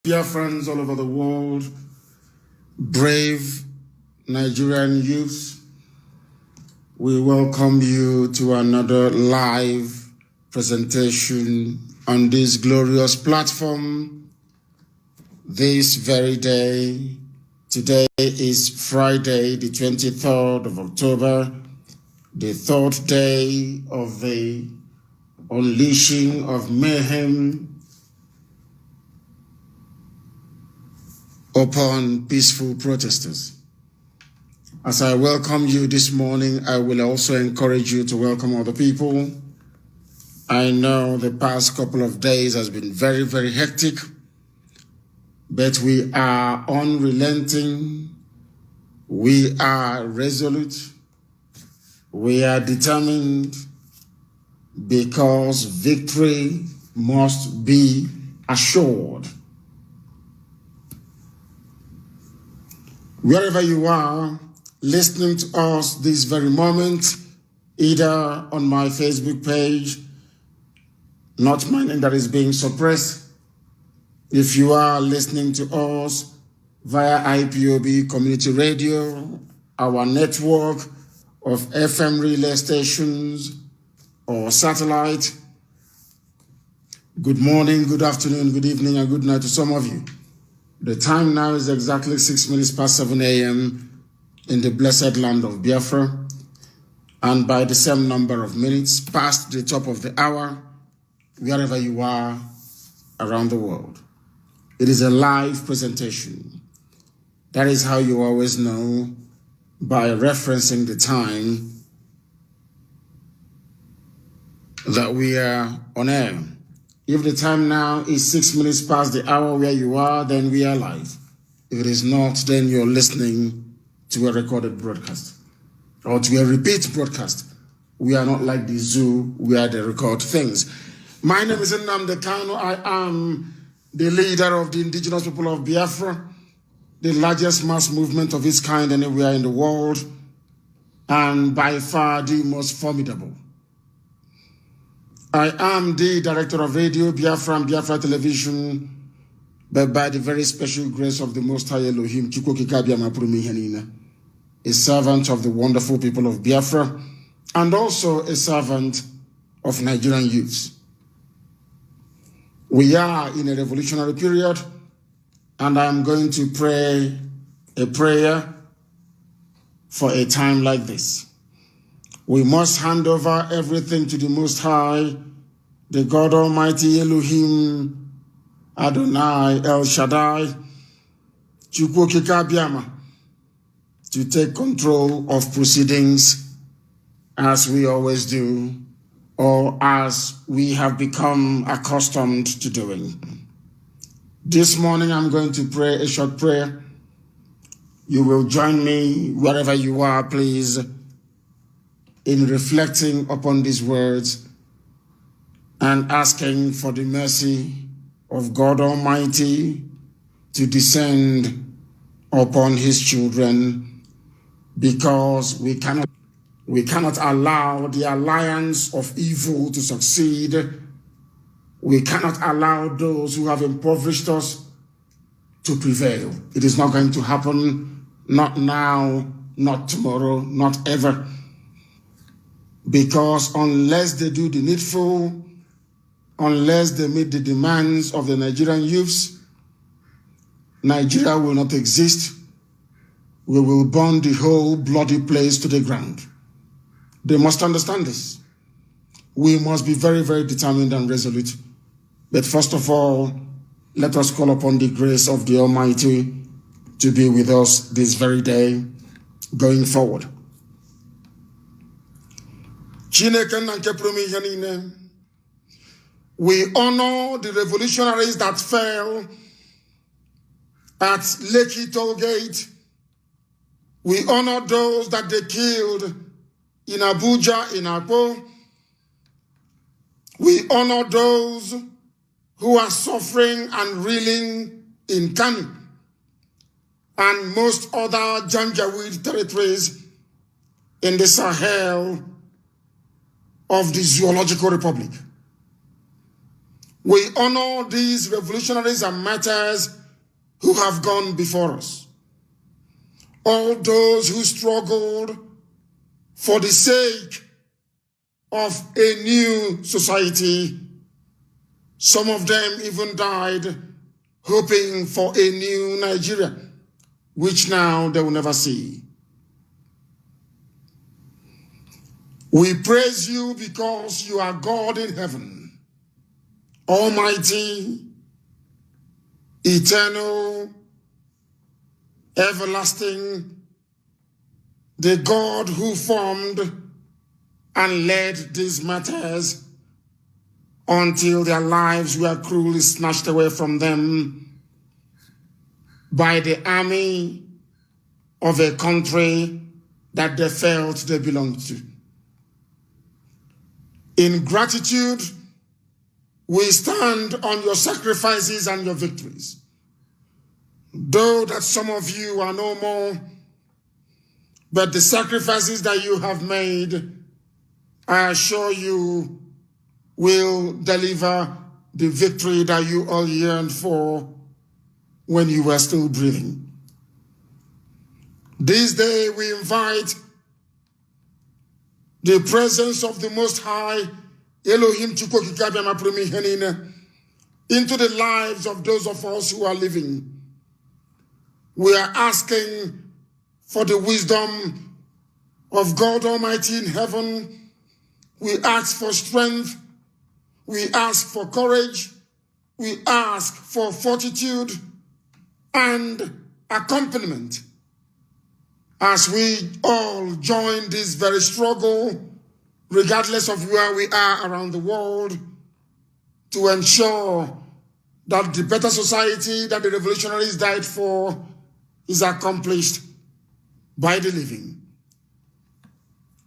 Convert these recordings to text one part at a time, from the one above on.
Dear friends all over the world, brave Nigerian youths, we welcome you to another live presentation on this glorious platform this very day. Today is Friday, the 23rd of October, the third day of the unleashing of mayhem upon peaceful protesters. As I welcome you this morning, I will also encourage you to welcome other people. I know the past couple of days has been very, very hectic, but we are unrelenting, we are resolute, we are determined, because victory must be assured. Wherever you are listening to us this very moment, either on my Facebook page, not my name that is being suppressed, if you are listening to us via IPOB Community Radio, our network of FM relay stations or satellite, good morning, good afternoon, good evening, and good night to some of you. The time now is exactly 6 minutes past 7 a.m. in the blessed land of Biafra, and by the same number of minutes past the top of the hour, wherever you are around the world. It is a live presentation. That is how you always know, by referencing the time that we are on air. If the time now is 6 minutes past the hour where you are, then we are live. If it is not, then you're listening to a recorded broadcast or to a repeat broadcast. We are not like the zoo where they record things. My name is Nnamdi Kanu. I am the leader of the indigenous people of Biafra, the largest mass movement of its kind anywhere in the world, and by far the most formidable. I am the director of radio, Biafra and Biafra Television, but by the very special grace of the Most High Elohim, a servant of the wonderful people of Biafra, and also a servant of Nigerian youths. We are in a revolutionary period, and I'm going to pray a prayer for a time like this. We must hand over everything to the Most High, the God Almighty Elohim, Adonai, El Shaddai, Chukwokika, to take control of proceedings as we always do, or as we have become accustomed to doing. This morning I'm going to pray a short prayer. You will join me wherever you are, please, in reflecting upon these words and asking for the mercy of God Almighty to descend upon his children, because we cannot allow the alliance of evil to succeed. We cannot allow those who have impoverished us to prevail. It is not going to happen, not now, not tomorrow, not ever. Because unless they do the needful, unless they meet the demands of the Nigerian youths, Nigeria will not exist. We will burn the whole bloody place to the ground. They must understand this. We must be very, very determined and resolute. But first of all, let us call upon the grace of the Almighty to be with us this very day going forward. We honor the revolutionaries that fell at Lekki Toll Gate. We honor those that they killed in Abuja, in Akpo. We honor those who are suffering and reeling in Kanu and most other Janjaweed territories in the Sahel of the Zoological Republic. We honor these revolutionaries and martyrs who have gone before us. All those who struggled for the sake of a new society. Some of them even died hoping for a new Nigeria, which now they will never see. We praise you because you are God in heaven, almighty, eternal, everlasting, the God who formed and led these martyrs until their lives were cruelly snatched away from them by the army of a country that they felt they belonged to. In gratitude, we stand on your sacrifices and your victories. Though that some of you are no more, but the sacrifices that you have made, I assure you, will deliver the victory that you all yearned for when you were still breathing. This day we invite the presence of the Most High, Elohim into the lives of those of us who are living. We are asking for the wisdom of God Almighty in heaven. We ask for strength. We ask for courage. We ask for fortitude and accompaniment as we all join this very struggle, regardless of where we are around the world, to ensure that the better society that the revolutionaries died for is accomplished by the living.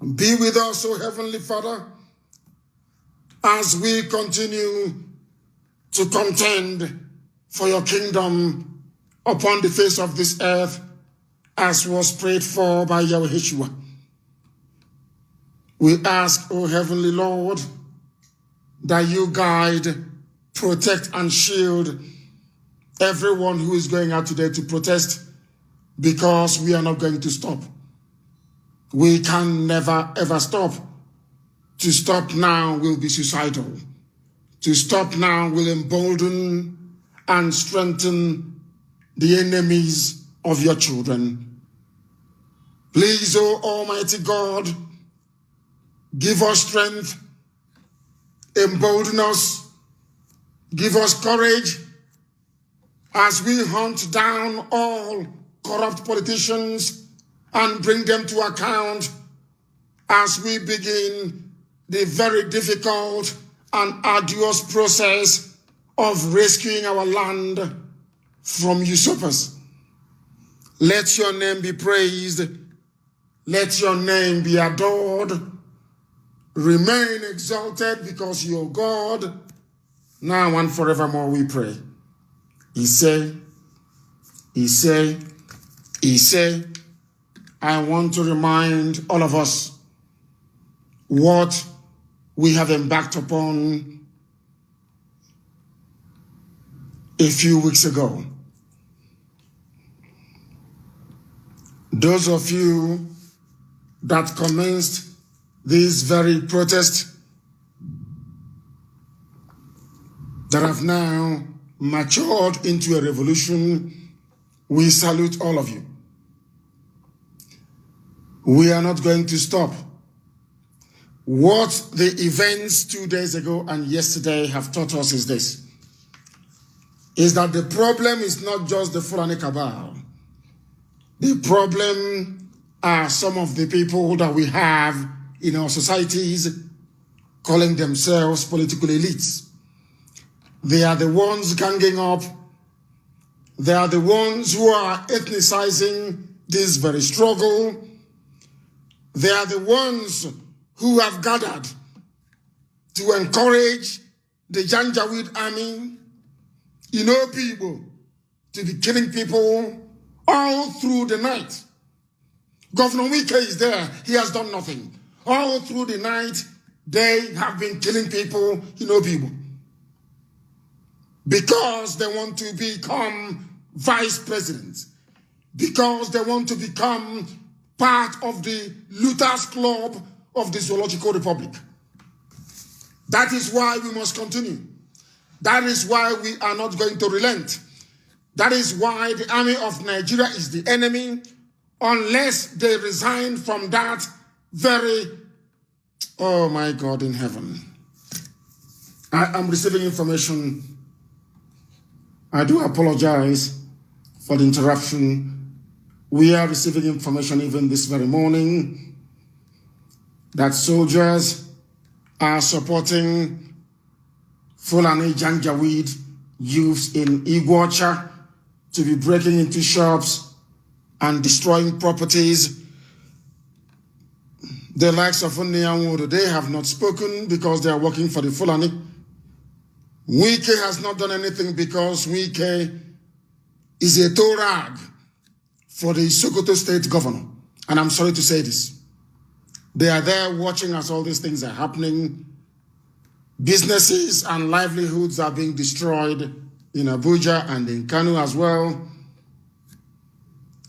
Be with us, O Heavenly Father, as we continue to contend for your kingdom upon the face of this earth, as was prayed for by Yahweh. We ask, O Heavenly Lord, that you guide, protect, and shield everyone who is going out today to protest, because we are not going to stop. We can never, ever stop. To stop now will be suicidal. To stop now will embolden and strengthen the enemies of your children. Please, O Almighty God, give us strength, embolden us, give us courage as we hunt down all corrupt politicians and bring them to account as we begin the very difficult and arduous process of rescuing our land from usurpers. Let your name be praised. Let your name be adored. Remain exalted, because you are God, now and forevermore we pray. He say, I want to remind all of us what we have embarked upon a few weeks ago. Those of you that commenced this very protest that have now matured into a revolution, we salute all of you. We are not going to stop. What the events 2 days ago and yesterday have taught us is this, is that the problem is not just the Fulani cabal. The problem are some of the people that we have in our societies calling themselves political elites. They are the ones ganging up. They are the ones who are ethnicizing this very struggle. They are the ones who have gathered to encourage the Janjaweed army, people, to be killing people all through the night. Governor Wike is there. He has done nothing. All through the night, they have been killing people, people. because they want to become vice president, because they want to become part of the Looters Club of the Zoological Republic. That is why we must continue. That is why we are not going to relent. That is why the army of Nigeria is the enemy, unless they resign from that very, oh my God in heaven. I am receiving information. I do apologize for the interruption. We are receiving information even this very morning that soldiers are supporting Fulani Janjaweed youths in Iguacha to be breaking into shops and destroying properties. The likes of Unnianwodo, they have not spoken because they are working for the Fulani. Wike has not done anything because Wike is a toe rag for the Sokoto state governor. And I'm sorry to say this. They are there watching as all these things are happening. Businesses and livelihoods are being destroyed in Abuja and in Kanu as well.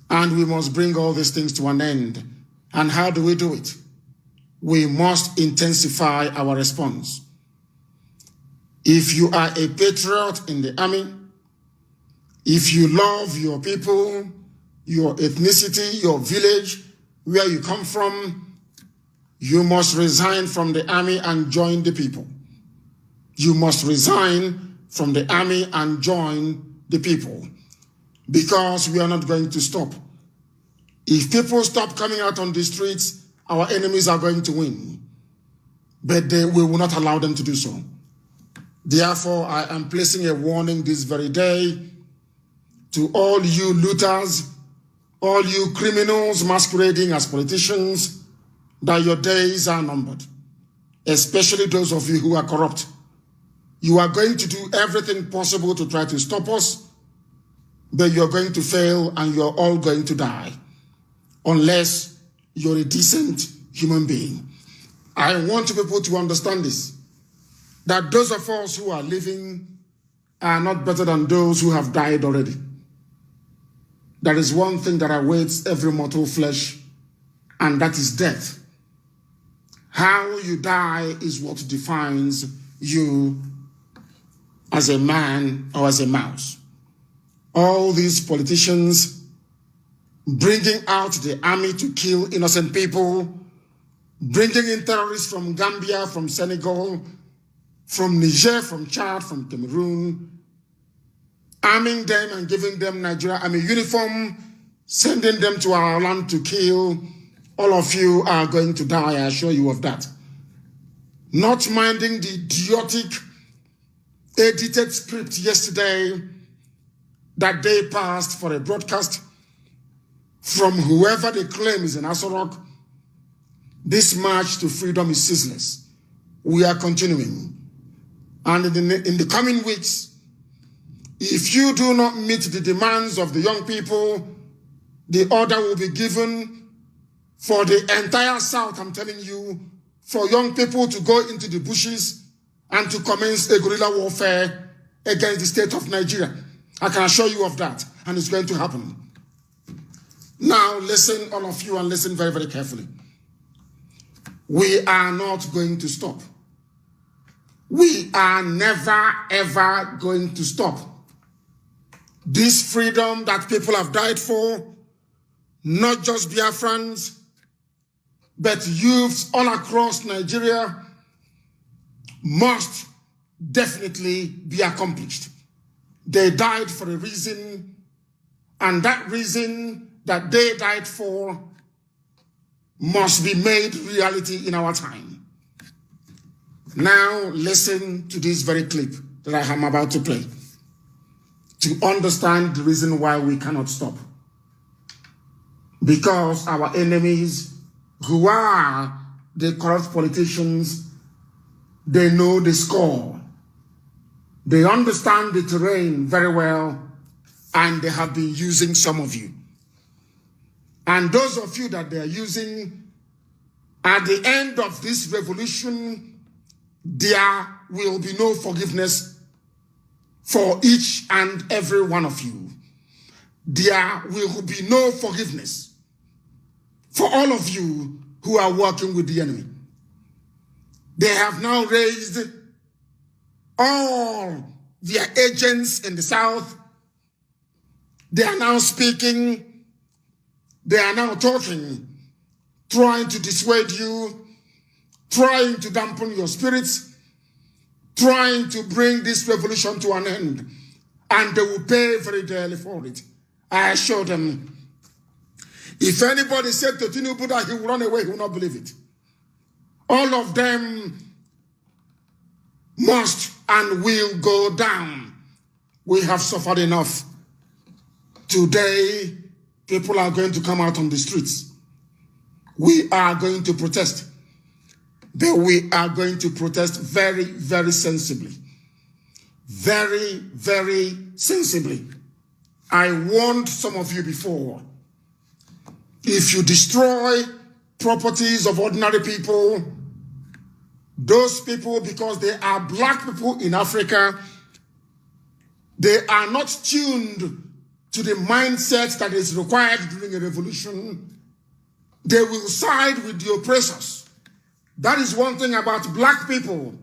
And we must bring all these things to an end. And how do we do it? We must intensify our response. If you are a patriot in the army, if you love your people, your ethnicity, your village, where you come from, you must resign from the army and join the people. You must resign from the army and join the people, because we are not going to stop. If people stop coming out on the streets, our enemies are going to win, but we will not allow them to do so. Therefore, I am placing a warning this very day to all you looters, all you criminals masquerading as politicians, that your days are numbered, especially those of you who are corrupt. You are going to do everything possible to try to stop us, but you're going to fail and you're all going to die, unless you're a decent human being. I want people to understand this, that those of us who are living are not better than those who have died already. There is one thing that awaits every mortal flesh, and that is death. How you die is what defines you as a man or as a mouse. All these politicians bringing out the army to kill innocent people, bringing in terrorists from Gambia, from Senegal, from Niger, from Chad, from Cameroon, arming them and giving them Nigeria army uniform, sending them to our land to kill. All of you are going to die, I assure you of that. Not minding the idiotic edited script yesterday that they passed for a broadcast from whoever they claim is in Asorok. This march to freedom is ceaseless. We are continuing. And in the coming weeks, if you do not meet the demands of the young people, the order will be given for the entire South, I'm telling you, for young people to go into the bushes and to commence a guerrilla warfare against the state of Nigeria. I can assure you of that, and it's going to happen. Now, listen, all of you, and listen very, very carefully. We are not going to stop. We are never, ever going to stop. This freedom that people have died for, not just Biafrans, but youths all across Nigeria, must definitely be accomplished. They died for a reason, and that reason that they died for must be made reality in our time. Now listen to this very clip that I am about to play to understand the reason why we cannot stop. Because our enemies, who are the corrupt politicians, they know the score. They understand the terrain very well, and they have been using some of you. And those of you that they are using, at the end of this revolution, there will be no forgiveness for each and every one of you. There will be no forgiveness for all of you who are working with the enemy. They have now raised all their agents in the south. They are now speaking. They are now talking, trying to dissuade you, trying to dampen your spirits, trying to bring this revolution to an end. And they will pay very dearly for it. I assure them, if anybody said to Tinubu that he will run away, he will not believe it. All of them must and will go down. We have suffered enough. Today, people are going to come out on the streets. We are going to protest. But we are going to protest very, very sensibly. Very, very sensibly. I warned some of you before. If you destroy properties of ordinary people, those people, because they are black people in Africa, they are not tuned to the mindset that is required during a revolution. They will side with the oppressors. That is one thing about black people.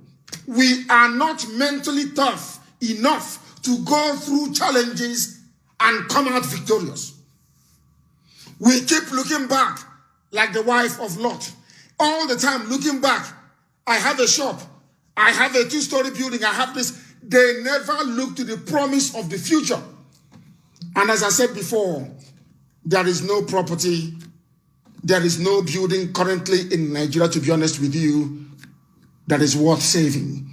We are not mentally tough enough to go through challenges and come out victorious. We keep looking back like the wife of Lot. All the time looking back. I have a shop. I have a 2-story building. I have this. They never look to the promise of the future. And as I said before, there is no property, there is no building currently in Nigeria, to be honest with you, that is worth saving.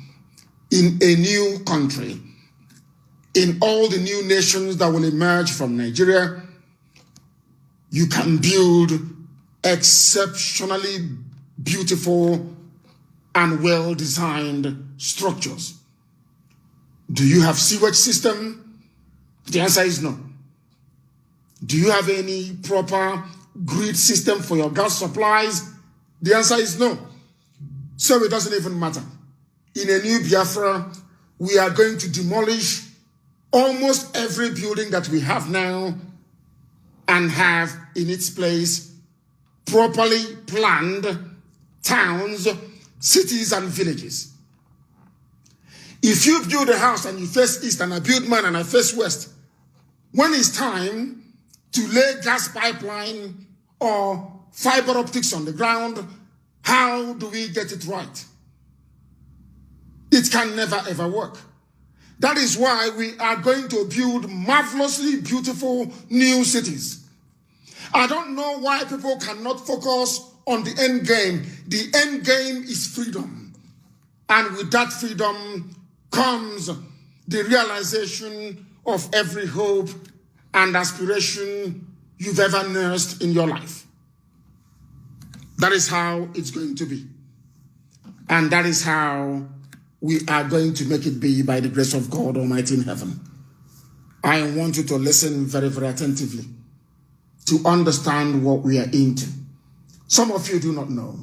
In a new country, in all the new nations that will emerge from Nigeria, you can build exceptionally beautiful and well-designed structures. Do you have sewage system? The answer is no. Do you have any proper grid system for your gas supplies? The answer is no. So it doesn't even matter. In a new Biafra, we are going to demolish almost every building that we have now and have in its place properly planned towns, cities, and villages. If you build a house and you face east and I build mine and I face west, when it's time to lay gas pipeline or fiber optics on the ground, how do we get it right? It can never ever work. That is why we are going to build marvelously beautiful new cities. I don't know why people cannot focus on the end game. The end game is freedom. And with that freedom comes the realization of every hope and aspiration you've ever nursed in your life. That is how it's going to be. And that is how we are going to make it be by the grace of God Almighty in heaven. I want you to listen very, very attentively to understand what we are into. Some of you do not know.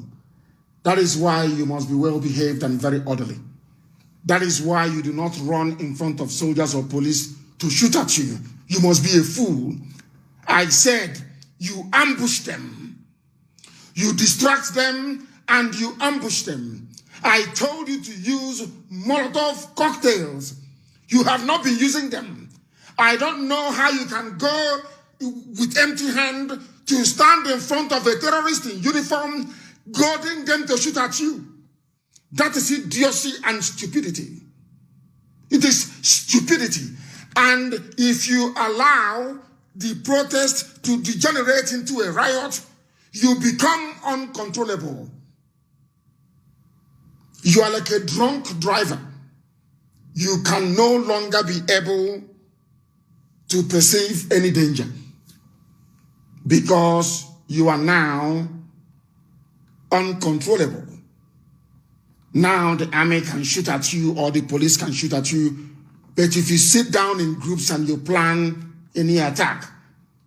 That is why you must be well behaved and very orderly. That is why you do not run in front of soldiers or police to shoot at you. You must be a fool. I said you ambush them. You distract them and you ambush them. I told you to use Molotov cocktails. You have not been using them. I don't know how you can go with empty hand to stand in front of a terrorist in uniform, goading them to shoot at you. That is idiocy and stupidity. It is stupidity. And if you allow the protest to degenerate into a riot, you become uncontrollable. You are like a drunk driver. You can no longer be able to perceive any danger because you are now uncontrollable. Now the army can shoot at you or the police can shoot at you, but if you sit down in groups and you plan any attack,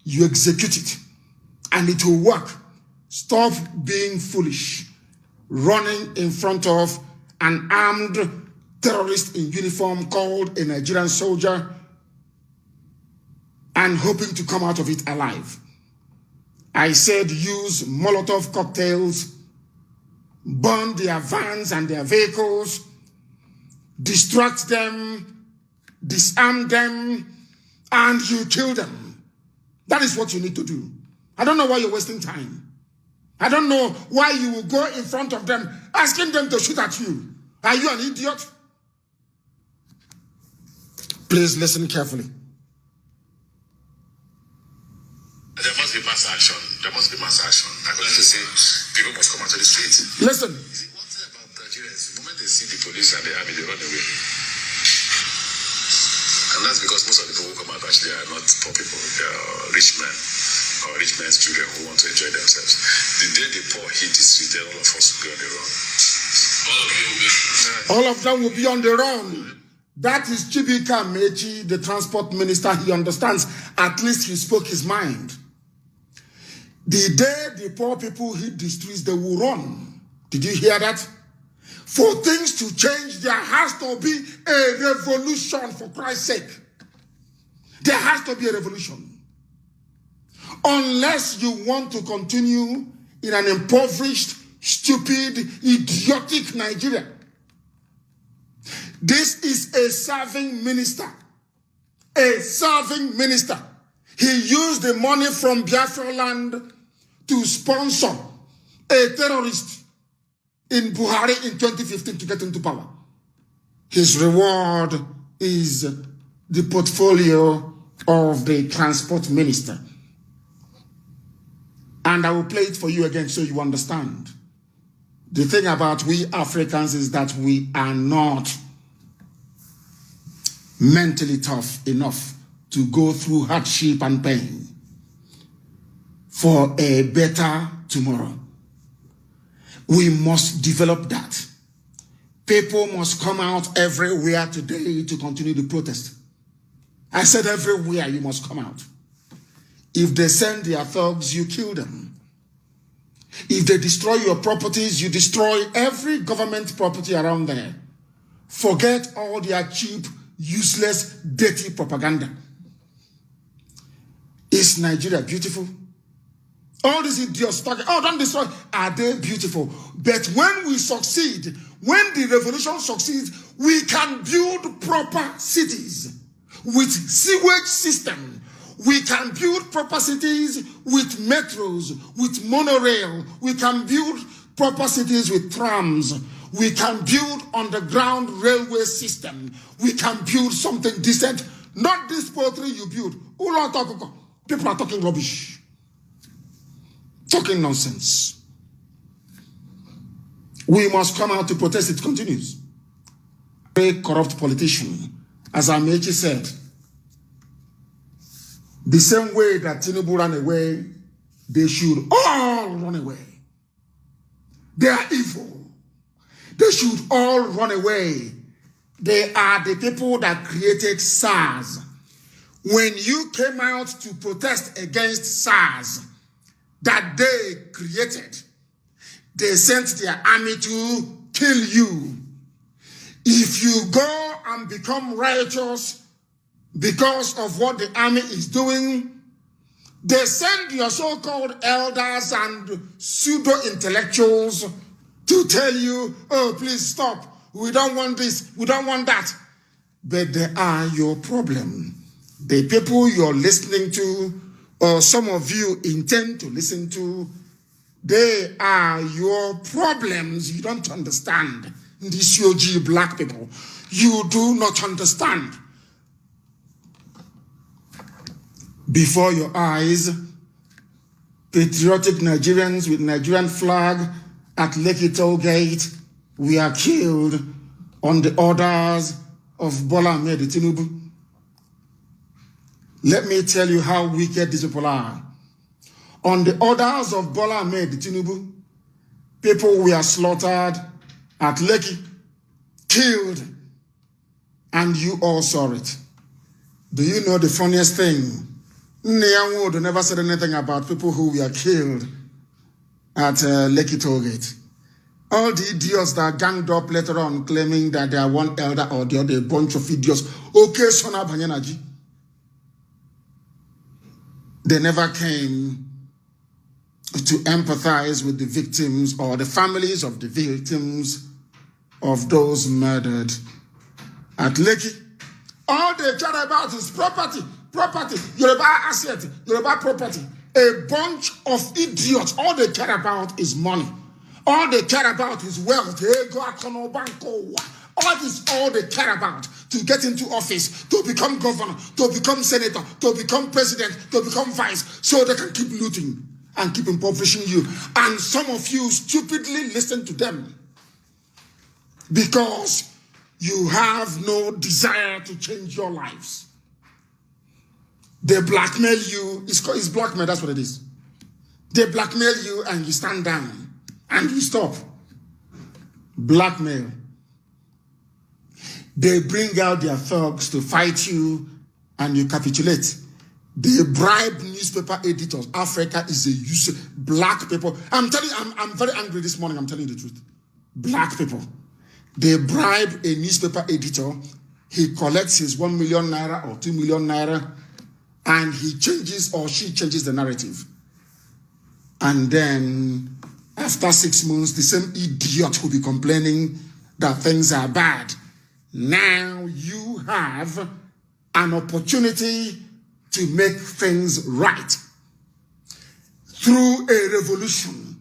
you execute it and it will work. Stop being foolish, running in front of an armed terrorist in uniform called a Nigerian soldier and hoping to come out of it alive. I said use Molotov cocktails, burn their vans and their vehicles, distract them, disarm them, and you kill them. That is what you need to do. I don't know why you're wasting time. I don't know why you will go in front of them asking them to shoot at you. Are you an idiot? Please listen carefully. There must be mass action. There must be mass action. I'm going to say people must come out to the streets. Listen. You see, one thing about Nigerians, the moment they see the police and the army, they run away. And that's because most of the people who come out actually are not poor people. They are rich men or rich men's children who want to enjoy themselves. The day the poor hit the street, then all of us will be on the run. All of them will be on the run. That is Chibika Mechi, the transport minister. He understands. At least he spoke his mind. The day the poor people hit the streets, they will run. Did you hear that? For things to change, there has to be a revolution, for Christ's sake. There has to be a revolution. Unless you want to continue in an impoverished, stupid, idiotic Nigeria. This is a serving minister. A serving minister. He used the money from Biafra land to sponsor a terrorist in Buhari in 2015 to get into power. His reward is the portfolio of the transport minister. And I will play it for you again so you understand. The thing about we Africans is that we are not mentally tough enough to go through hardship and pain for a better tomorrow. We must develop that. People must come out everywhere today to continue the protest. I said everywhere you must come out. If they send their thugs, you kill them. If they destroy your properties, you destroy every government property around there. Forget all their cheap, useless, dirty propaganda. Is Nigeria beautiful? All these idiots talking, oh, don't destroy. Are they beautiful? But when we succeed, when the revolution succeeds, we can build proper cities with sewage system. We can build proper cities with metros, with monorail. We can build proper cities with trams. We can build underground railway system. We can build something decent. Not this poetry you build. People are talking rubbish. Talking nonsense. We must come out to protest. It continues. A corrupt politician, as Amechi said, the same way that Tinubu ran away, they should all run away. They are evil. They should all run away. They are the people that created SARS. When you came out to protest against SARS that they created, they sent their army to kill you. If you go and become righteous because of what the army is doing, they send your so-called elders and pseudo-intellectuals to tell you, oh, please stop. We don't want this. We don't want that. But they are your problem. The people you're listening to, or some of you intend to listen to, they are your problems. You don't understand. These UG black people, you do not understand. Before your eyes, patriotic Nigerians with Nigerian flag at Lekki Toll Gate, we are killed on the orders of Bola Ahmed Tinubu. Let me tell you how wicked these people are. On the orders of Bola Ahmed Tinubu, people were slaughtered at Lekki, killed, and you all saw it. Do you know the funniest thing? Nyanwood never said anything about people who were killed at Lekki Toll Gate. All the idiots that ganged up later on claiming that they are one elder or the other, a bunch of idiots. Okay, Sona Banyanaji. They never came to empathize with the victims or the families of the victims of those murdered at Lekki. All they care about is property, Yoruba asset, Yoruba property. A bunch of idiots. All they care about is money. All they care about is wealth. All this, all they care about to get into office, to become governor, to become senator, to become president, to become vice, so they can keep looting and keep impoverishing you. And some of you stupidly listen to them because you have no desire to change your lives. They blackmail you. It's blackmail, that's what it is. They blackmail you and you stand down. And you stop. Blackmail. They bring out their thugs to fight you and you capitulate. They bribe newspaper editors. Africa is a useless. Black people. I'm telling you, I'm very angry this morning. I'm telling you the truth. Black people. They bribe a newspaper editor. He collects his 1 million naira or 2 million naira and he changes or she changes the narrative. And then after 6 months, the same idiot will be complaining that things are bad. Now you have an opportunity to make things right through a revolution.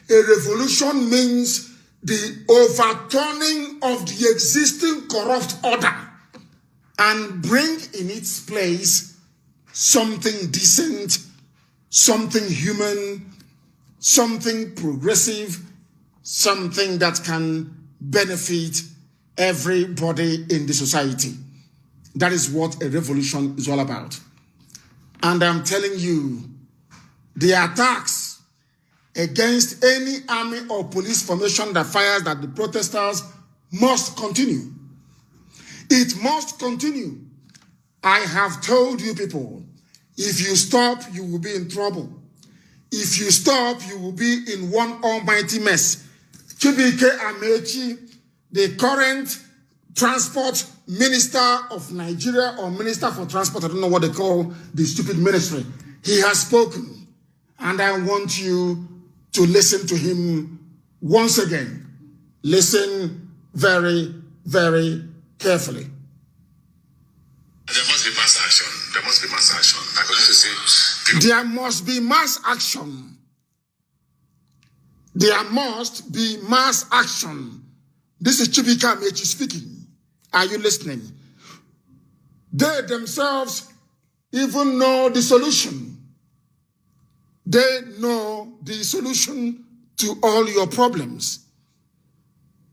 A revolution means the overturning of the existing corrupt order and bring in its place something decent, something human, something progressive, something that can benefit everybody in the society. That is what a revolution is all about. And I'm telling you, the attacks against any army or police formation that fires at the protesters must continue. It must continue. I have told you people, if you stop, you will be in trouble. If you stop, you will be in one almighty mess. Chibike Amechi, the current transport minister of Nigeria or minister for transport, I don't know what they call the stupid ministry. He has spoken. And I want you to listen to him once again. Listen very, very carefully. There must be mass action. There must be mass action. I could just say, there must be mass action. There must be mass action. This is Chibika Amechi speaking. Are you listening? They themselves even know the solution. They know the solution to all your problems.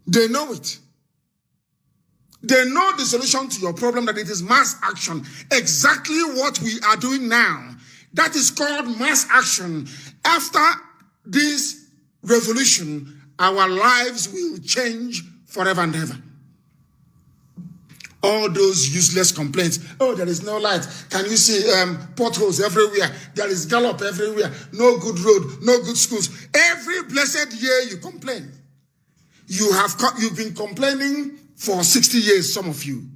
They know it. They know the solution to your problem, that it is mass action. Exactly what we are doing now. That is called mass action. After this revolution, our lives will change forever and ever. All those useless complaints. Oh, there is no light. Can you see potholes everywhere? There is gallop everywhere. No good road, no good schools. Every blessed year you complain. You've been complaining for 60 years, some of you.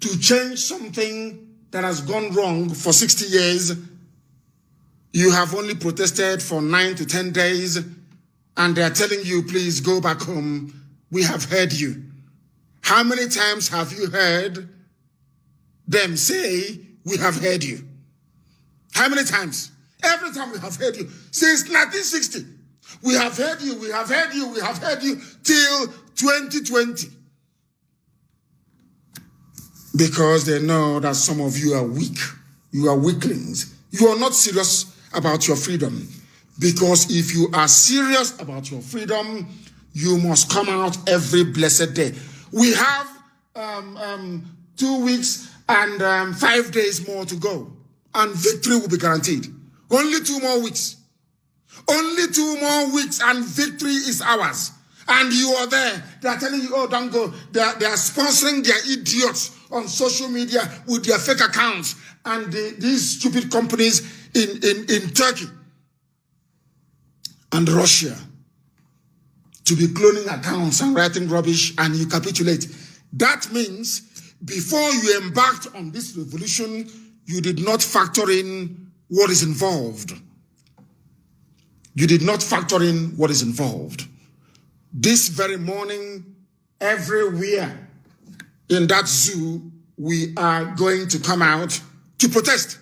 To change something that has gone wrong for 60 years, you have only protested for 9 to 10 days, and they're telling you, please go back home. We have heard you. How many times have you heard them say, we have heard you? How many times? Every time we have heard you. Since 1960, we have heard you, we have heard you, we have heard you, till 2020. Because they know that some of you are weak. You are weaklings. You are not serious about your freedom. Because if you are serious about your freedom, you must come out every blessed day. We have 2 weeks and 5 days more to go. And victory will be guaranteed. Only 2 more weeks. Only 2 more weeks and victory is ours. And you are there. They are telling you, oh, don't go. They are sponsoring their idiots on social media with their fake accounts. And these stupid companies in Turkey and Russia to be cloning accounts and writing rubbish, and you capitulate. That means before you embarked on this revolution, you did not factor in what is involved. You did not factor in what is involved. This very morning, everywhere in that zoo, we are going to come out to protest.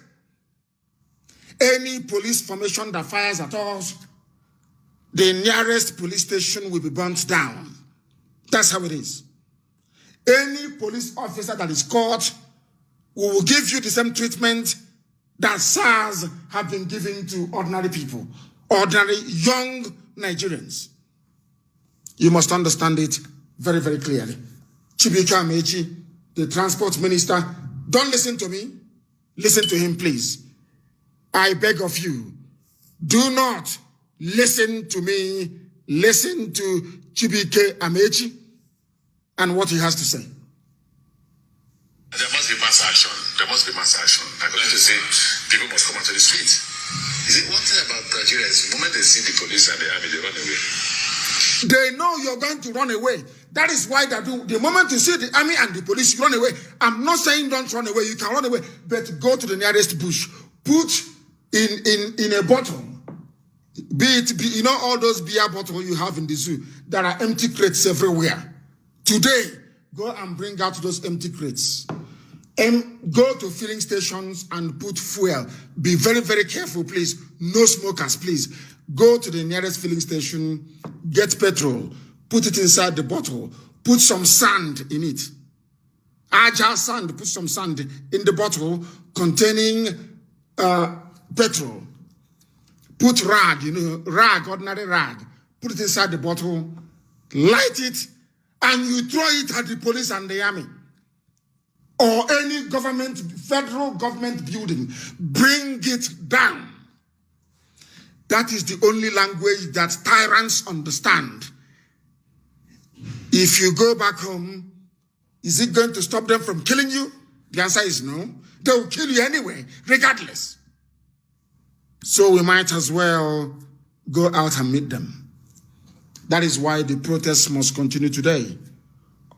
Any police formation that fires at us, the nearest police station will be burnt down. That's how it is. Any police officer that is caught, we will give you the same treatment that SARS have been giving to ordinary people, ordinary young Nigerians. You must understand it very, very clearly. Chibika Amechi, the transport minister, don't listen to me. Listen to him, please. I beg of you, do not listen to me. Listen to Chibike Amechi and what he has to say. There must be mass action. There must be mass action. I'm going to say people must come out to the street. You see, one thing about Nigeria is the moment they see the police and the army, they run away. They know you're going to run away. That is why they do. The moment you see the army and the police, you run away. I'm not saying don't run away. You can run away, but go to the nearest bush. Put in a bottle. You know all those beer bottles you have in the zoo. There are empty crates everywhere. Today, go and bring out those empty crates. And go to filling stations and put fuel. Be very, very careful, please. No smokers, please. Go to the nearest filling station, get petrol, put it inside the bottle, put some sand in it. Agile sand, put some sand in the bottle containing petrol. Put rag, ordinary rag. Put it inside the bottle, light it, and you throw it at the police and the army. Or any government, federal government building. Bring it down. That is the only language that tyrants understand. If you go back home, is it going to stop them from killing you? The answer is no. They will kill you anyway, regardless. So we might as well go out and meet them. That is why the protests must continue today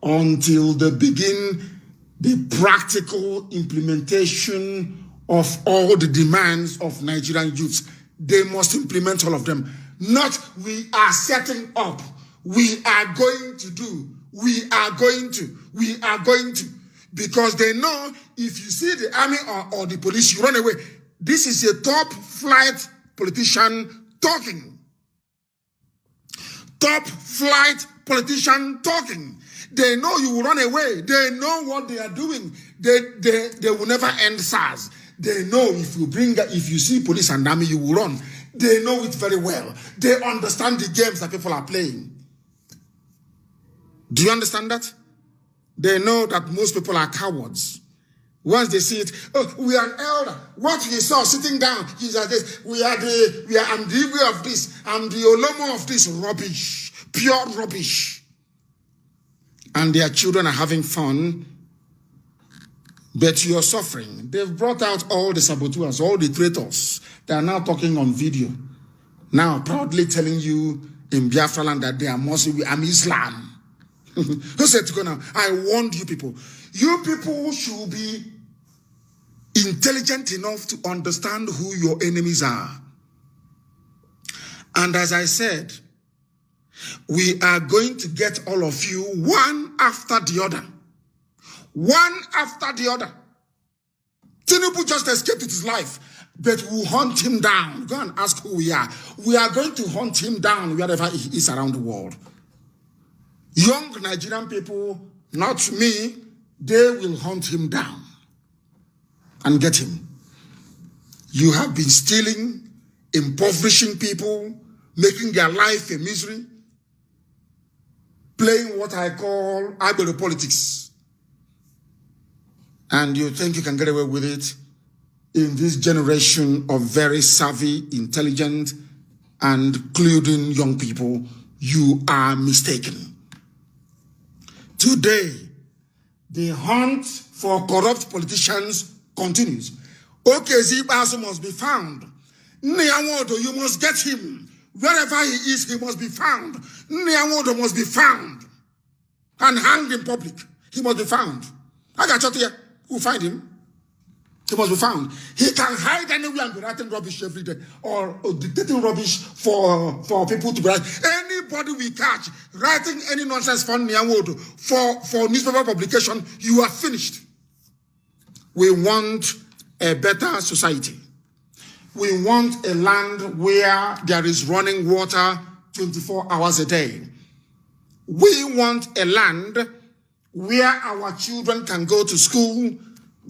until they begin the practical implementation of all the demands of Nigerian youths. They must implement all of them. Not we are setting up. We are going to do. We are going to. Because they know if you see the army or the police, you run away. This is a top flight politician talking. Top flight politician talking. They know you will run away. They know what they are doing. They will never end SARS. They know if you see police and army, you will run. They know it very well. They understand the games that people are playing. Do you understand that? They know that most people are cowards. Once they see it, oh, we are an elder. What you saw sitting down, he's like this. I'm the Igwe of this. I'm the Olomo of this. Rubbish. Pure rubbish. And their children are having fun, but you're suffering. They've brought out all the saboteurs, all the traitors. They are now talking on video. Now proudly telling you in Biafra land that they are Muslim, I'm Islam. Who said to go now? I warned you people. You people should be intelligent enough to understand who your enemies are. And as I said, we are going to get all of you one after the other. One after the other. Tinubu just escaped with his life, but we'll hunt him down. Go and ask who we are. We are going to hunt him down wherever he is around the world. Young Nigerian people, not me, they will hunt him down and get him. You have been stealing, impoverishing people, making their life a misery, playing what I call agro politics. And you think you can get away with it in this generation of very savvy, intelligent, and including young people. You are mistaken. Today, the hunt for corrupt politicians continues. OKZ Basu must be found. Niawodo, you must get him. Wherever he is, he must be found. Nnianwodo must be found and hanged in public. He must be found. I got you here. Who find him? He must be found. He can hide anywhere and be writing rubbish every day or dictating rubbish for people to write. Anybody we catch writing any nonsense for Nnianwodo for newspaper publication, you are finished. We want a better society. We want a land where there is running water 24 hours a day. We want a land where our children can go to school,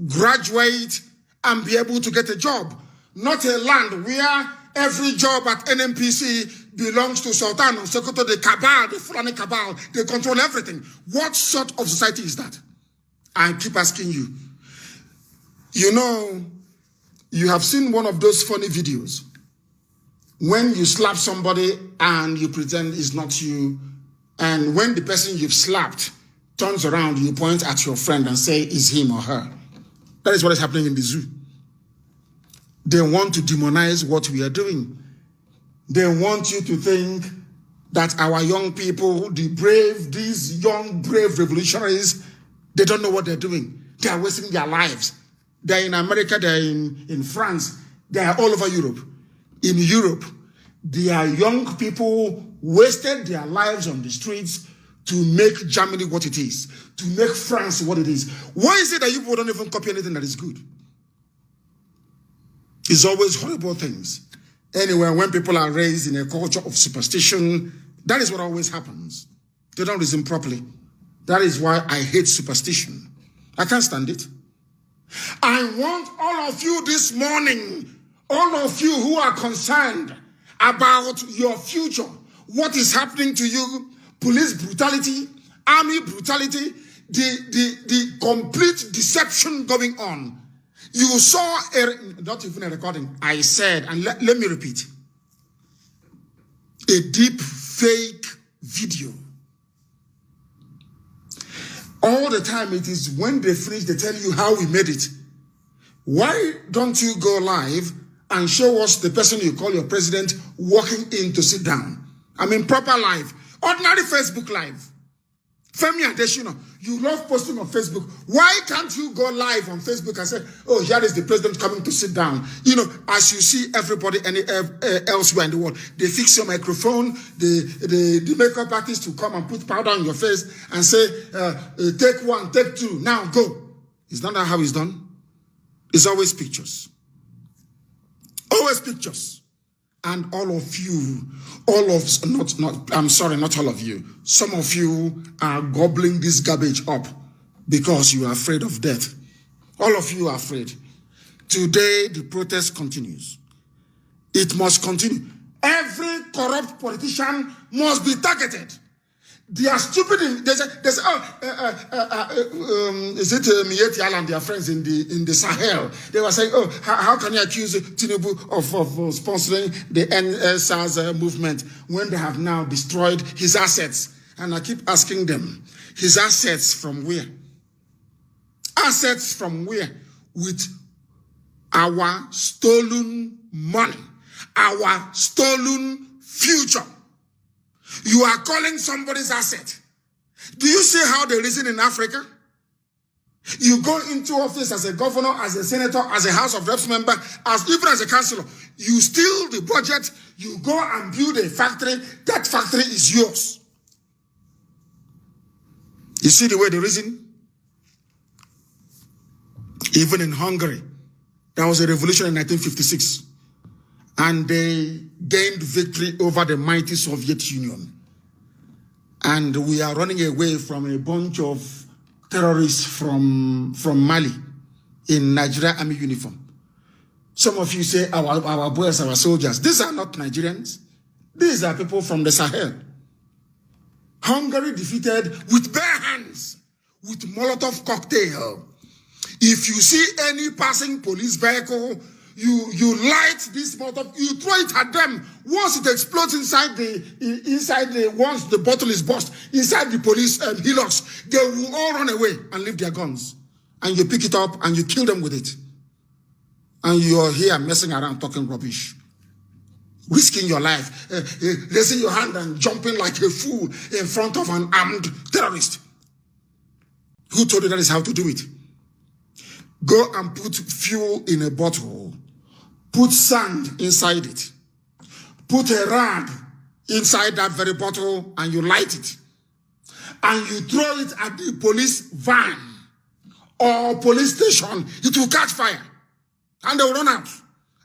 graduate, and be able to get a job. Not a land where every job at NNPC belongs to Sultan of Sokoto, the cabal, the Fulani cabal. They control everything. What sort of society is that? I keep asking you. You know, you have seen one of those funny videos when you slap somebody and you pretend it's not you, and when the person you've slapped turns around, you point at your friend and say it's him or her. That is what is happening in the zoo. They want to demonize what we are doing. They want you to think that our young people, these young, brave revolutionaries, they don't know what they're doing. They are wasting their lives. They're in America, they're in France, they are all over Europe. In Europe, their young people wasted their lives on the streets to make Germany what it is, to make France what it is. Why is it that you people don't even copy anything that is good? It's always horrible things. Anyway, when people are raised in a culture of superstition, that is what always happens. They don't reason properly. That is why I hate superstition. I can't stand it. I want all of you this morning, all of you who are concerned about your future, what is happening to you, police brutality, army brutality, the complete deception going on. You saw, not even a recording, I said, and let me repeat, a deep fake video. All the time it is when they finish, they tell you how we made it. Why don't you go live and show us the person you call your president walking in to sit down? I mean, proper live. Ordinary Facebook live. Femi Adesina, you love posting on Facebook. Why can't you go live on Facebook and say, oh, here is the president coming to sit down? You know, as you see everybody elsewhere in the world, they fix your microphone, the makeup artist will come and put powder on your face and say, take one, take two, now go. Is that not how it's done? It's always pictures. Always pictures. And all of you, not all of you, some of you are gobbling this garbage up because you are afraid of death. All of you are afraid. Today, the protest continues. It must continue. Every corrupt politician must be targeted. They are stupid. Is it Mieti and their friends in the Sahel? They were saying, oh, how can you accuse Tinubu of sponsoring the NSAS movement when they have now destroyed his assets? And I keep asking them, his assets from where? Assets from where? With our stolen money, our stolen future. You are calling somebody's asset. Do you see how they reason in Africa? You go into office as a governor, as a senator, as a House of Reps member, even as a councillor. You steal the budget, you go and build a factory, that factory is yours. You see the way they reason? Even in Hungary, there was a revolution in 1956. And they gained victory over the mighty Soviet Union. And we are running away from a bunch of terrorists from Mali in Nigeria army uniform. Some of you say our boys, our soldiers. These are not Nigerians. These are people from the Sahel. Hungary defeated with bare hands, with Molotov cocktail. If you see any passing police vehicle, you light this Molotov, you throw it at them. Once it explodes once the bottle is burst, inside the police hillocks, they will all run away and leave their guns. And you pick it up and you kill them with it. And you are here messing around talking rubbish. risking your life, raising your hand and jumping like a fool in front of an armed terrorist. Who told you that is how to do it? Go and put fuel in a bottle. Put sand inside it. Put a rag inside that very bottle and you light it. And you throw it at the police van or police station. It will catch fire. And they will run out.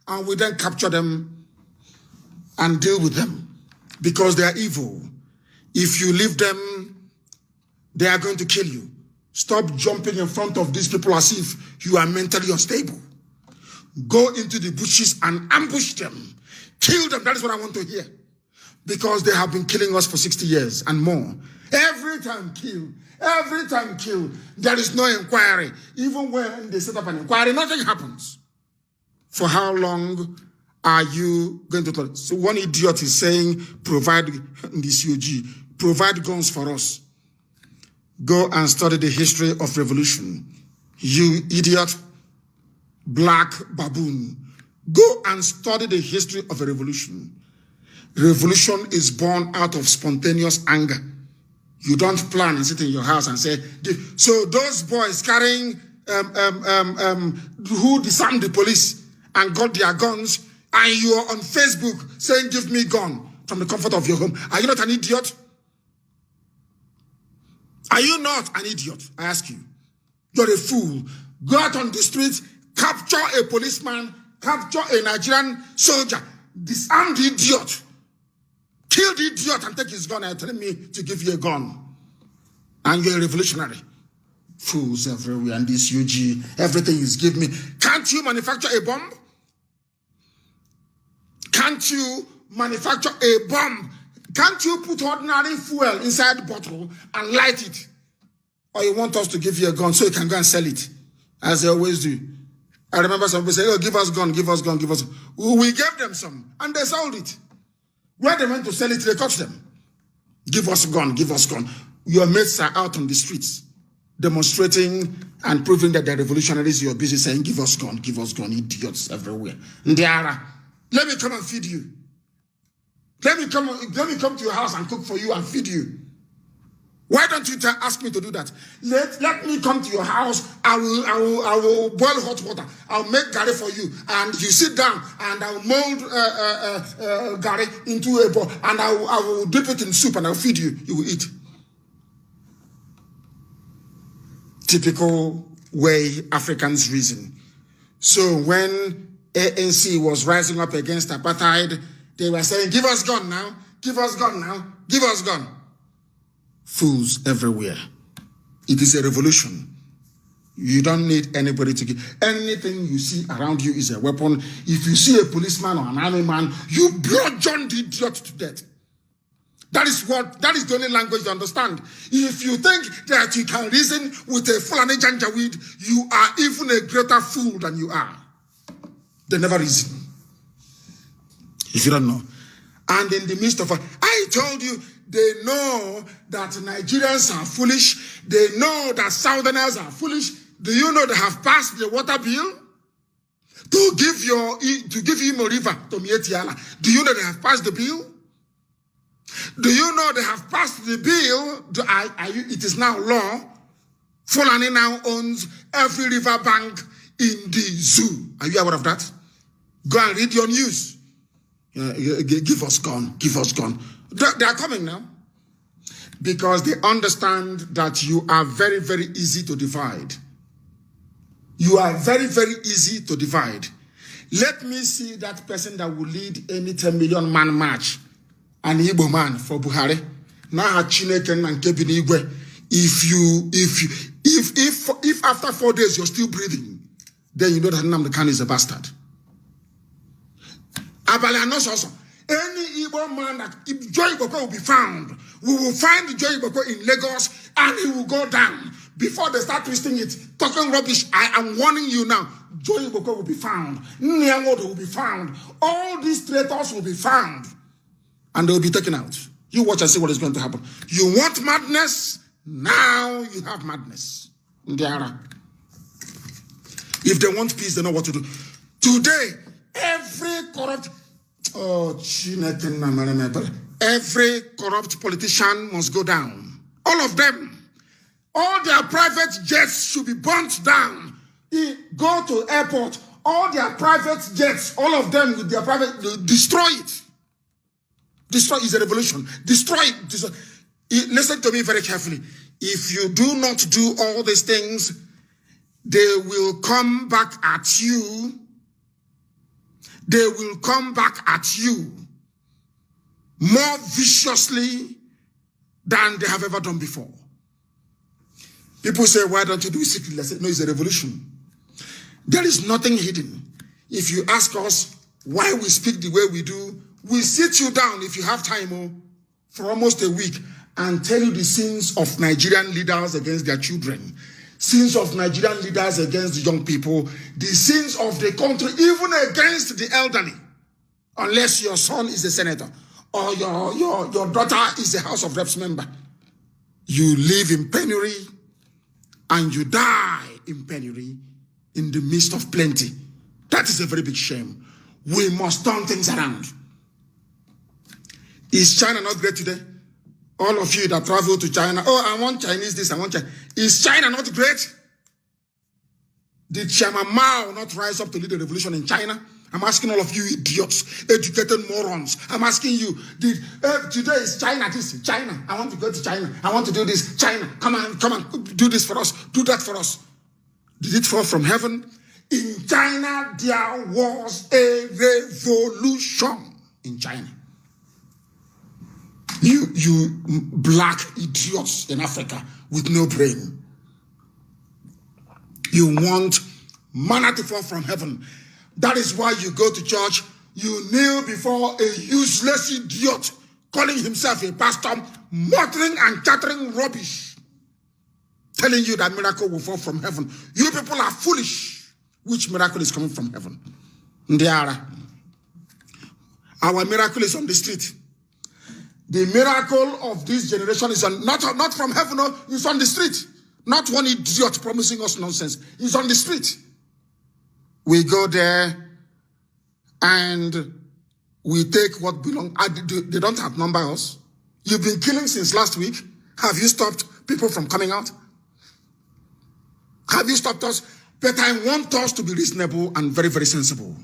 And we then capture them and deal with them. Because they are evil. If you leave them, they are going to kill you. Stop jumping in front of these people as if you are mentally unstable. Go into the bushes and ambush them. Kill them. That is what I want to hear. Because they have been killing us for 60 years and more. Every time kill. Every time kill. There is no inquiry. Even when they set up an inquiry, nothing happens. For how long are you going to talk? So one idiot is saying, provide this UG, provide guns for us. Go and study the history of revolution. You idiot, black baboon. Go and study the history of a revolution. Revolution is born out of spontaneous anger. You don't plan and sit in your house and say, so those boys carrying, who disarmed the police and got their guns, and you are on Facebook saying, give me gun from the comfort of your home. Are you not an idiot? Are you not an idiot? I ask you. You're a fool. Go out on the streets, capture a policeman, capture a Nigerian soldier, disarm the idiot, kill the idiot and take his gun and tell me to give you a gun. And you're a revolutionary. Fools everywhere and this UG, everything is give me. Can't you manufacture a bomb? Can't you manufacture a bomb? Can't you put ordinary fuel inside the bottle and light it? Or you want us to give you a gun so you can go and sell it, as they always do. I remember some people say, oh, give us gun, give us gun, give us. We gave them some, and they sold it. Where they went to sell it, they caught them. Give us gun, give us gun. Your mates are out on the streets, demonstrating and proving that they're revolutionaries. You're busy saying, give us gun, idiots everywhere. Ndiara, let me come and feed you. Let me come to your house and cook for you and feed you. Why don't you ask me to do that? Let me come to your house. I will boil hot water. I'll make garri for you, and you sit down, and I'll mold garri into a bowl, and I will dip it in soup, and I'll feed you. You will eat. Typical way Africans reason. So when ANC was rising up against apartheid, they were saying, give us gun now, give us gun now, give us gun. Fools everywhere. It is a revolution. You don't need anybody to give. Anything you see around you is a weapon. If you see a policeman or an army man, you bludgeon the idiot to death. That is the only language you understand. If you think that you can reason with a Fulani Janjaweed, you are even a greater fool than you are. They never reason. If you don't know. And in the midst of it, I told you, they know that Nigerians are foolish. They know that Southerners are foolish. Do you know they have passed the water bill? To give him a river to Mietiala. Do you know they have passed the bill? Do you know they have passed the bill? It is now law. Fulani now owns every river bank in the zoo. Are you aware of that? Go and read your news. Give us gun, give us gun. They are coming now. Because they understand that you are very, very easy to divide. You are very, very easy to divide. Let me see that person that will lead any 10 million man march. An Igbo man for Buhari. Now Chineke and Kebini Igwe. If after 4 days you're still breathing, then you know that Nnamdi Kanu is a bastard. Also, any Igbo man that if Joy Iboko will be found, we will find Joy Iboko in Lagos and he will go down. Before they start twisting it, talking rubbish, I am warning you now. Joy Iboko will be found. Nyangodo will be found. All these traitors will be found. And they will be taken out. You watch and see what is going to happen. You want madness? Now you have madness. Ndiara. If they want peace, they know what to do. Today, every corrupt... Oh, every corrupt politician must go down. All of them. All their private jets should be burnt down. Go to airport. All their private jets, all of them with their private, destroy it. Destroy is a revolution. Destroy it. Destroy. Listen to me very carefully. If you do not do all these things, they will come back at you. They will come back at you more viciously than they have ever done before. People say, why don't you do it secretly? I say, no, it's a revolution. There is nothing hidden. If you ask us why we speak the way we do, we sit you down if you have time for almost a week and tell you the sins of Nigerian leaders against their children, sins of Nigerian leaders against the young people, the sins of the country, even against the elderly, unless your son is a senator or your daughter is a House of Reps member. You live in penury and you die in penury in the midst of plenty. That is a very big shame. We must turn things around. Is China not great today? All of you that travel to China, oh, I want Chinese this, I want China. Is China not great? Did Chairman Mao not rise up to lead a revolution in China? I'm asking all of you idiots, educated morons. I'm asking you, today is China this, China. I want to go to China. I want to do this, China. Come on, do this for us. Do that for us. Did it fall from heaven? In China, there was a revolution in China. You black idiots in Africa with no brain. You want manna to fall from heaven. That is why you go to church, you kneel before a useless idiot calling himself a pastor, muttering and chattering rubbish, telling you that miracle will fall from heaven. You people are foolish. Which miracle is coming from heaven? Ndiara. Our miracle is on the street. The miracle of this generation is not from heaven, no, it's on the street. Not one idiot promising us nonsense. It's on the street. We go there and we take what belongs. They don't outnumber us. You've been killing since last week. Have you stopped people from coming out? Have you stopped us? But I want us to be reasonable and very, very sensible.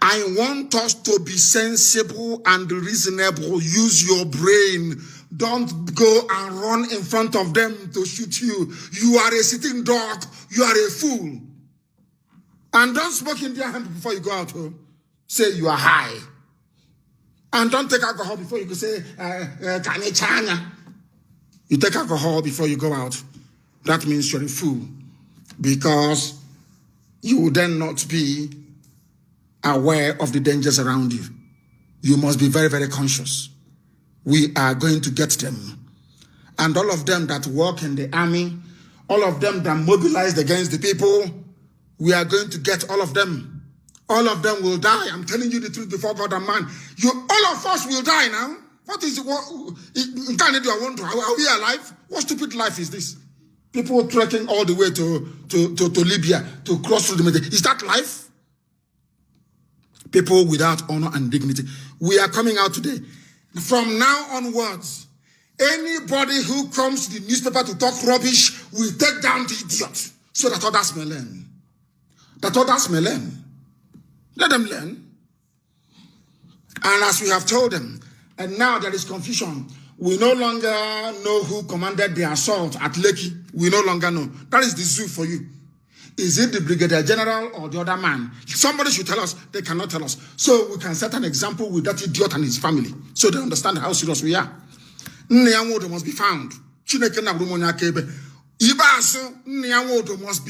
I want us to be sensible and reasonable. Use your brain. Don't go and run in front of them to shoot you. You are a sitting dog. You are a fool. And don't smoke in their hand before you go out. Say you are high. And don't take alcohol before you go say, you take alcohol before you go out. That means you're a fool. Because you will then not be aware of the dangers around you. You must be very, very conscious. We are going to get them. And all of them that work in the army, all of them that mobilized against the people, we are going to get all of them. All of them will die. I'm telling you the truth before God and man. All of us will die now. What is in Canada? Are we alive? What stupid life is this? People trekking all the way to Libya to cross through the Mediterranean. Is that life? People without honor and dignity. We are coming out today. From now onwards, anybody who comes to the newspaper to talk rubbish will take down the idiot so that others may learn. That others may learn. Let them learn. And as we have told them, and now there is confusion. We no longer know who commanded the assault at Lekki. We no longer know. That is the zoo for you. Is it the Brigadier General or the other man? Somebody should tell us. They cannot tell us. So we can set an example with that idiot and his family. So they understand how serious we are. Nyanwodo must be found. Ibaso Nyanwodo must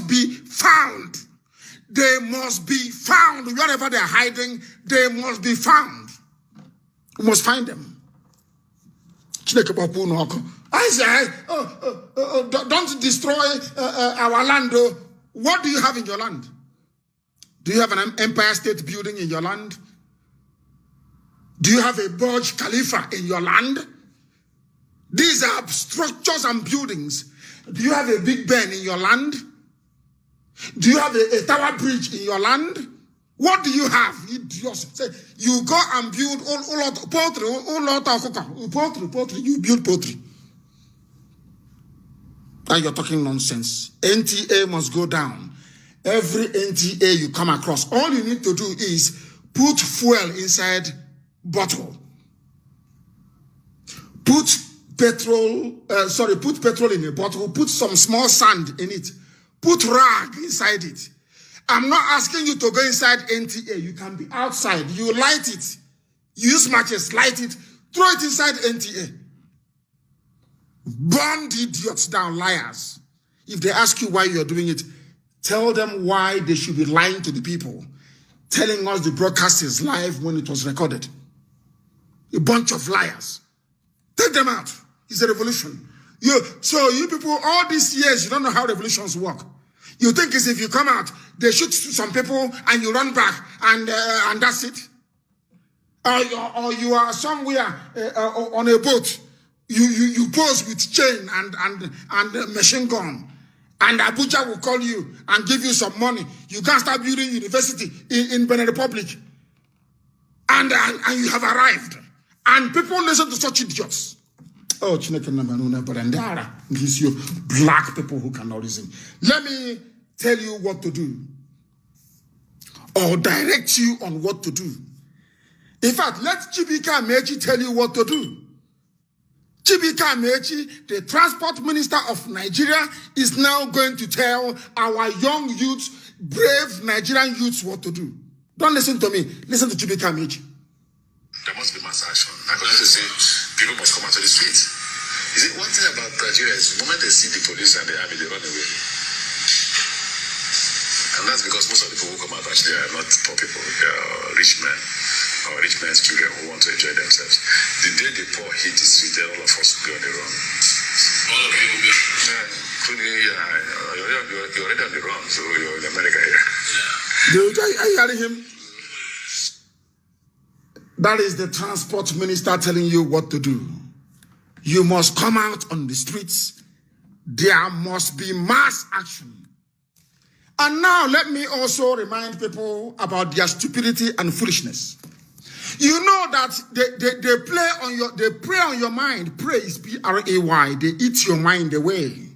be found. They must be found. Wherever they are hiding, they must be found. We must find them. I say, don't destroy our land. What do you have in your land? Do you have an Empire State Building in your land? Do you have a Burj Khalifa in your land? These are structures and buildings. Do you have a Big Ben in your land? Do you have a Tower Bridge in your land? What do you have? Idiots. Say, you go and build all lot poultry, poultry, you build poultry. And you're talking nonsense. NTA must go down. Every NTA you come across, all you need to do is put fuel inside bottle. Put petrol in a bottle, put some small sand in it, put rag inside it. I'm not asking you to go inside NTA. You can be outside. You light it. Use matches, light it, throw it inside NTA. Burn the idiots down, liars. If they ask you why you're doing it, tell them why they should be lying to the people, telling us the broadcast is live when it was recorded. A bunch of liars. Take them out. It's a revolution. So you people, all these years, you don't know how revolutions work. You think it's if you come out, they shoot some people and you run back and that's it. Or you are somewhere on a boat. You pose with chain and machine gun. And Abuja will call you and give you some money. You can't start building university in Benin Republic. And you have arrived. And people listen to such idiots. Oh, Chineke Namanuna Barandara. These you black people who cannot reason. Let me tell you what to do. Or direct you on what to do. In fact, let Chibika Amechi tell you what to do. Chibika Amechi, the transport minister of Nigeria, is now going to tell our young youths, brave Nigerian youths, what to do. Don't listen to me. Listen to Chibika Amechi. There must be mass action. I can just say people must come out to the streets. You see, one thing about Nigeria is the moment they see the police and the army, they run away. And that's because most of the people who come out actually are not poor people. They are rich men or rich men's children who want to enjoy themselves. The day the poor hit the street, then all of us will be on the run. All of you will be you're already on the run, so you're in America here. Yeah. Are you hearing him? That is the transport minister telling you what to do. You must come out on the streets. There must be mass action. And now let me also remind people about their stupidity and foolishness. You know that they prey on your mind. Prey is P-R-A-Y. They eat your mind away.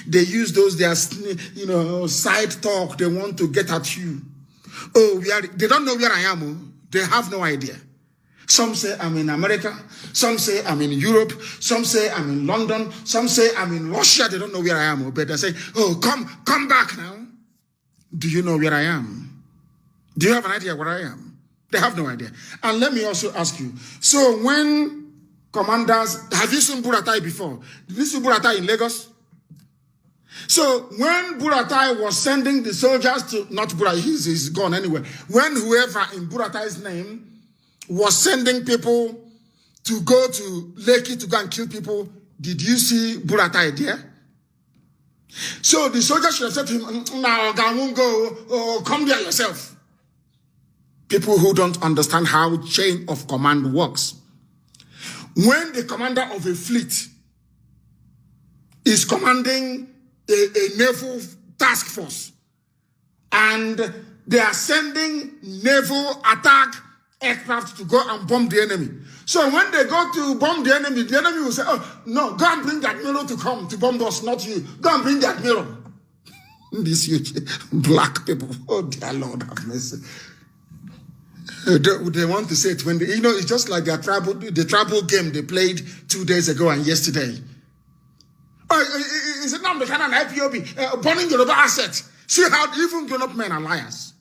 They use their side talk. They want to get at you. Oh, they don't know where I am. They have no idea. Some say I'm in America. Some say I'm in Europe. Some say I'm in London. Some say I'm in Russia. They don't know where I am. But they say, oh, come back now. Do you know where I am? Do you have an idea where I am? They have no idea. And let me also ask you. So when commanders, have you seen Buratai before? Did you see Buratai in Lagos? So when Buratai was sending the soldiers to, not Buratai, he's gone anyway. When whoever in Buratai's name was sending people to go to Lekki to go and kill people, did you see Buratai there? So the soldiers should have said to him, now go, come there yourself. People who don't understand how chain of command works. When the commander of a fleet is commanding a naval task force and they are sending naval attack aircraft to go and bomb the enemy. So when they go to bomb the enemy will say, oh, no, go and bring the admiral to come to bomb us, not you. Go and bring the admiral. These huge black people, oh dear Lord have mercy. They want to say it when it's just like the tribal game they played 2 days ago and yesterday. Is it not the kind of IPOB burning Yoruba assets? See how even grown-up men are liars.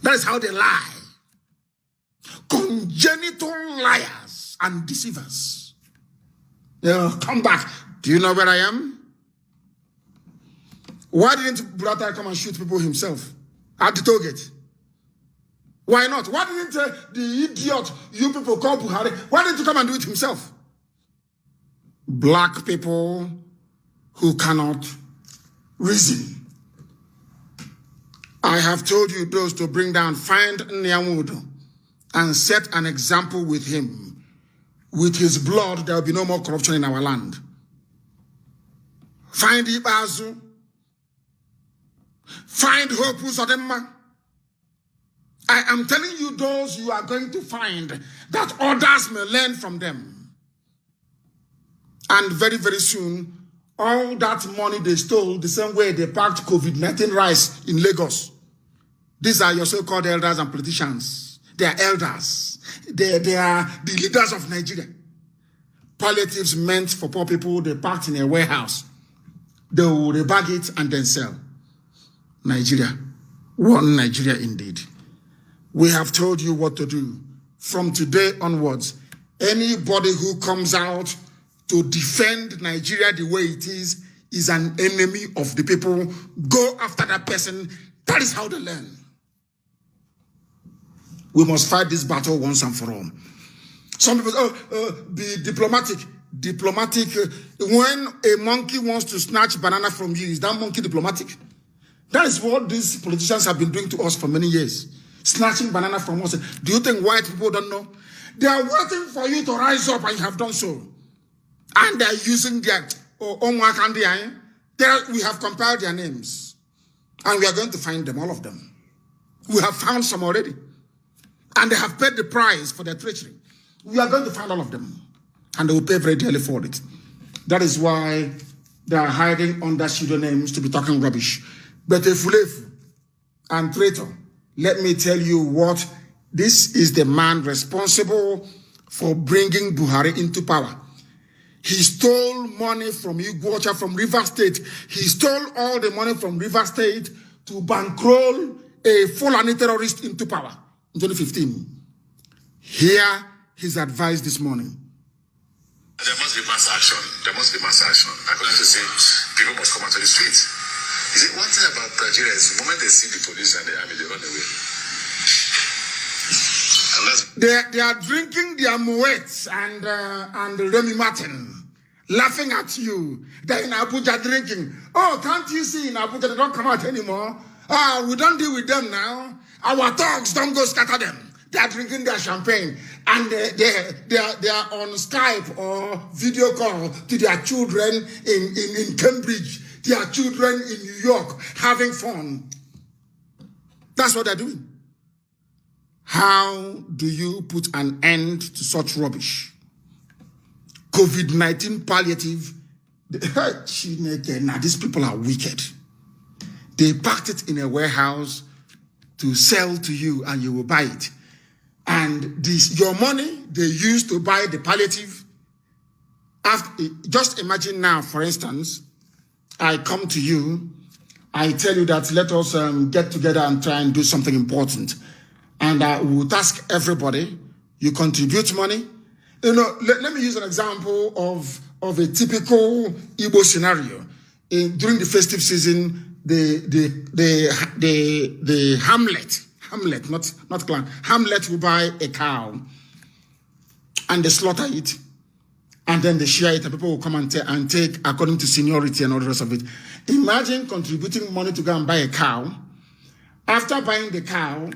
That is how they lie. Congenital liars and deceivers. Come back. Do you know where I am? Why didn't Buratai come and shoot people himself at the toll gate? Why not? Why didn't the idiot you people call Buhari, why didn't you come and do it himself? Black people who cannot reason. I have told you those to bring down, find Nyamudo and set an example with him. With his blood, there will be no more corruption in our land. Find Ibazu. Find Hope Uzodema. I am telling you, those you are going to find that others may learn from them. And very, very soon, all that money they stole, the same way they packed COVID-19 rice in Lagos. These are your so-called elders and politicians. They are elders. They are the leaders of Nigeria. Palliatives meant for poor people, they packed in a warehouse. They will rebag it and then sell. Nigeria. One Nigeria indeed. We have told you what to do. From today onwards, anybody who comes out to defend Nigeria the way it is an enemy of the people. Go after that person. That is how they learn. We must fight this battle once and for all. Some people say, be diplomatic. Diplomatic. When a monkey wants to snatch banana from you, is that monkey diplomatic? That is what these politicians have been doing to us for many years. Snatching banana from us. Do you think white people don't know? They are waiting for you to rise up, and you have done so. And they are using their homework and we have compiled their names. And we are going to find them, all of them. We have found some already. And they have paid the price for their treachery. We are going to find all of them. And they will pay very dearly for it. That is why they are hiding under pseudonyms to be talking rubbish. But a Fulefu and traitor, let me tell you what, this is the man responsible for bringing Buhari into power. He stole money from Iguacha, from River State. He stole all the money from River State to bankroll a Fulani terrorist into power in 2015. Hear his advice this morning. There must be mass action. There must be mass action. According to say, people must come out to the streets. You see, one thing about Nigeria is the moment they see the police and the army, they run away. They are drinking their Moet and Remy Martin, laughing at you. They're in Abuja drinking. Oh, can't you see in Abuja they don't come out anymore? We don't deal with them now. Our thugs don't go scatter them. They are drinking their champagne and they are on Skype or video call to their children in Cambridge, their children in New York having fun. That's what they're doing. How do you put an end to such rubbish? COVID-19 palliative. Now these people are wicked. They packed it in a warehouse to sell to you and you will buy it. And this, your money they use to buy the palliative. Just imagine now, for instance, I come to you, I tell you that let us get together and try and do something important. And I will task everybody, you contribute money. You know, let me use an example of a typical Igbo scenario. During the festive season, the Hamlet, not clan, Hamlet will buy a cow and they slaughter it and then they share it and people will come and take according to seniority and all the rest of it. Imagine contributing money to go and buy a cow. After buying the cow,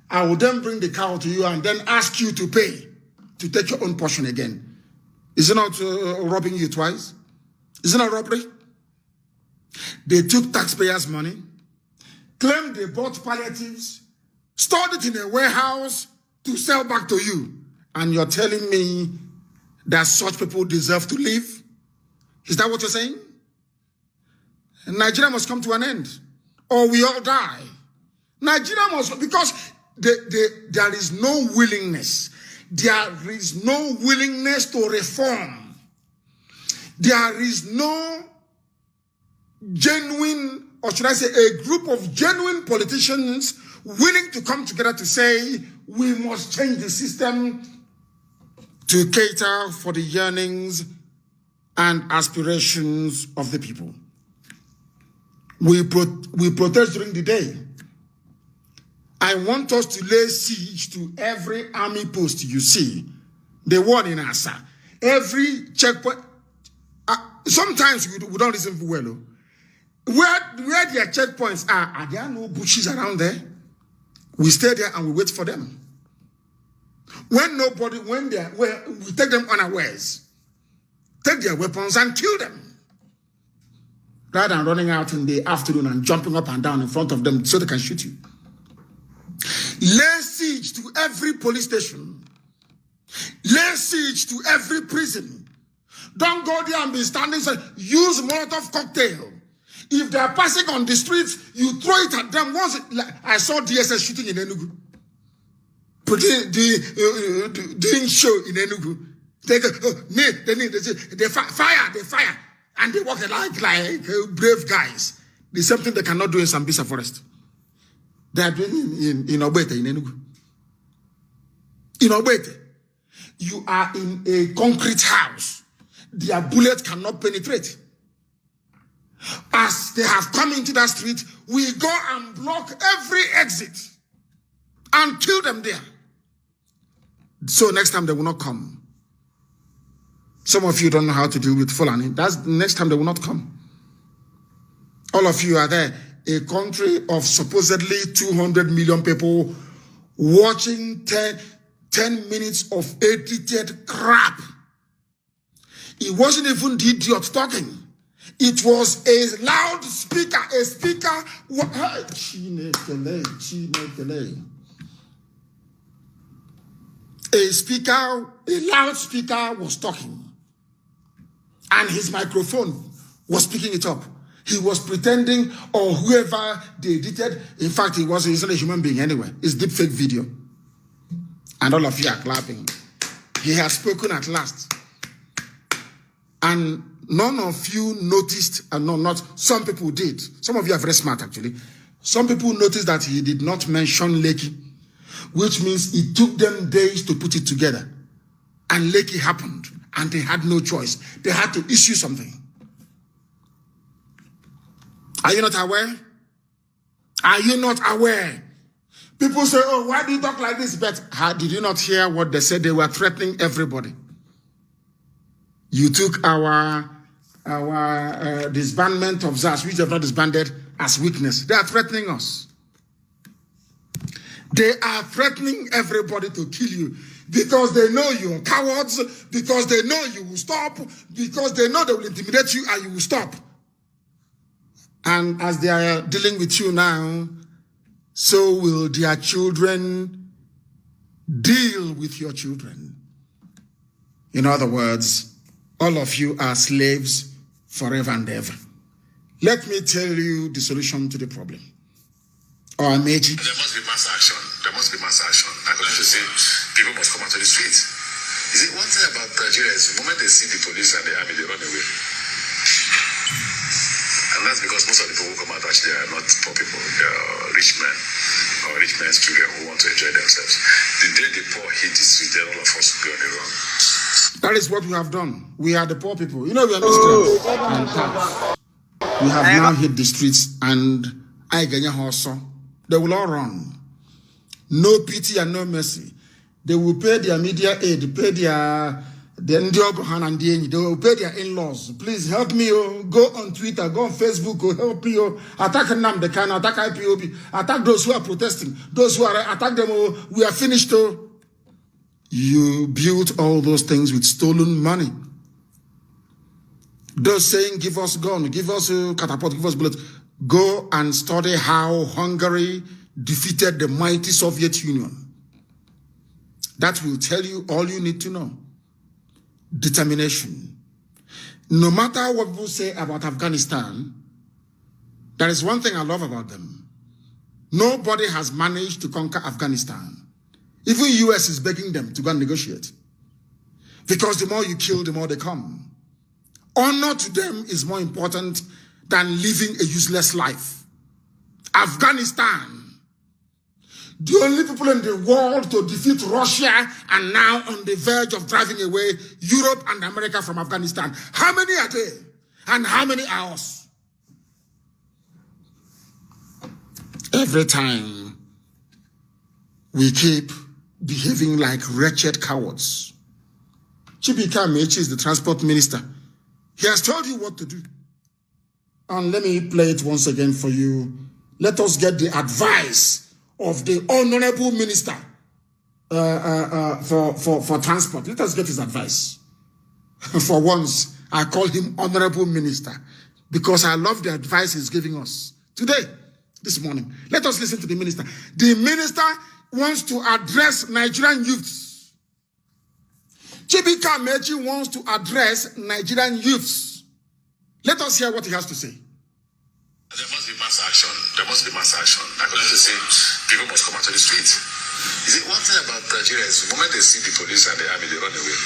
I will then bring the cow to you and then ask you to pay to take your own portion again. Is it not robbing you twice? Is it not robbery? They took taxpayers' money, claimed they bought palliatives, stored it in a warehouse to sell back to you. And you're telling me that such people deserve to live? Is that what you're saying? Nigeria must come to an end, or we all die. Nigeria must, because there is no willingness. There is no willingness to reform. There is no genuine, or should I say, a group of genuine politicians willing to come together to say, we must change the system to cater for the yearnings and aspirations of the people. We protest during the day. I want us to lay siege to every army post you see. The one in Asa. Every checkpoint. Sometimes we don't listen well. Where their checkpoints are there no bushes around there? We stay there and we wait for them. When we take them unawares. Take their weapons and kill them. Rather than running out in the afternoon and jumping up and down in front of them so they can shoot you. Lay siege to every police station. Lay siege to every prison. Don't go there and be standing. Use Molotov cocktail. If they are passing on the streets, you throw it at them. Once I saw DSS shooting in Enugu. Doing show in Enugu. They fire. And they walk like brave guys. There's something they cannot do in Sambisa Forest. They are doing in Obete, in Enugu. In Obete, you are in a concrete house. Their bullets cannot penetrate. As they have come into that street, we go and block every exit and kill them there. So next time they will not come. Some of you don't know how to deal with Fulani. That's the next time they will not come. All of you are there. A country of supposedly 200 million people watching 10 minutes of edited crap. It wasn't even the idiot talking. It was a loudspeaker, a speaker. A loudspeaker was talking. And his microphone was picking it up. He was pretending, or whoever they edited. In fact, he's not a human being anyway. It's deepfake video. And all of you are clapping. He has spoken at last. And none of you noticed, and no, not some people did. Some of you are very smart, actually. Some people noticed that he did not mention Lekki, which means it took them days to put it together. And Lekki happened, and they had no choice. They had to issue something. Are you not aware? Are you not aware? People say, oh, why do you talk like this? But did you not hear what they said? They were threatening everybody. You took our disbandment of ZAS, which have not disbanded, as weakness. They are threatening us. They are threatening everybody to kill you because they know you are cowards, because they know you will stop, because they know they will intimidate you and you will stop. And as they are dealing with you now, so will their children deal with your children. In other words, all of you are slaves forever and ever. Let me tell you the solution to the problem. Or Meji. There must be mass action. There must be mass action. I'm going to say people must come out to the streets. You see, one thing about Nigeria is the moment they see the police and the army, they run away. And that's because most of the people who come out actually are not poor people. They are rich men or rich men's children who want to enjoy themselves. The day the poor hit the street, then all of us will go on the run. That is what we have done. We are the poor people. You know, we are not stressed and taxed. We have now hit the streets and I get also. They will all run. No pity and no mercy. They will pay their media aid, pay their they will pay their in-laws. Please help me. Go on Twitter, go on Facebook, help me. Attack Nnamdi Kanu, attack IPOB, attack those who are protesting, those who are attack them. We are finished. You built all those things with stolen money. Those saying, give us gun, give us catapult, give us bullets. Go and study how Hungary defeated the mighty Soviet Union. That will tell you all you need to know. Determination. No matter what people say about Afghanistan, there is one thing I love about them. Nobody has managed to conquer Afghanistan. Even US is begging them to go and negotiate. Because the more you kill, the more they come. Honor to them is more important than living a useless life. Afghanistan, the only people in the world to defeat Russia and now on the verge of driving away Europe and America from Afghanistan. How many are they? And how many are us? Every time we keep behaving like wretched cowards. Chibika Mechi is the transport minister. He has told you what to do. And let me play it once again for you. Let us get the advice of the honorable minister for transport. Let us get his advice. For once, I call him honorable minister because I love the advice he's giving us today, this morning. Let us listen to the minister. The minister wants to address Nigerian youths. Chibika Amechi wants to address Nigerian youths. Let us hear what he has to say. There must be mass action. There must be mass action. According to say, people must come out to the street. You see, one thing about Nigeria is the moment they see the police and the army, they run away.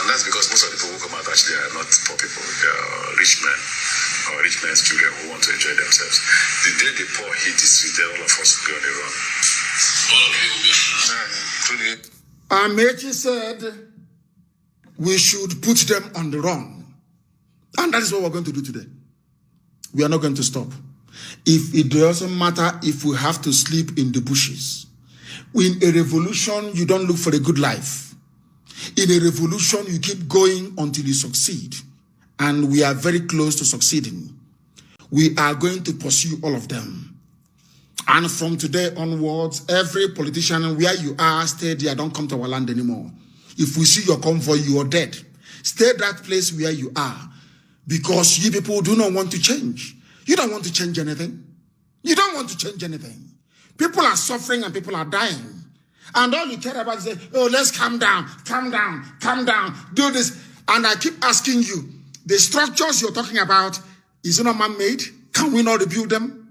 And that's because most of the people who come out actually are not poor people. They are rich men or rich men's children who want to enjoy themselves. The day the poor hit the street, then all of us will be on the run. All of you will be on the run. Amechi said we should put them on the run. And that is what we're going to do today. We are not going to stop. If it doesn't matter if we have to sleep in the bushes. In a revolution, you don't look for a good life. In a revolution, you keep going until you succeed. And we are very close to succeeding. We are going to pursue all of them. And from today onwards, every politician, where you are, stay there, don't come to our land anymore. If we see your convoy, you are dead. Stay that place where you are. Because you people do not want to change. You don't want to change anything. You don't want to change anything. People are suffering and people are dying. And all you care about is, oh, let's calm down, do this. And I keep asking you, the structures you're talking about, is it not man-made? Can we not rebuild them?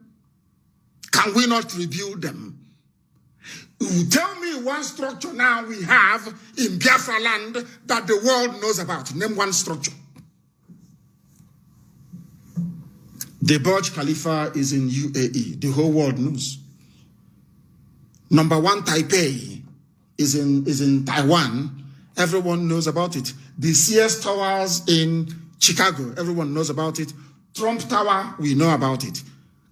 Can we not rebuild them? Tell me one structure now we have in Biafra land that the world knows about. Name one structure. The Burj Khalifa is in UAE. The whole world knows. Number 1, Taipei is in Taiwan. Everyone knows about it. The Sears Towers in Chicago. Everyone knows about it. Trump Tower, we know about it.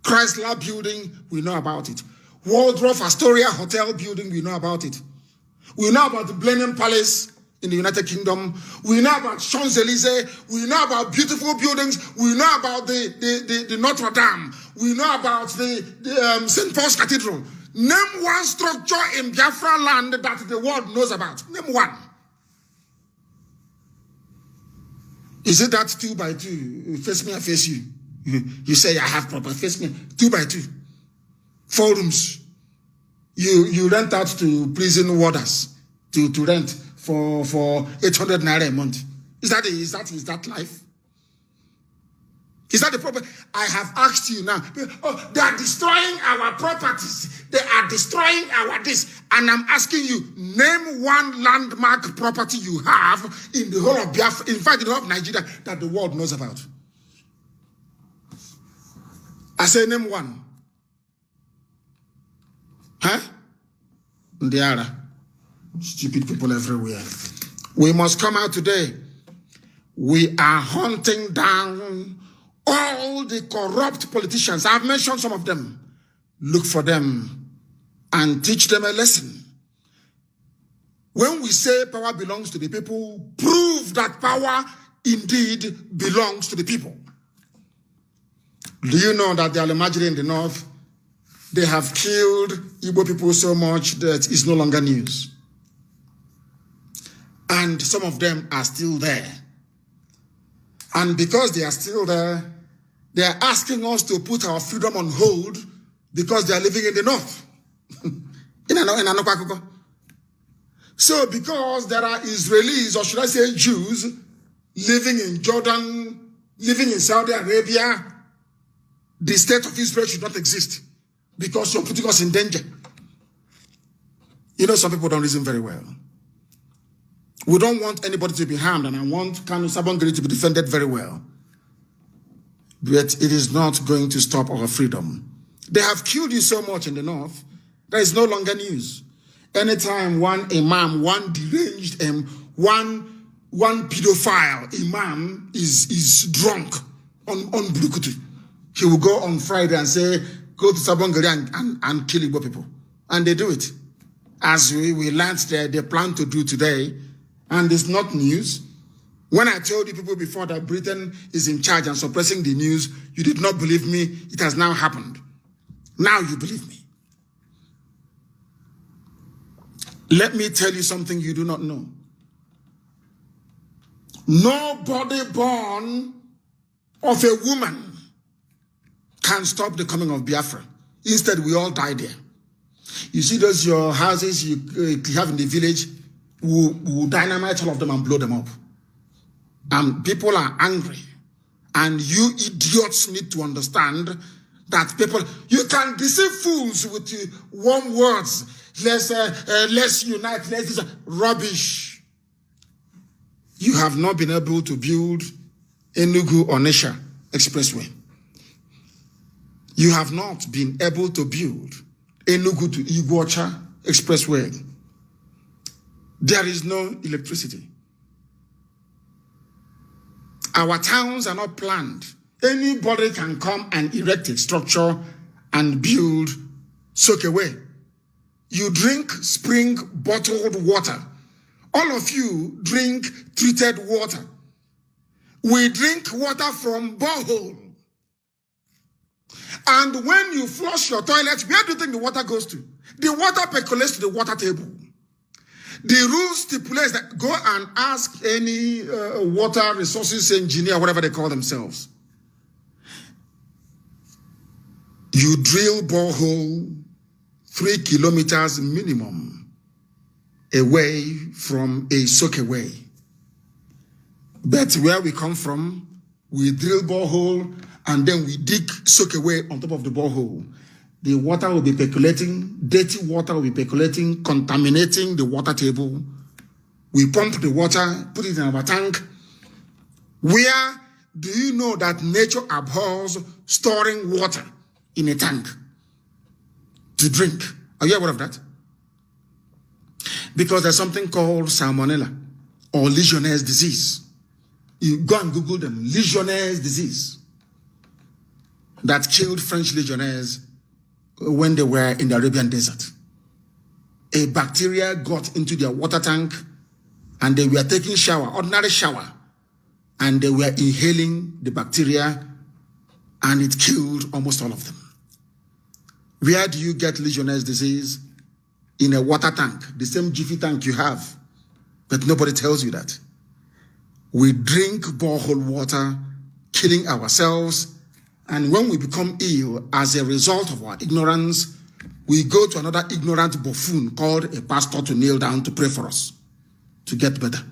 Chrysler Building, we know about it. Waldorf Astoria Hotel Building, we know about it. We know about the Blenheim Palace in the United Kingdom. We know about Champs-Élysées. We know about beautiful buildings. We know about the Notre Dame. We know about the St. Paul's Cathedral. Name one structure in Biafra land that the world knows about. Name one. Is it that 2 by 2? Face me, I face you. You say I have proper. Face me. 2 by 2. 4 rooms. You rent out to prison warders to rent for 800 naira a month. Is that life? Is that the problem? I have asked you now. Oh, they are destroying our properties. They are destroying our this. And I'm asking you, name one landmark property you have in the whole of Biafra, in fact, in the whole of Nigeria, that the world knows about. I say name one. Huh? There stupid people everywhere. We must come out today. We are hunting down all the corrupt politicians. I've mentioned some of them. Look for them and teach them a lesson. When we say power belongs to the people, prove that power indeed belongs to the people. Do you know that the Alemajiri in the north, they have killed Igbo people so much that it's no longer news? And some of them are still there. And because they are still there, they are asking us to put our freedom on hold because they are living in the north. So because there are Israelis, or should I say Jews, living in Jordan, living in Saudi Arabia, the state of Israel should not exist because you're putting us in danger. You know, some people don't reason very well. We don't want anybody to be harmed, and I want Kanu Sabongiri to be defended very well. But it is not going to stop our freedom. They have killed you so much in the north, that is no longer news. Anytime one imam, one deranged, one pedophile imam is drunk on Brukutu, he will go on Friday and say, go to Sabongiri and kill Igbo people. And they do it. As we learned there, they plan to do today. And it's not news. When I told you people before that Britain is in charge and suppressing the news, you did not believe me. It has now happened. Now you believe me. Let me tell you something you do not know. Nobody born of a woman can stop the coming of Biafra. Instead, we all die there. You see those your houses you have in the village, will dynamite all of them and blow them up. And people are angry. And you idiots need to understand that people, you can deceive fools with warm words. Let's unite, let's do rubbish. You have not been able to build Enugu Onitsha Expressway. You have not been able to build Enugu to Iguacha Expressway. There is no electricity. Our towns are not planned. Anybody can come and erect a structure and build soakaway. You drink spring bottled water. All of you drink treated water. We drink water from borehole. And when you flush your toilet, where do you think the water goes to? The water percolates to the water table. The rule stipulates that go and ask any water resources engineer, whatever they call themselves. You drill borehole 3 kilometers minimum away from a soakaway. But where we come from, we drill borehole and then we dig soakaway on top of the borehole. The water will be percolating, dirty water will be percolating, contaminating the water table. We pump the water, put it in our tank. Where do you know that nature abhors storing water in a tank to drink? Are you aware of that? Because there's something called salmonella or Legionnaire's disease. You go and Google them, Legionnaire's disease that killed French legionnaires when they were in the Arabian desert. A bacteria got into their water tank and they were taking shower, ordinary shower, and they were inhaling the bacteria and it killed almost all of them. Where do you get Legionnaire's disease? In a water tank, the same Jiffy tank you have, but nobody tells you that. We drink borehole water, killing ourselves. And when we become ill as a result of our ignorance, we go to another ignorant buffoon called a pastor to kneel down to pray for us to get better.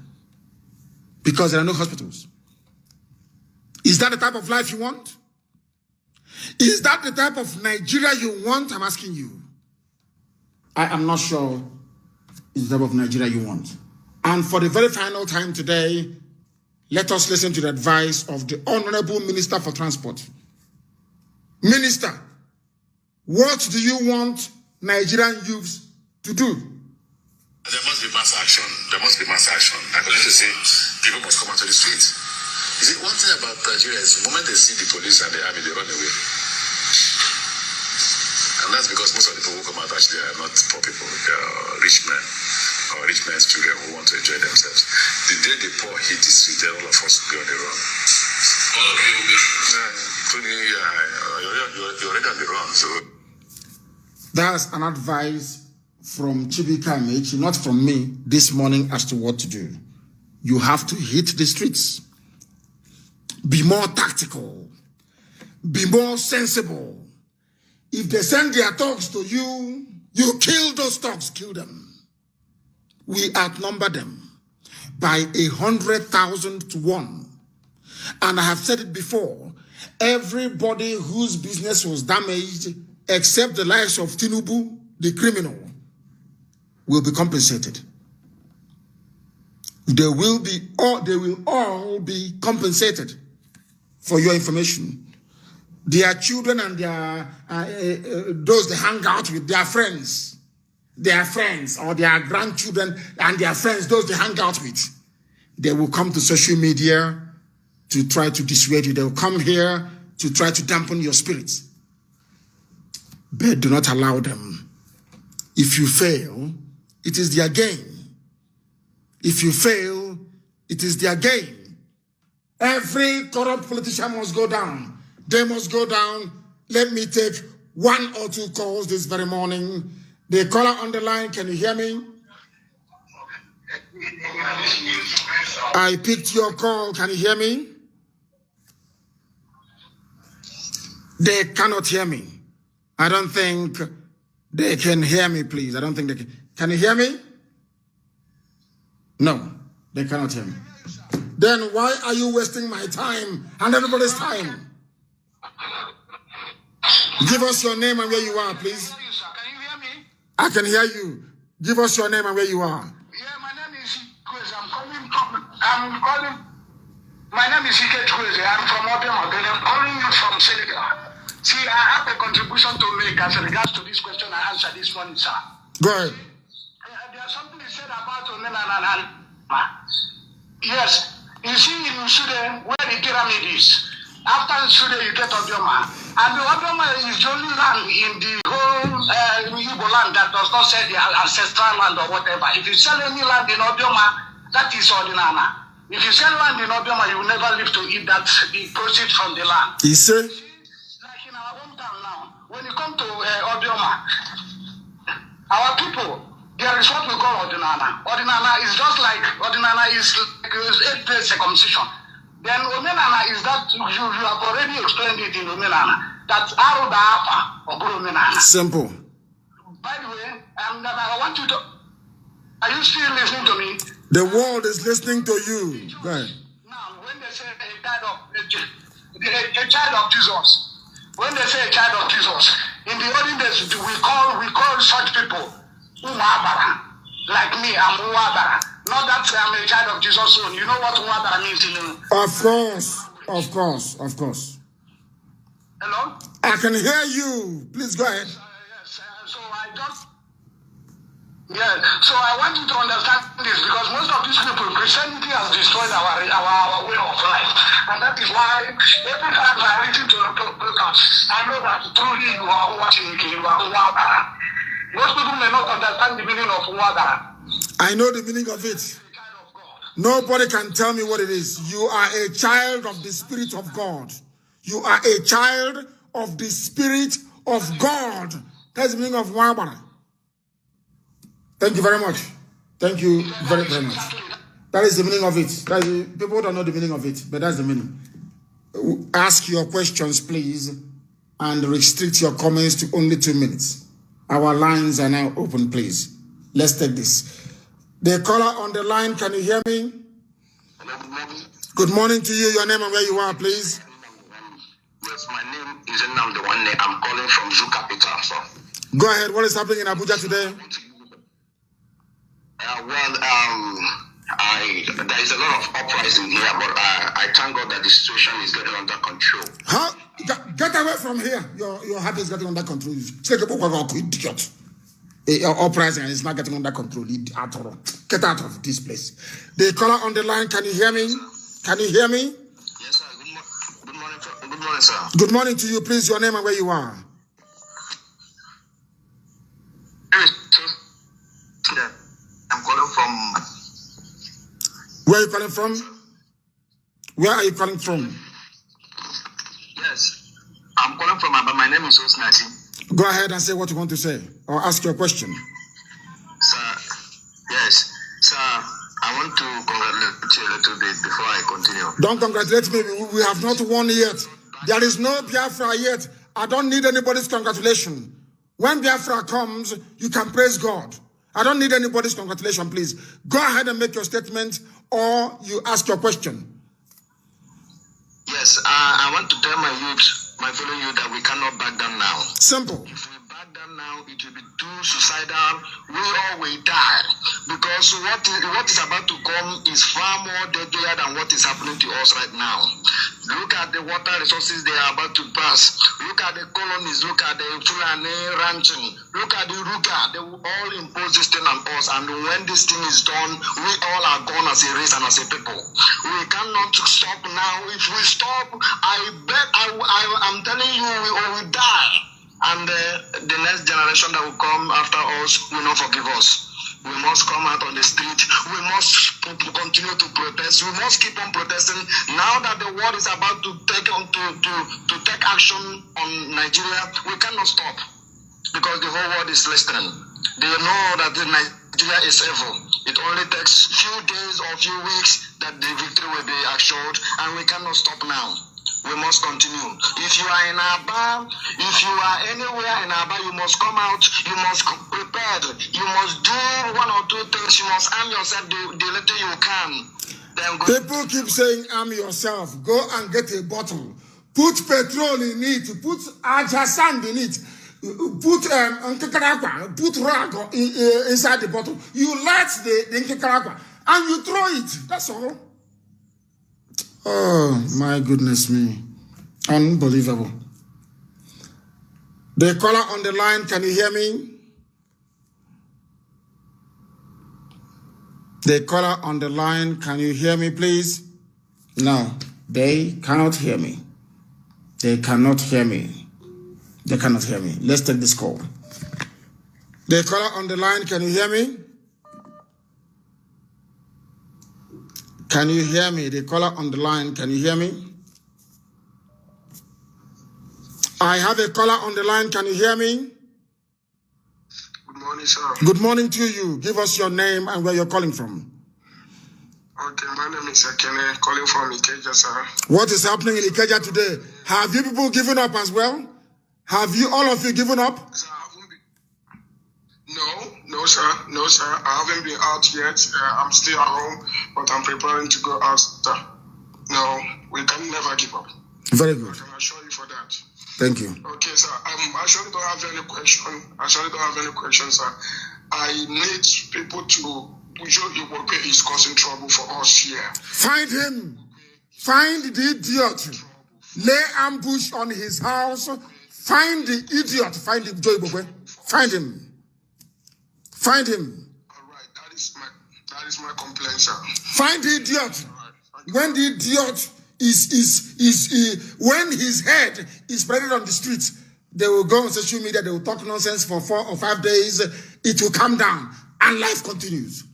Because there are no hospitals. Is that the type of life you want? Is that the type of Nigeria you want? I'm asking you. I am not sure it's the type of Nigeria you want. And for the very final time today, let us listen to the advice of the Honorable Minister for Transport. Minister, what do you want Nigerian youths to do? There must be mass action. There must be mass action. I could just say people must come out to the street. You see, one thing about Nigeria is the moment they see the police and the army, they run away. And that's because most of the people who come out actually are not poor people. They are rich men or rich men's children who want to enjoy themselves. The day the poor hit the street, then all of us will be on the run. All of you will be. You're already on the run. So that's an advice from Chibika Mechi, not from me, this morning as to what to do. You have to hit the streets. Be more tactical. Be more sensible. If they send their thugs to you, you kill those thugs, kill them. We outnumber them by 100,000 to 1. And I have said it before, everybody whose business was damaged, except the lives of Tinubu, the criminal, will be compensated. They will all be compensated. For your information, their children and their those they hang out with, their friends or their grandchildren and their friends, those they hang out with, they will come to social media to try to dissuade you. They will come here to try to dampen your spirits. But do not allow them. If you fail, it is their gain. If you fail, it is their gain. Every corrupt politician must go down. They must go down. Let me take 1 or 2 calls this very morning. The caller on the line, can you hear me? I picked your call. Can you hear me? They cannot hear me. I don't think They can hear me, please. I don't think they can. Can you hear me? No, they cannot hear me. Then why are you wasting my time and everybody's time? Give us your name and where you are, please. Can you hear me? I can hear you. Give us your name and where you are. Yeah, my name is Kweze. My name is Ike Kweze. I'm from Obioma. I'm calling you from Senegal. See, I have a contribution to make as regards to this question I answered this morning, sir. Go ahead. There's something you said about Onena. Yes, you see in Sudan where the pyramid is. After Sudan, you get Obioma. And the Obioma is the only land in the whole Igbo land that does not sell the ancestral land or whatever. If you sell any land in Obioma, that is Ordinana. If you sell land in Obioma, you will never live to eat that the proceeds from the land. You see? Like in our hometown now, when you come to Obioma, our people, there is what we call Ordinana. Ordinana is just like, Ordinana is like 8-day circumcision. Then Omenana is that, you have already explained it in Omenana, that Aruda Apa or Omenana. Simple. By the way, I want you to, are you still listening to me? The world is listening to you. Go ahead. Now, when they say a child of Jesus, when they say a child of Jesus, in the olden days, we call such people Umabara. Like me, I'm Umabara. Not that I'm a child of Jesus soon. You know what Umabara means in Of course. Hello? I can hear you. Please go ahead. Yes, so I want you to understand this because most of these people, Christianity has destroyed our way of life. And that is why every time I listen to the podcast, I know that truly you are watching, you are Umabara. Most people may not understand the meaning of Umabara. I know the meaning of it. Nobody can tell me what it is. You are a child of the Spirit of God. You are a child of the Spirit of God. That's the meaning of Wabara. Thank you very much. Thank you very, very much. That is the meaning of it. People don't know the meaning of it, but that's the meaning. Ask your questions, please, and restrict your comments to only 2 minutes. Our lines are now open, please. Let's take this. The caller on the line, can you hear me? Hello, good morning. Good morning to you. Your name and where you are, please. Yes, my name is Nnamdi Kanu. I'm calling from Zoo Capital, sir. Go ahead. What is happening in Abuja today? There is a lot of uprising here, but I thank God that the situation is getting under control. How? Get away from here. Your heart is getting under control. Take a book of idiot. Uprising is not getting under control. Get out of this place. The caller on the line, can you hear me? Can you hear me? Yes, sir. Good morning, sir. Good morning, sir. Good morning to you. Please, your name and where you are. I'm calling from. Where are you calling from? Where are you calling from? Yes, I'm calling from, but my name is Osnati. Go ahead and say what you want to say or ask your question. Sir, yes, sir, I want to congratulate you a little bit before I continue. Don't congratulate me. We have not won yet. There is no Biafra yet. I don't need anybody's congratulation. When Biafra comes, you can praise God. I don't need anybody's congratulation, please. Go ahead and make your statement or you ask your question. Yes, I want to tell my youth, my fellow youth, that we cannot back down now. Simple. If we back down now, it will be too suicidal. We all will die. Because what is about to come is far more deadlier than what is happening to us right now. Look at the water resources they are about to pass. Look at the colonies. Look at the Fulani ranching. Look at the Ruga. They will all impose this thing on us. And when this thing is done, we all are gone as a race and as a people. We cannot stop now. If we stop, I bet I'm telling you, we all will die. And the next generation that will come after us will not forgive us. We must come out on the street. We must continue to protest. We must keep on protesting. Now that the world is about to take action on Nigeria, we cannot stop because the whole world is listening. They know that Nigeria is evil. It only takes few days or few weeks that the victory will be assured, and we cannot stop now. We must continue. If you are in Aba, if you are anywhere in Aba, you must come out, you must prepare, you must do one or two things, you must arm yourself the little you can. Then go. People keep saying arm yourself. Go and get a bottle. Put petrol in it. Put aja sand in it. Put put rag inside the bottle. You light the nkikaragwa and you throw it. That's all. Oh, my goodness me. Unbelievable. The caller on the line, can you hear me? The caller on the line, can you hear me, please? No, they cannot hear me. They cannot hear me. They cannot hear me. Let's take this call. The caller on the line, can you hear me? Can you hear me? The caller on the line, can you hear me? I have a caller on the line, can you hear me? Good morning, sir. Good morning to you. Give us your name and where you're calling from. Okay, my name is Akene, calling from Ikeja, sir. What is happening in Ikeja today? Have you people given up as well? Have you, all of you, given up? Sir, no, sir. I haven't been out yet. I'm still at home, but I'm preparing to go out, sir. No, we can never give up. Very good. I can assure you for that. Thank you. Okay, sir. I actually don't have any question. Sir. I need people to show Iwoke is causing trouble for us here. Find him. Find the idiot. Lay ambush on his house. Find the idiot. Find him, Joy Iwoke. Find him. Find him. All right, that is my complaint, sir. Find the idiot. When the idiot is when his head is spread on the streets, they will go on social media, they will talk nonsense for 4 or 5 days, it will calm down, and life continues.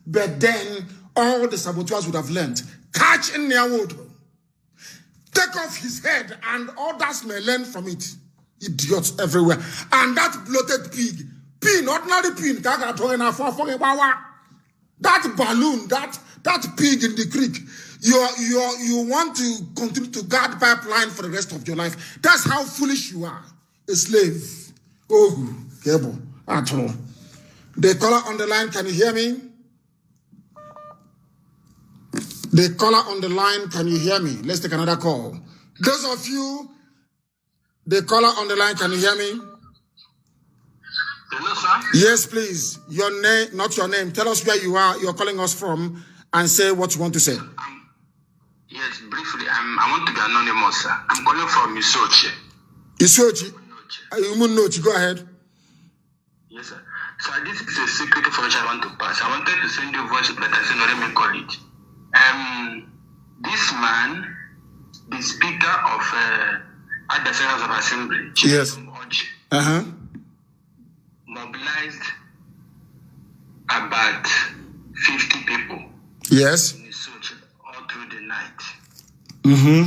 But then, all the saboteurs would have learned, catch in their wood, take off his head, and others may learn from it. Idiots everywhere. And that bloated pig, ordinary pin, that balloon, that pig in the creek, you want to continue to guard pipeline for the rest of your life. That's how foolish you are. A slave. Oh, cable. At all. The caller on the line, can you hear me? The caller on the line, can you hear me? Let's take another call. Those of you, the caller on the line, can you hear me? Hello, sir. Yes, please. Your name, not your name. Tell us where you are, you're calling us from, and say what you want to say. Yes, briefly, I want to be anonymous, sir. I'm calling from Isochi. Isochi? Go ahead. Yes, sir. So this is a secret information I want to pass. I wanted to send you a voice, but I said, no, let me call it. This man, the Speaker of the House of Assembly, yes, mobilized about 50 people. Yes. In Isochi all through the night. Mm-hmm.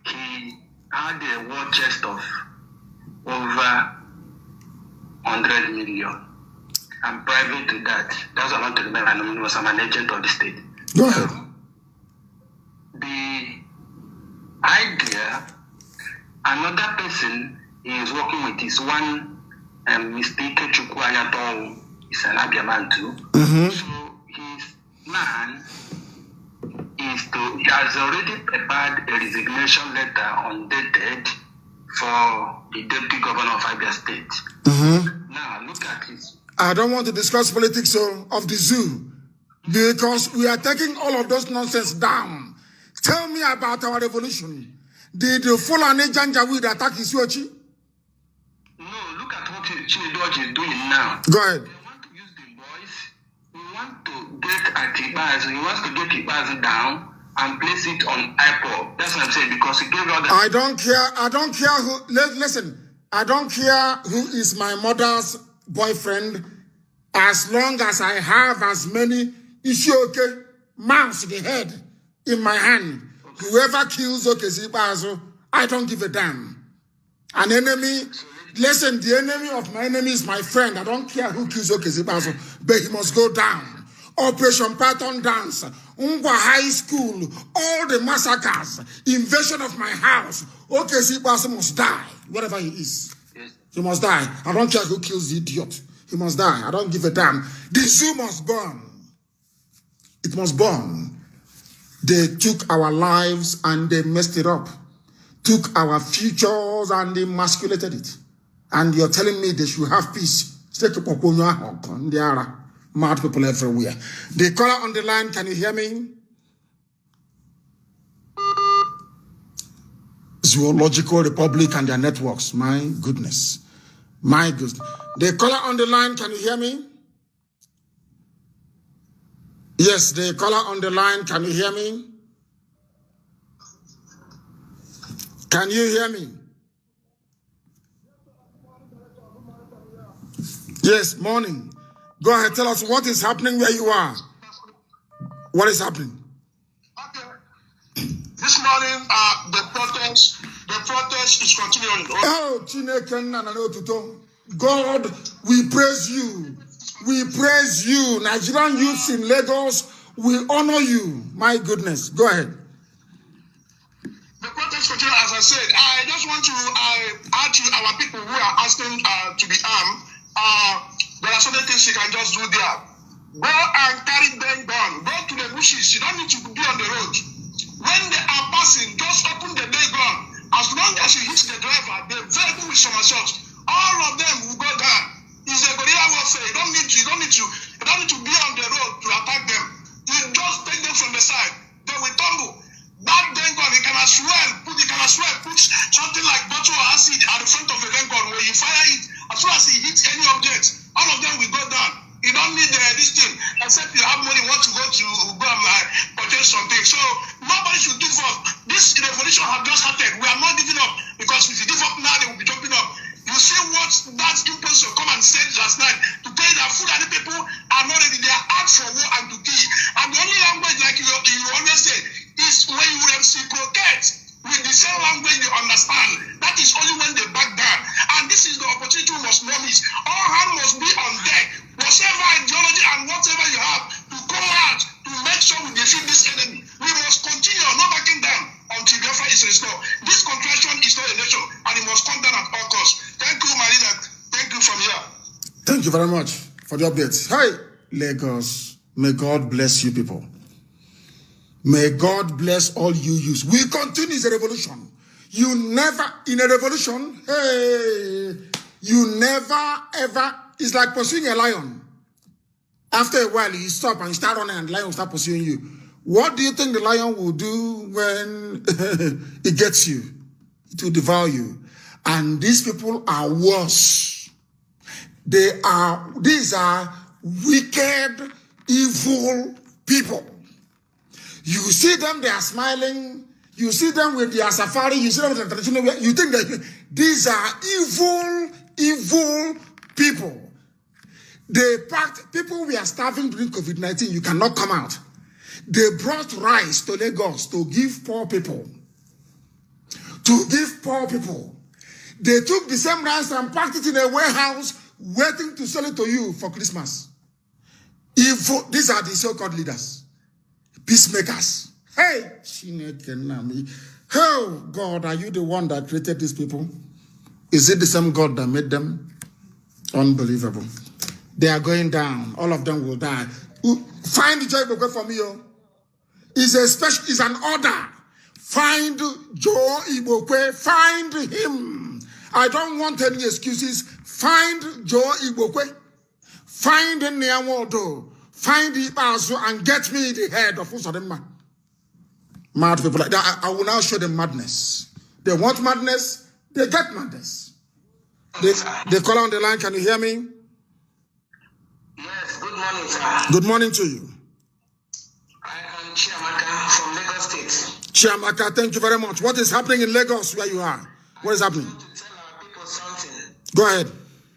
He had a war chest of over 100 million. And private to that, that's what I want to remember. I'm an agent of the state. Go ahead. The idea, another person he is working with is one Mr. Ikechukwu Ayato, is an Abiaman too. Mm-hmm. So his plan is he has already prepared a resignation letter undated for the deputy governor of Abia State. Mm-hmm. Now look at this. I don't want to discuss politics of the zoo because we are taking all of those nonsense down. Tell me about our revolution. Did the Fulani Janjaweed attack Isochi? No, look at what Chinedu is doing now. Go ahead. They want to use the boys. We want to get Atibazo. He wants to get Atibazo down and place it on IPOB. That's what I'm saying, because he gave all the... I don't care who... Listen, I don't care who is my mother's boyfriend as long as I have as many Ishoke mouse the head in my hand. Okay. Whoever kills Okezibazo, I don't give a damn. An enemy... Listen, the enemy of my enemy is my friend. I don't care who kills Okezibazo, but he must go down. Operation Python Dance, Ungwa High School, all the massacres, invasion of my house. Okay, see, person must die, wherever he is. Yes. He must die. I don't care who kills the idiot. He must die. I don't give a damn. The zoo must burn. It must burn. They took our lives and they messed it up. Took our futures and they emasculated it. And you're telling me they should have peace. There are mad people everywhere. The caller on the line, can you hear me? Zoological Republic and their networks. My goodness. My goodness. The caller on the line, can you hear me? Yes, the caller on the line, can you hear me? Can you hear me? Yes, morning. Go ahead, tell us what is happening where you are. What is happening? Okay. This morning, the protest is continuing. Oh, God, we praise you. We praise you. Nigerian youths in Lagos, we honor you. My goodness. Go ahead. The protest continue, as I said. I just want to add to our people who are asking to be armed. There are certain things you can just do there. Go and carry them gun. Go to the bushes. You don't need to be on the road. When they are passing, just open the day gun. As long as you hit the driver, the vehicle will somersault. All of them will go down. It's a guerrilla warfare. You don't need to be on the road to attack them. You just take them from the side. They will tumble. That gun, you can as well put something like bottle or acid at the front of the gun. When you fire it, as soon as it hits any object, all of them will go down. You don't need this thing, except you have money, want to go and purchase something. So nobody should give up. This revolution has just started. We are not giving up, because if you give up now, they will be jumping up. You see what that impostor come and said last night to tell you that Fulani people are not ready. They are out for war and to kill. And the only language, like you always say, is when you reciprocate with the same language they understand. That is only when they back down. And this is the opportunity we must not miss. All hands must be on deck. Whatever ideology and whatever you have to come out to make sure we defeat this enemy. We must continue, not backing down until Biafra is restored. This contraction is not a nation, and it must come down at all costs. Thank you, my leader. Thank you from here. Thank you very much for the updates. Hi, Lagos. May God bless you people. May God bless all you youths. We continue the revolution. You never, in a revolution, hey, you never, ever, it's like pursuing a lion. After a while, you stop and you start running and the lion will start pursuing you. What do you think the lion will do when it gets you? It will devour you. And these people are worse. These are wicked, evil people. You see them, they are smiling. You see them with their safari. You see them with the traditional way. You think that these are evil people. They packed, people were starving during COVID-19. You cannot come out. They brought rice to Lagos to give poor people. They took the same rice and packed it in a warehouse, waiting to sell it to you for Christmas. These are the so-called leaders, peacemakers. Hey, oh God, are you the one that created these people? Is it the same God that made them? Unbelievable. They are going down. All of them will die. Find Joe Igboekwe for me. It's an order. Find Joe Igboekwe. Find him. I don't want any excuses. Find Joe Igboekwe. Find Nyawodo. Find Ibazu and get me the head of Usadema. Mad people like that. I will now show them madness. They want madness. They get madness. They call on the line. Can you hear me? Yes, good morning, sir. Good morning to you. I am Chiamaka from Lagos State. Chiamaka, thank you very much. What is happening in Lagos where you are? What is happening? I want to tell our people something. Go ahead.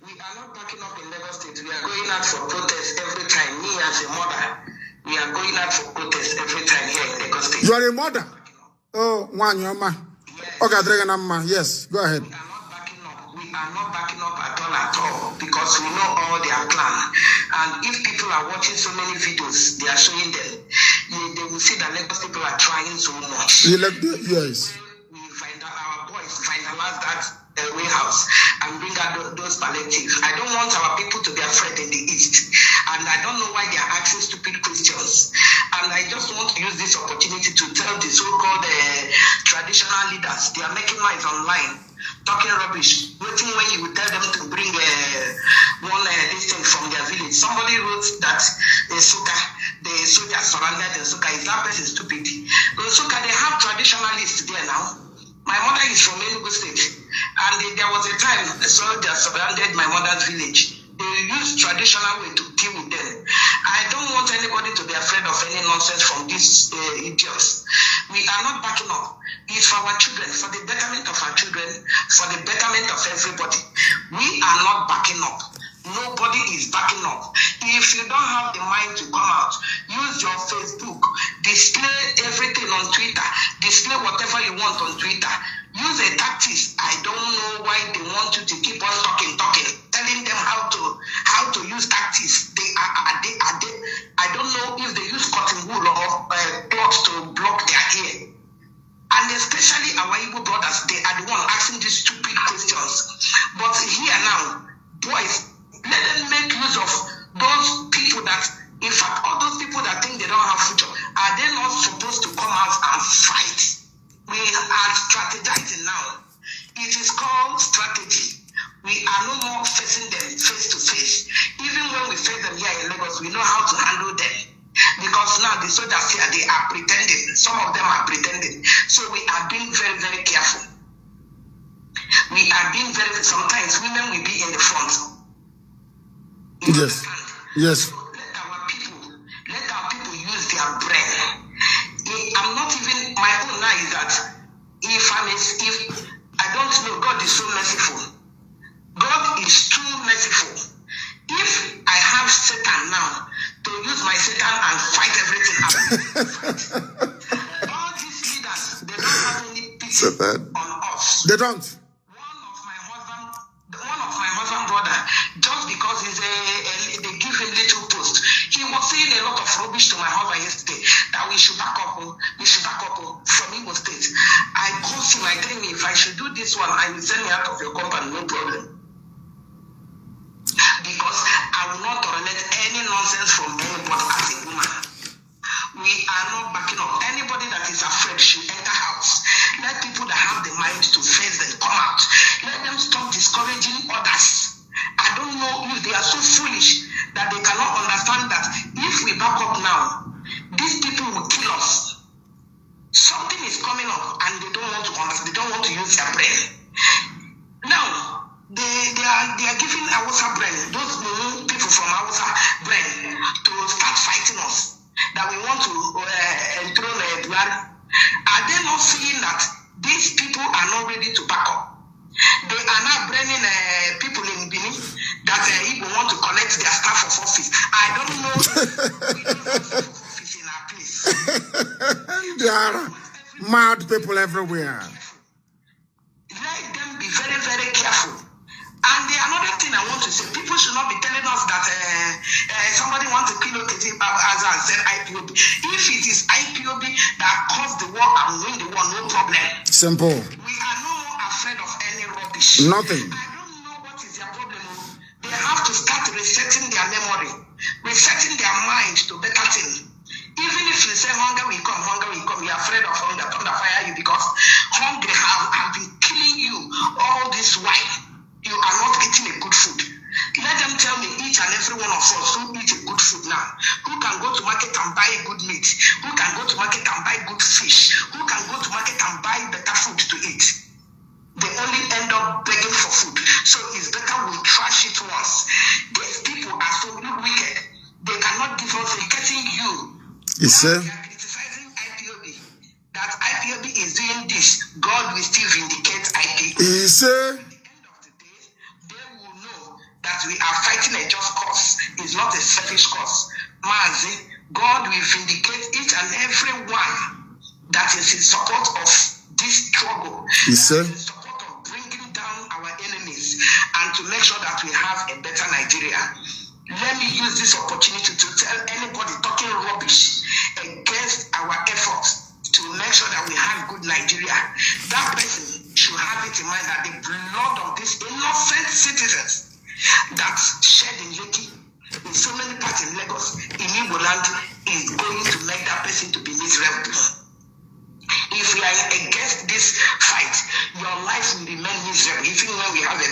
We are not backing up in Lagos State. We are going out for protest every time. Me as a mother, we are going out for protest every time here in Lagos State. You are a mother? Oh, one, your ma. Yes. Okay, yes, go ahead. We are not backing up at all. Because because we know all their plan. And if people are watching so many videos, they are showing them, they will see that Lagos people are trying so much. Yes. We find out our boys finalize that warehouse and bring out those palliatives. I don't want our people to be afraid in the East. And I don't know why they are asking stupid questions. And I just want to use this opportunity to tell the so-called traditional leaders, they are making noise online, talking rubbish, waiting when you will tell them to bring this thing from their village. Somebody wrote that the soldiers surrounded the Suka. Is that person stupid? The Suka, they have traditionalists there now. My mother is from Enugu State, and there was a time the soldiers surrounded my mother's village. They use traditional way to deal with them. I don't want anybody to be afraid of any nonsense from these idiots. We are not backing up. It's for our children, for the betterment of our children, for the betterment of everybody. We are not backing up. Nobody is backing up. If you don't have the mind to come out, use your Facebook, display everything on Twitter, display whatever you want on Twitter. Use a tactics. I don't know why they want you to keep on talking, telling them how to use tactics. I don't know if they use cotton wool or cloth to block their ear. And especially our Igbo brothers, they are the one asking these stupid questions. But here now, boys, let them make use of those people that, in fact, all those people that think they don't have future, are they not supposed to come out and fight? We are strategizing now. It is called strategy. We are no more facing them face to face. Even when we face them here in Lagos, we know how to handle them. Because now the soldiers here, they are pretending. Some of them are pretending. So we are being very, very careful. We are being sometimes women will be in the front. Yes. Yes. So let our people use their brain. I'm not even, my own now is that if I don't know, God is so merciful. God is too merciful. If I have Satan now to use my Satan and fight everything all these leaders, they don't have any pity on us. They don't. One of my husband brother, just because they give him little post, he was saying a lot of rubbish to my husband yesterday that we should back up from Imo State. I called him, I told him, if I should do this one, I will send me out of your company, no problem. Because I will not tolerate any nonsense from anybody as a woman. We are not backing up. Anybody that is afraid should enter house. Let people that have the mind to face them come out. Let them stop discouraging others. I don't know if they are so foolish that they cannot understand that if we back up now, these people will kill us. Something is coming up and they don't want to understand. They don't want to use their brain. Now, they are giving Hausa brain, those people from Hausa brain, to start fighting us. That we want to enthrone Buhari. Are they not seeing that these people are not ready to back up? They are now bringing people in Benin that people want to collect their staff of office. I don't know. We don't have staff of office in our place. There are mad people everywhere. Let them be very, very careful. And another thing I want to say, people should not be telling us that somebody wants to kill Okiti as I said IPOB. If it is IPOB that caused the war and win the war, no problem. Simple. We are no more afraid of any rubbish. Nothing. I don't know what is their problem. They have to start resetting their memory, resetting their mind to better things. Even if you say hunger will come, you're afraid of hunger, thunder fire you because hunger have been killing you all this while. You are not eating a good food. Let them tell me, each and every one of us who eat a good food now, who can go to market and buy good meat, who can go to market and buy good fish, who can go to market and buy better food to eat. They only end up begging for food. So it's better we trash it once. These people are so wicked. They cannot give us getting you. Yes, sir. They are criticizing IPOB. That IPOB is doing this. God will still vindicate IPOB. Yes, sir. That we are fighting a just cause. It's not a selfish cause. Mazi, God will vindicate each and every one that is in support of this struggle. Yes, sir. In support of bringing down our enemies. And and to make sure that we have a better Nigeria. Let me use this opportunity to tell anybody talking rubbish against our efforts to make sure that we have good Nigeria. That person should have it in mind that the blood of these innocent citizens that shed in Lekki, in so many parts in Lagos, in Igbo land, is going to make that person to be miserable. If we are against this fight, your life will remain miserable. Even when we have a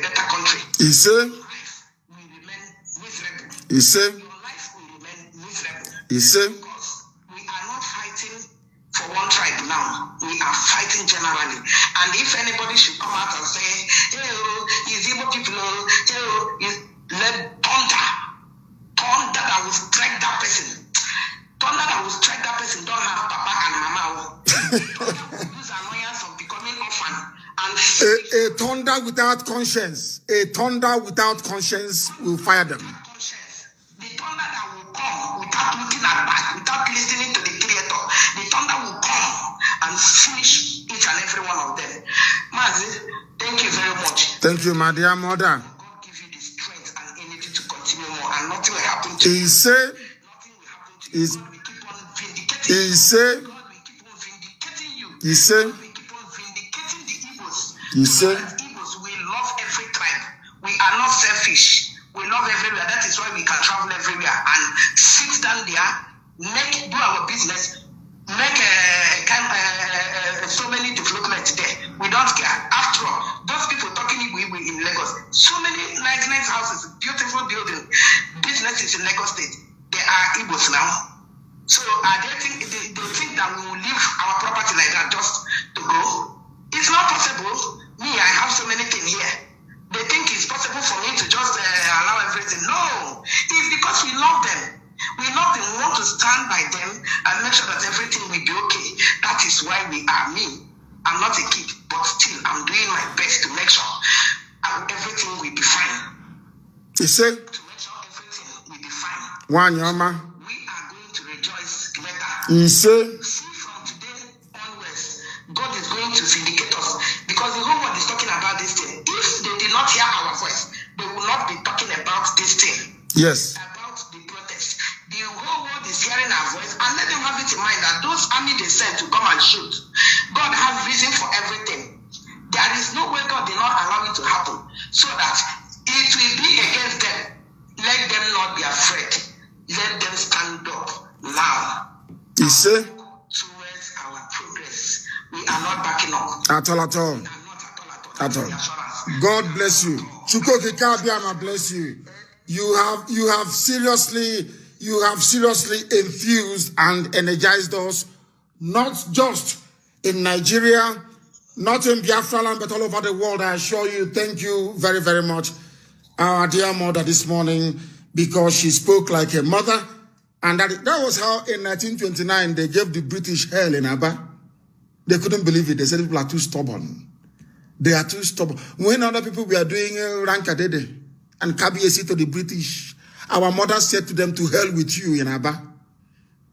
better country. You see? Your life will remain miserable. You see? Your life will remain miserable. You see? Because we are not fighting for one tribe now. We are fighting generally. And if anybody should come out and say, hey, is Igbo people, let thunder that will strike that person. Thunder that will strike that person don't have papa and mama. Thunder will use annoyance of becoming orphan. And A thunder without conscience. A thunder without conscience will fire them. the thunder that will come without looking at back, without listening to the Creator, the thunder will come and finish each and every one of them. Mazi, thank you very much. Thank you, my dear mother. God give you the strength and energy to continue more, and nothing will happen to you. He said, Nothing will happen to you. God will keep on vindicating he you. said, God will keep on vindicating you. he said, God will keep on vindicating the Igbos. he said, Igbos, we love every tribe. We are not selfish. We love everywhere. That is why we can travel everywhere and sit down there, do our business, make so many developments there. We don't care. After all, those people talking Igbo in Lagos, so many nice houses, beautiful buildings, businesses in Lagos State, they are Igbos now. So they think that we will leave our property like that just to go. It's not possible. Me, I have so many things here. They think it's possible for me to just allow everything. No, it's because we love them. We love them. We want to stand by them and make sure that everything will be okay. That is why we are me. I'm not a kid, but still, I'm doing my best to make sure everything will be fine. he said, To make sure everything will be fine. one yama. We are going to rejoice later. He said, See, from today onwards, God is going to vindicate us because the whole world is talking about this thing. If they did not hear our voice, they will not be talking about this thing, yes, about the protest. The whole world is hearing our voice, and let them have it in mind that those army they sent to come and shoot, God has reason for everything. There is no way God did not allow it to happen, so that it will be against them. Let them not be afraid. Let them stand up now. he said, Towards our progress. We are not backing up. at all, at all, We are not at all. Assurance. God bless you. Chukwuka Kabiama bless you. You have seriously infused and energized us, not just in Nigeria, not in Biafra land, but all over the world. I assure you, thank you very, very much, our dear mother, this morning, because she spoke like a mother. And that was how in 1929 they gave the British hell in Aba. They couldn't believe it. They said people are too stubborn. They are too stubborn. When other people were doing Rankadede and Kabiesi to the British, our mothers said to them, to hell with you in Aba.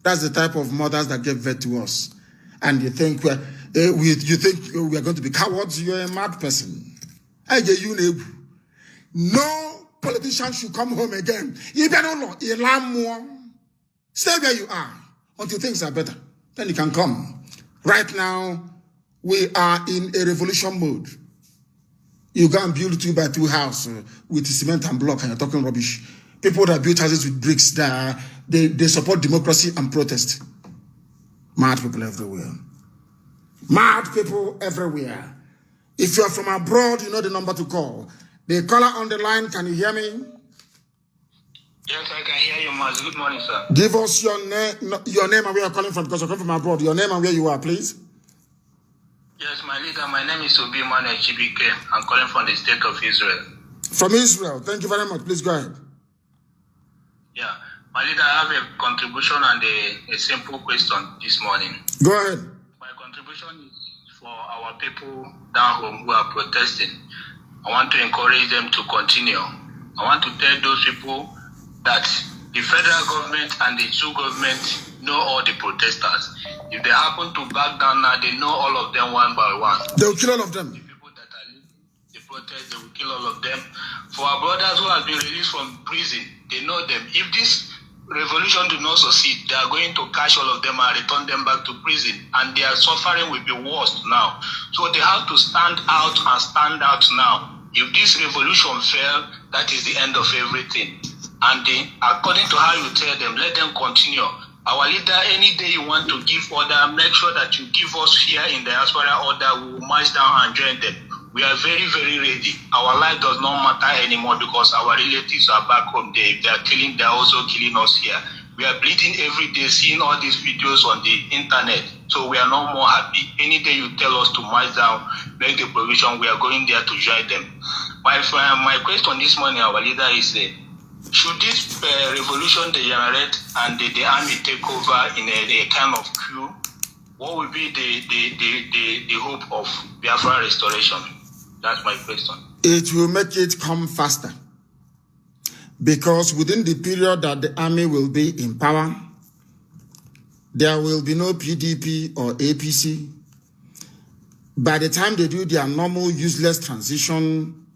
That's the type of mothers that gave birth to us. And you think we are going to be cowards? You're a mad person. No politician should come home again. Stay where you are until things are better. Then you can come. Right now, we are in a revolution mode. You go and build 2x2 house with cement and block and you're talking rubbish. People that build houses with bricks, they support democracy and protest. Mad people everywhere. Mad people everywhere. If you're from abroad, you know the number to call. The caller on the line, can you hear me? Yes, I can hear you, Mazi. Good morning, sir. Give us your name and where you're calling from, because you're coming from abroad. Your name and where you are, please. Yes, my leader, my name is Obi Mane Chibike. I'm calling from the state of Israel. From Israel. Thank you very much. Please go ahead. Yeah, my leader, I have a contribution and a simple question this morning. Go ahead. My contribution is for our people down home who are protesting. I want to encourage them to continue. I want to tell those people that the federal government and the two governments know all the protesters. If they happen to back down now, they know all of them one by one. They'll kill all of them. The people that are leading the protest, they will kill all of them. For our brothers who have been released from prison, they know them. If this revolution do not succeed, they are going to catch all of them and return them back to prison, and their suffering will be worse now. So they have to stand out and stand out now. If this revolution fails, that is the end of everything. And according to how you tell them, let them continue. Our leader, any day you want to give order, make sure that you give us here in the diaspora order. We will march down and join them. We are very, very ready. Our life does not matter anymore because our relatives are back home there. If they are killing, they are also killing us here. We are bleeding every day, seeing all these videos on the internet. So we are no more happy. Any day you tell us to march down, make the provision, we are going there to join them. My question this morning, our leader, is should this revolution degenerate and the army take over in a kind of coup, what will be the hope of Biafra restoration? That's my question. It will make it come faster. Because within the period that the army will be in power, there will be no PDP or APC. By the time they do their normal useless transition,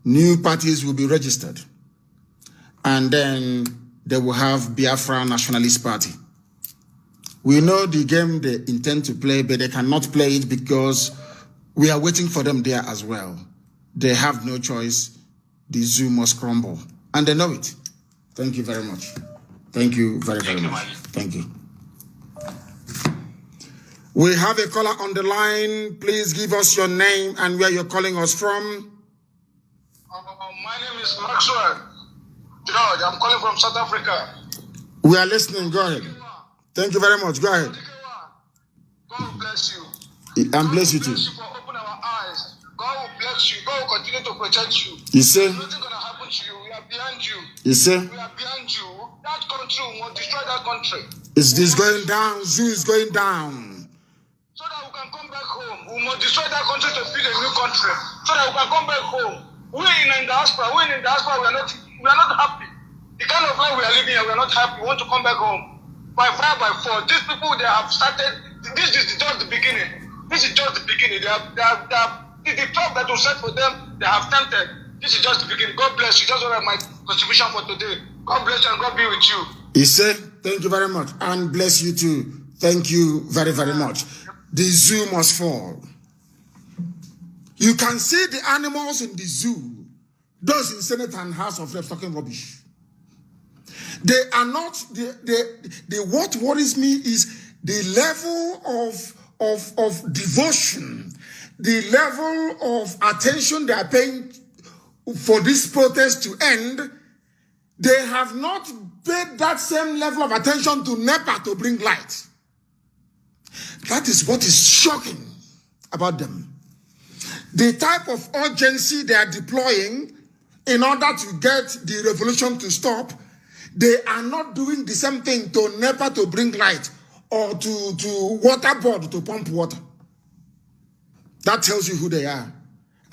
new parties will be registered. And then they will have Biafra Nationalist Party. We know the game they intend to play, but they cannot play it because we are waiting for them there as well. They have no choice. The zoo must crumble. And they know it. Thank you very much. Thank you very, very much. Thank you. We have a caller on the line. Please give us your name and where you're calling us from. My name is Maxwell George. I'm calling from South Africa. We are listening. Go ahead. Thank you very much. Go ahead. God bless you. And bless you too. God will bless you for opening our eyes. God will bless you. God will continue to protect you. You see? Nothing going to happen to you. We are behind you. You see? We are behind you. That country will destroy that country. Is this going down? Zoo is going down. So that we can come back home. We must destroy that country to build a new country. So that we can come back home. We in the diaspora, we are not happy. The kind of life we are living here, we are not happy. We want to come back home. By fire, by force. These people, they have started. This is just the beginning. This is just the beginning. The trap that was set for them, they have tempted. This is just the beginning. God bless you. That's what my contribution for today. God bless you and God be with you. He said, thank you very much. And bless you too. Thank you very, very much. The zoo must fall. You can see the animals in the zoo, those in Senate and House of Reps talking rubbish. They are not, what worries me is the level of devotion, the level of attention they are paying for this protest to end. They have not paid that same level of attention to NEPA to bring light. That is what is shocking about them. The type of urgency they are deploying in order to get the revolution to stop, they are not doing the same thing to NEPA to bring light or to water board to pump water. That tells you who they are.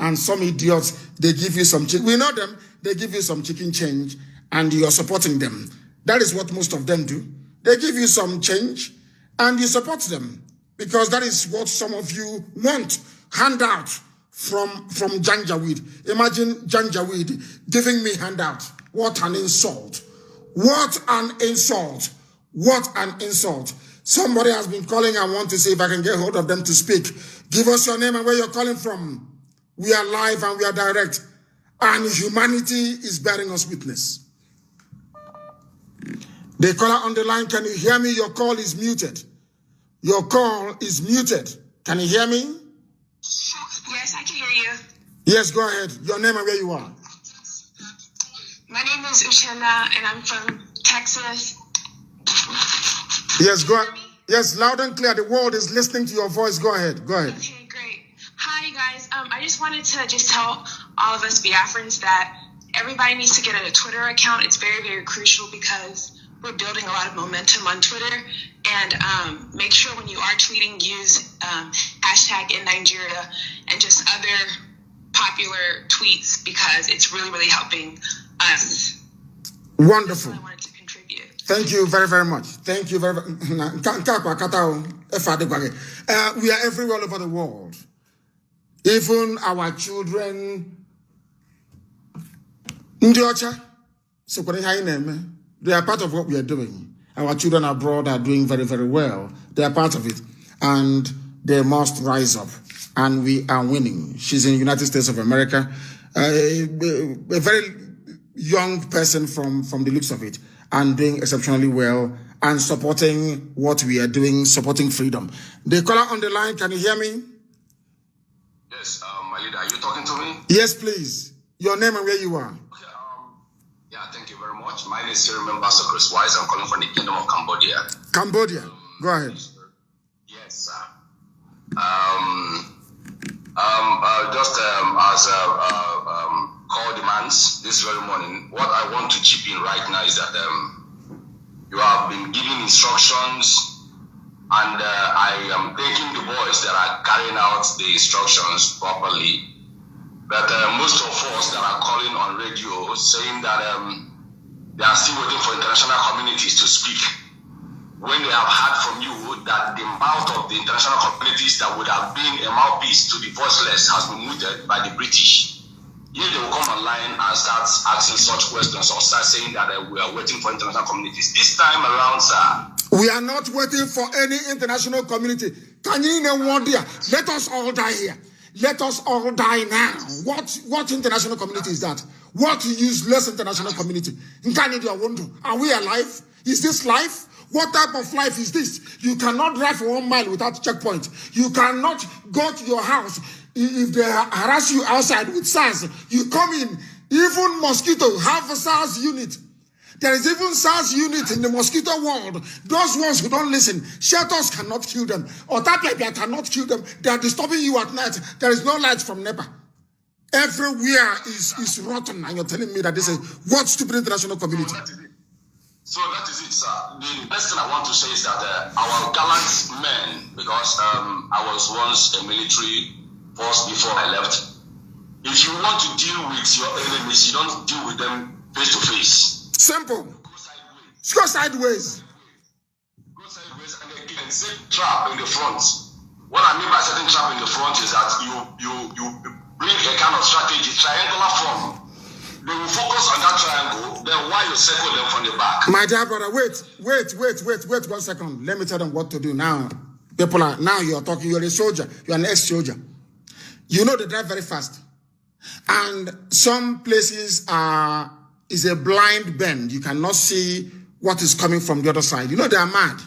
And some idiots, they give you some chicken. We know them. They give you some chicken change and you're supporting them. That is what most of them do. They give you some change and you support them because that is what some of you want. Handout from Janjaweed. Imagine Janjaweed giving me handout. What an insult. What an insult. What an insult. Somebody has been calling. I want to see if I can get hold of them to speak. Give us your name and where you're calling from. We are live and we are direct. And humanity is bearing us witness. The caller on the line, can you hear me? Your call is muted. Your call is muted. Can you hear me? Yes, I can hear you. Yes, go ahead. Your name and where you are. My name is Uchenna, and I'm from Texas. Yes, go ahead. Yes, loud and clear. The world is listening to your voice. Go ahead. Go ahead. Okay, great. Hi, guys. I just wanted to tell all of us Biafrans that everybody needs to get a Twitter account. It's very, very crucial because we're building a lot of momentum on Twitter. And make sure when you are tweeting, use hashtag in Nigeria and just other popular tweets because it's really, really helping us. Wonderful. That's what I wanted to contribute. Thank you very, very much. Thank you very much. We are everywhere all over the world. Even our children, Ndiocha, they are part of what we are doing. Our children abroad are doing very, very well. They are part of it. And they must rise up. And we are winning. She's in the United States of America. A very young person from the looks of it. And doing exceptionally well. And supporting what we are doing, supporting freedom. The caller on the line, can you hear me? Yes, my leader, are you talking to me? Yes, please. Your name and where you are. Okay, yeah, thank you very much. My name is Sir Ambassador Chris Wise. I'm calling from the Kingdom of Cambodia. Cambodia. Go ahead. Yes, sir. Just as call demands this very morning, what I want to chip in right now is that you have been giving instructions, and I am thanking the boys that are carrying out the instructions properly. But most of us that are calling on radio saying that they are still waiting for international communities to speak, when they have heard from you that the mouth of the international communities that would have been a mouthpiece to the voiceless has been muted by the British. If they will come online and start asking such questions or start saying that we are waiting for international communities. This time around, sir, we are not waiting for any international community. Can you know what, dear? Let us all die here. Let us all die now. What international community is that? What useless international community? Are we alive? Is this life? What type of life is this? You cannot drive for 1 mile without checkpoint. You cannot go to your house. If they harass you outside with SARS, you come in. Even mosquito have a SARS unit. There is even SARS unit in the mosquito world. Those ones who don't listen, shelters cannot kill them. Or Tapia cannot kill them. They are disturbing you at night. There is no light from NEPA. Everywhere is rotten. And you're telling me that this is what stupid international community? So that is it, sir. The best thing I want to say is that our gallant men, because I was once a military force before I left. If you want to deal with your enemies, you don't deal with them face to face. Simple. Go sideways. Go sideways. Go sideways, and again, set trap in the front. What I mean by setting trap in the front is that you bring a kind of strategy, triangular form. They will focus on that triangle, then while you circle them from the back. My dear brother, wait 1 second. Let me tell them what to do now. Now you're talking, you're a soldier, you're an ex-soldier. You know they drive very fast. And some places is a blind bend. You cannot see what is coming from the other side. You know they are mad.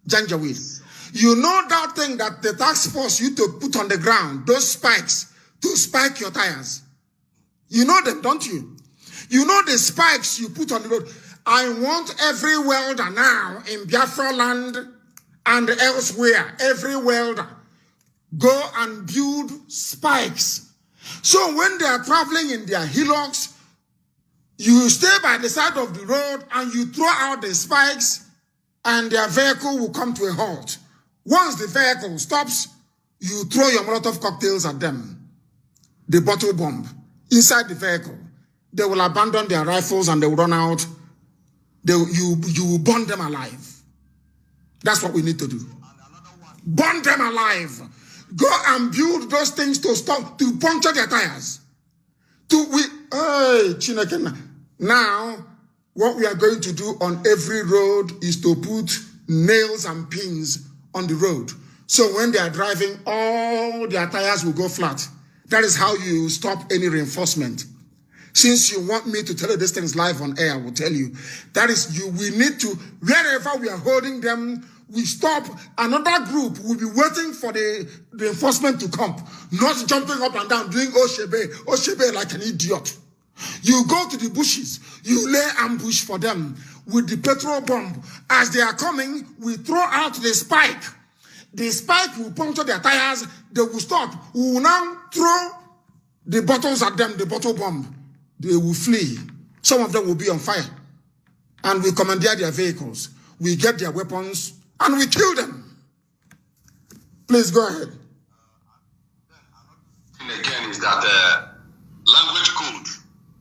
Janjaweed. You know that thing that the task force you to put on the ground, those spikes, to spike your tires. You know them, don't you? You know the spikes you put on the road. I want every welder now in Biafra land and elsewhere, every welder, go and build spikes. So when they are traveling in their hillocks, you stay by the side of the road and you throw out the spikes and their vehicle will come to a halt. Once the vehicle stops, you throw your Molotov cocktails at them. The bottle bomb inside the vehicle. They will abandon their rifles and they will run out. You will burn them alive. That's what we need to do. Burn them alive. Go and build those things to stop, to puncture their tires. Hey, Chineke. Now, what we are going to do on every road is to put nails and pins on the road. So when they are driving, all their tires will go flat. That is how you stop any reinforcement. Since you want me to tell you this thing is live on air, I will tell you. That is, we need to, wherever we are holding them, we stop. Another group will be waiting for the reinforcement to come, not jumping up and down, doing Oshebe like an idiot. You go to the bushes, you lay ambush for them with the petrol bomb. As they are coming, we throw out the spike. The spike will puncture their tires, they will stop. We will now throw the bottles at them, the bottle bomb. They will flee. Some of them will be on fire. And we commandeer their vehicles. We get their weapons and we kill them. Please go ahead. And again is that language code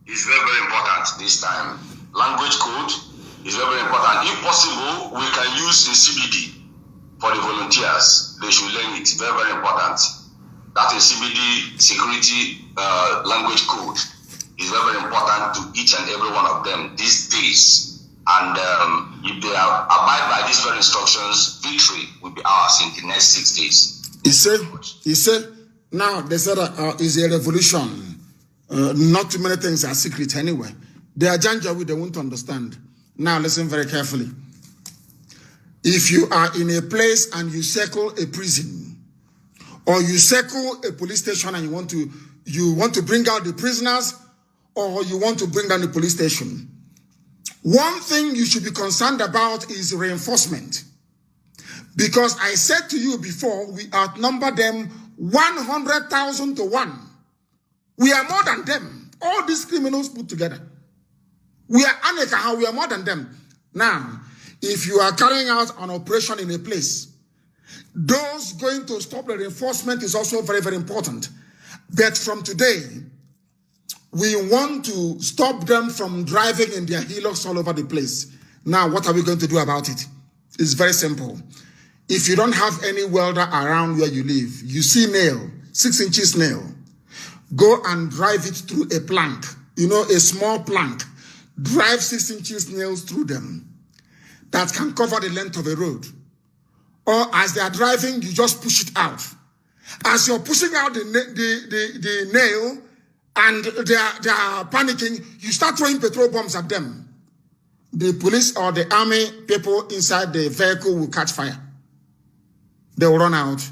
is very, very important this time. Language code is very, very important. If possible, we can use the CBD for the volunteers. They should learn it. Very, very important. that is CBD security language code is very, very important to each and every one of them these days. And if they abide by these very instructions, victory will be ours in the next 6 days. He said, now they said is a revolution. Not too many things are secret anyway. They are Janjaweed, they won't understand. Now listen very carefully. If you are in a place and you circle a prison, or you circle a police station and you want to bring out the prisoners, or you want to bring down the police station, one thing you should be concerned about is reinforcement. Because I said to you before, we outnumber them 100,000 to 1. We are more than them. All these criminals put together. We are Aneka, we are more than them. Now, if you are carrying out an operation in a place, those going to stop the reinforcement is also very, very important. But from today, we want to stop them from driving in their Hilux all over the place. Now, what are we going to do about it? It's very simple. If you don't have any welder around where you live, you see nail, 6 inches nail, go and drive it through a plank, a small plank. Drive 6 inches nails through them. That can cover the length of a road. Or as they are driving, you just push it out. As you're pushing out the nail and they are panicking, you start throwing petrol bombs at them. The police or the army people inside the vehicle will catch fire. They will run out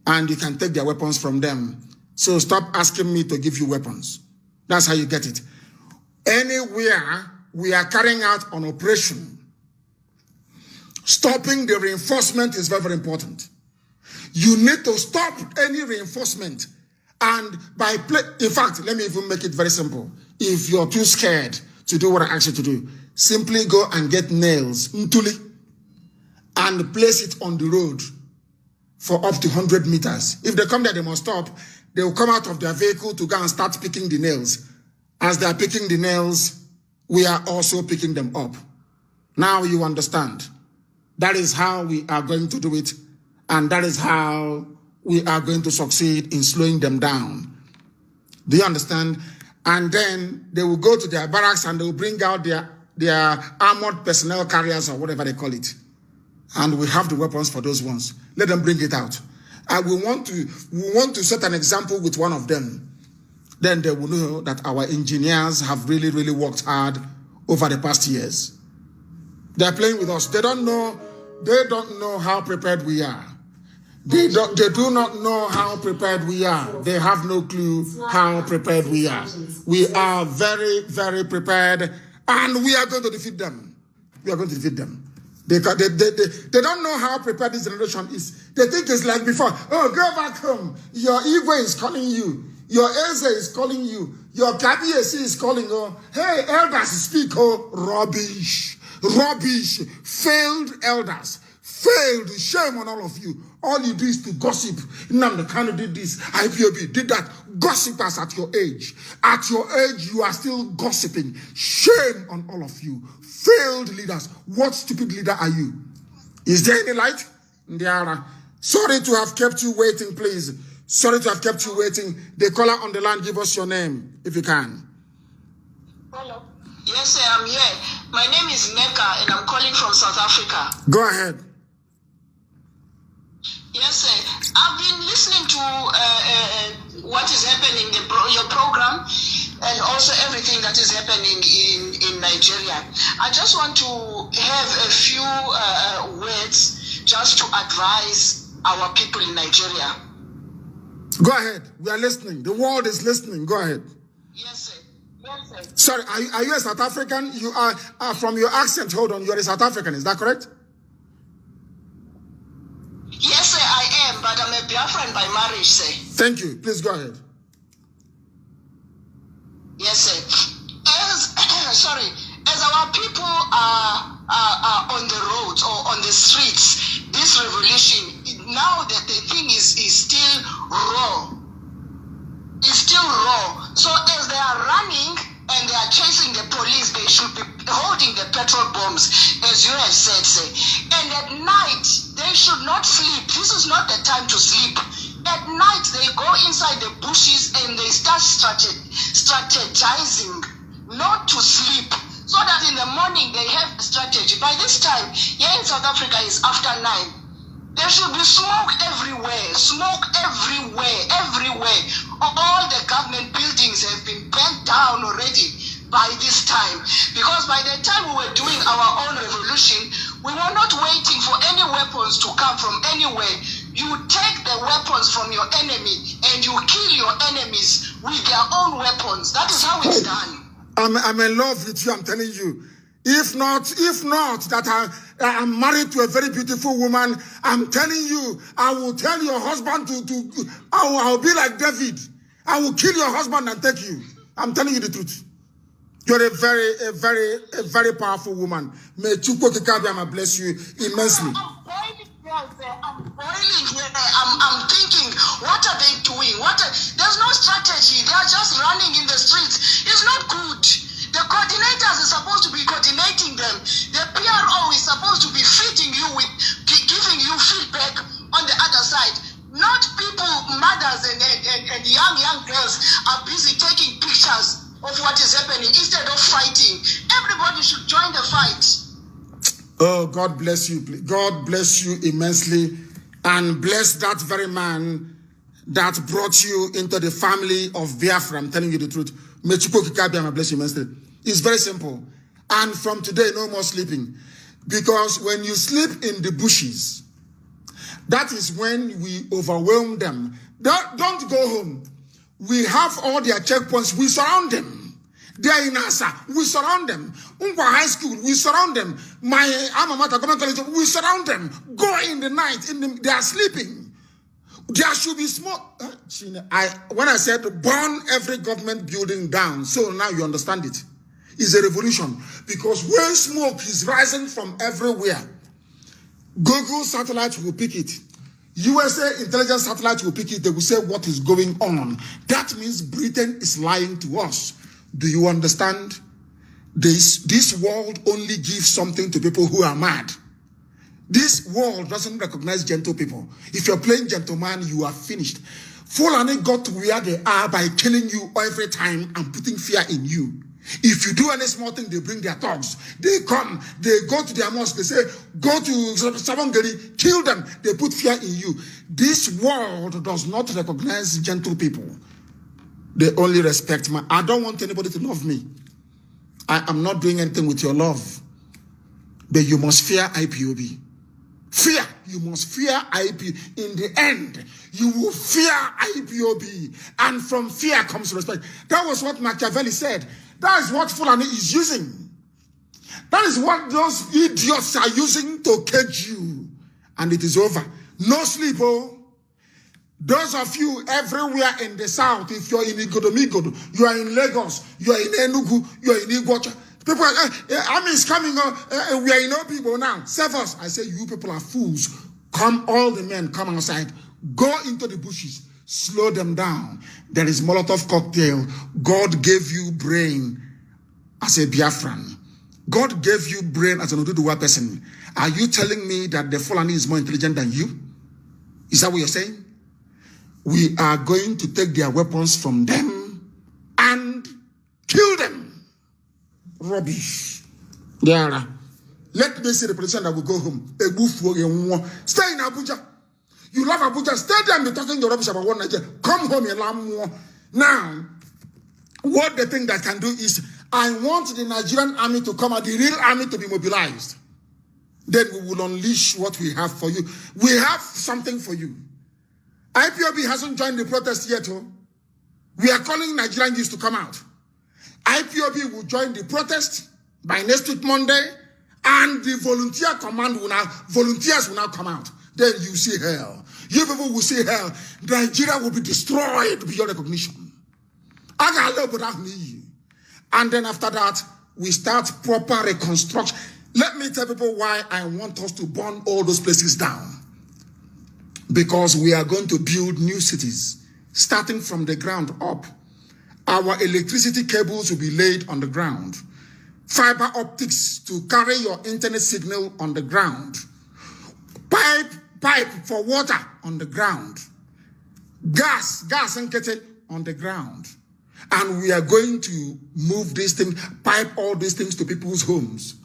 and you can take their weapons from them. So stop asking me to give you weapons. That's how you get it. Anywhere we are carrying out an operation, stopping the reinforcement is very, very important. You need to stop any reinforcement. And in fact, let me even make it very simple. If you're too scared to do what I asked you to do, simply go and get nails, ntuli, and place it on the road for up to 100 meters. If they come there, they must stop. They will come out of their vehicle to go and start picking the nails. As they are picking the nails, we are also picking them up. Now you understand. That is how we are going to do it. And that is how we are going to succeed in slowing them down. Do you understand? And then they will go to their barracks and they will bring out their armored personnel carriers or whatever they call it. And we have the weapons for those ones. Let them bring it out. And we want to set an example with one of them. Then they will know that our engineers have really, really worked hard over the past years. They're playing with us. They don't know how prepared we are. They do not know how prepared we are. They have no clue how prepared we are. We are very, very prepared, and we are going to defeat them. We are going to defeat them. They don't know how prepared this generation is. They think it's like before. Oh, go back home. Your ego is calling you. Your Eze is calling you. Your KBAC is calling you. Hey, elders speak. Oh, rubbish. Rubbish. Failed elders. Failed. Shame on all of you. All you do is to gossip. Nnamdi Kanu did this. IPOB did that. Gossipers at your age. At your age, you are still gossiping. Shame on all of you. Failed leaders. What stupid leader are you? Is there any light? Ndiara. Sorry to have kept you waiting, please. Sorry to have kept you waiting. The caller on the line, give us your name, if you can. Hello. Yes, sir, I'm here. My name is Neka, and I'm calling from South Africa. Go ahead. Yes, sir. I've been listening to what is happening in your program, and also everything that is happening in Nigeria. I just want to have a few words just to advise our people in Nigeria. Go ahead. We are listening. The world is listening. Go ahead. Yes, sir. Yes, sir. Sorry, are you a South African? You are from your accent. Hold on. You are a South African. Is that correct? Yes, sir, I am, but I'm a Biafran by marriage, sir. Thank you. Please go ahead. Yes, sir. As our people are on the roads or on the streets, this revolution, now that the thing is still raw. It's still raw. So as they are running and they are chasing the police, they should be holding the petrol bombs, as you have said, sir. And at night, they should not sleep. This is not the time to sleep. At night, they go inside the bushes and they start strategizing not to sleep, so that in the morning they have a strategy. By this time, here in South Africa is after 9. There should be smoke everywhere. All the government buildings have been burnt down already by this time. Because by the time we were doing our own revolution, we were not waiting for any weapons to come from anywhere. You take the weapons from your enemy and you kill your enemies with their own weapons. That is how it's done. I'm in love with you, I'm telling you. If not that I'm married to a very beautiful woman, I'm telling you, I will tell your husband I'll be like David. I will kill your husband and take you. I'm telling you the truth. You're a very powerful woman. May Chukwu Kikabiyama bless you immensely. I'm boiling here. I'm thinking, what are they doing? There's no strategy. They are just running in the streets. It's not good. The coordinators are supposed to be coordinating them. The PRO is supposed to be feeding you with, giving you feedback on the other side. Not people, mothers and young girls are busy taking pictures of what is happening instead of fighting. Everybody should join the fight. Oh, God bless you. God bless you immensely. And bless that very man that brought you into the family of Biafra. I'm telling you the truth. May Chukwu Kikabiyama bless you immensely. It's very simple. And from today, no more sleeping. Because when you sleep in the bushes, that is when we overwhelm them. Don't go home. We have all their checkpoints. We surround them. They are in Asa. We surround them. Unkwa High School. We surround them. My alma mater, government college. We surround them. Go in the night. They are sleeping. There should be smoke. When I said burn every government building down, so now you understand it. It's a revolution. Because when smoke is rising from everywhere, Google satellite will pick it. USA intelligence satellite will pick it. They will say what is going on. That means Britain is lying to us. Do you understand? This world only gives something to people who are mad. This world doesn't recognize gentle people. If you're playing gentleman, you are finished. Fulani got to where they are by killing you every time and putting fear in you. If you do any small thing, they bring their thugs. They come, they go to their mosque, they say, go to Savangari, kill them. They put fear in you. This world does not recognize gentle people. They only respect me. I don't want anybody to love me. I am not doing anything with your love. But you must fear IPOB. Fear. You must fear IPOB. In the end, you will fear IPOB. And from fear comes respect. That was what Machiavelli said. That is what Fulani is using. That is what those idiots are using to cage you. And it is over. No sleep, oh. Those of you everywhere in the south, if you're in Igodomigodo, you are in Lagos, you are in Enugu, you are in Iguacha. People are, army is coming on, we are in all people now. Save us. I say, you people are fools. Come, all the men, come outside. Go into the bushes. Slow them down. There is Molotov cocktail. God gave you brain as a Biafran. God gave you brain as an Oduduwa person. Are you telling me that the Fulani is more intelligent than you? Is that what you're saying? We are going to take their weapons from them and kill them. Rubbish. There. Let me see the politician that will go home. Stay in Abuja. You love Abuja. Stay there and be talking your rubbish about one Nigeria. Come home and learn more. Now, what the thing that can do is, I want the Nigerian army to come out, the real army to be mobilized. Then we will unleash what we have for you. We have something for you. IPOB hasn't joined the protest yet. Oh. We are calling Nigerian youth to come out. IPOB will join the protest by next week Monday, and the volunteers will now come out. Then you see hell. You people will see hell. Nigeria will be destroyed beyond recognition. And then after that, we start proper reconstruction. Let me tell people why I want us to burn all those places down. Because we are going to build new cities, starting from the ground up. Our electricity cables will be laid on the ground. Fiber optics to carry your internet signal on the ground. Pipe for water on the ground. gas and kete on the ground. And we are going to move this thing, pipe all these things to people's homes.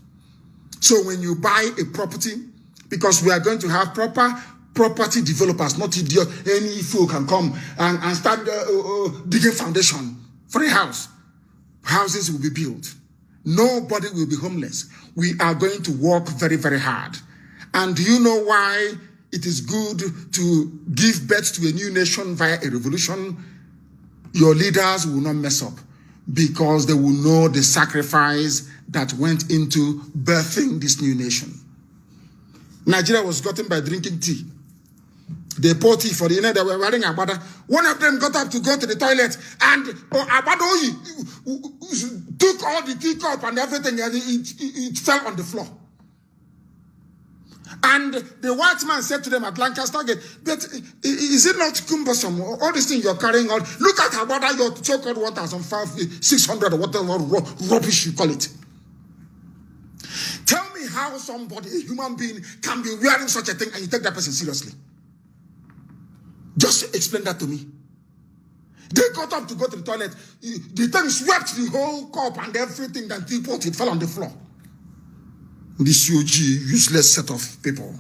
So when you buy a property, because we are going to have proper property developers, not idiot, any fool can come and start digging foundation for a house. Houses will be built. Nobody will be homeless. We are going to work very, very hard. And do you know why it is good to give birth to a new nation via a revolution? Your leaders will not mess up because they will know the sacrifice that went into birthing this new nation. Nigeria was gotten by drinking tea. They poured tea for the they were wearing abada. One of them got up to go to the toilet and abada took all the teacup and everything and it fell on the floor. And the white man said to them at Lancaster Gate, but is it not cumbersome? All these things you're carrying on. Look at abada, your so-called 1,600 or whatever rubbish you call it. Tell me how somebody, a human being, can be wearing such a thing and you take that person seriously. Just explain that to me. They got up to go to the toilet. The thing swept the whole cup and everything that teapot, it fell on the floor. This UG, useless set of people.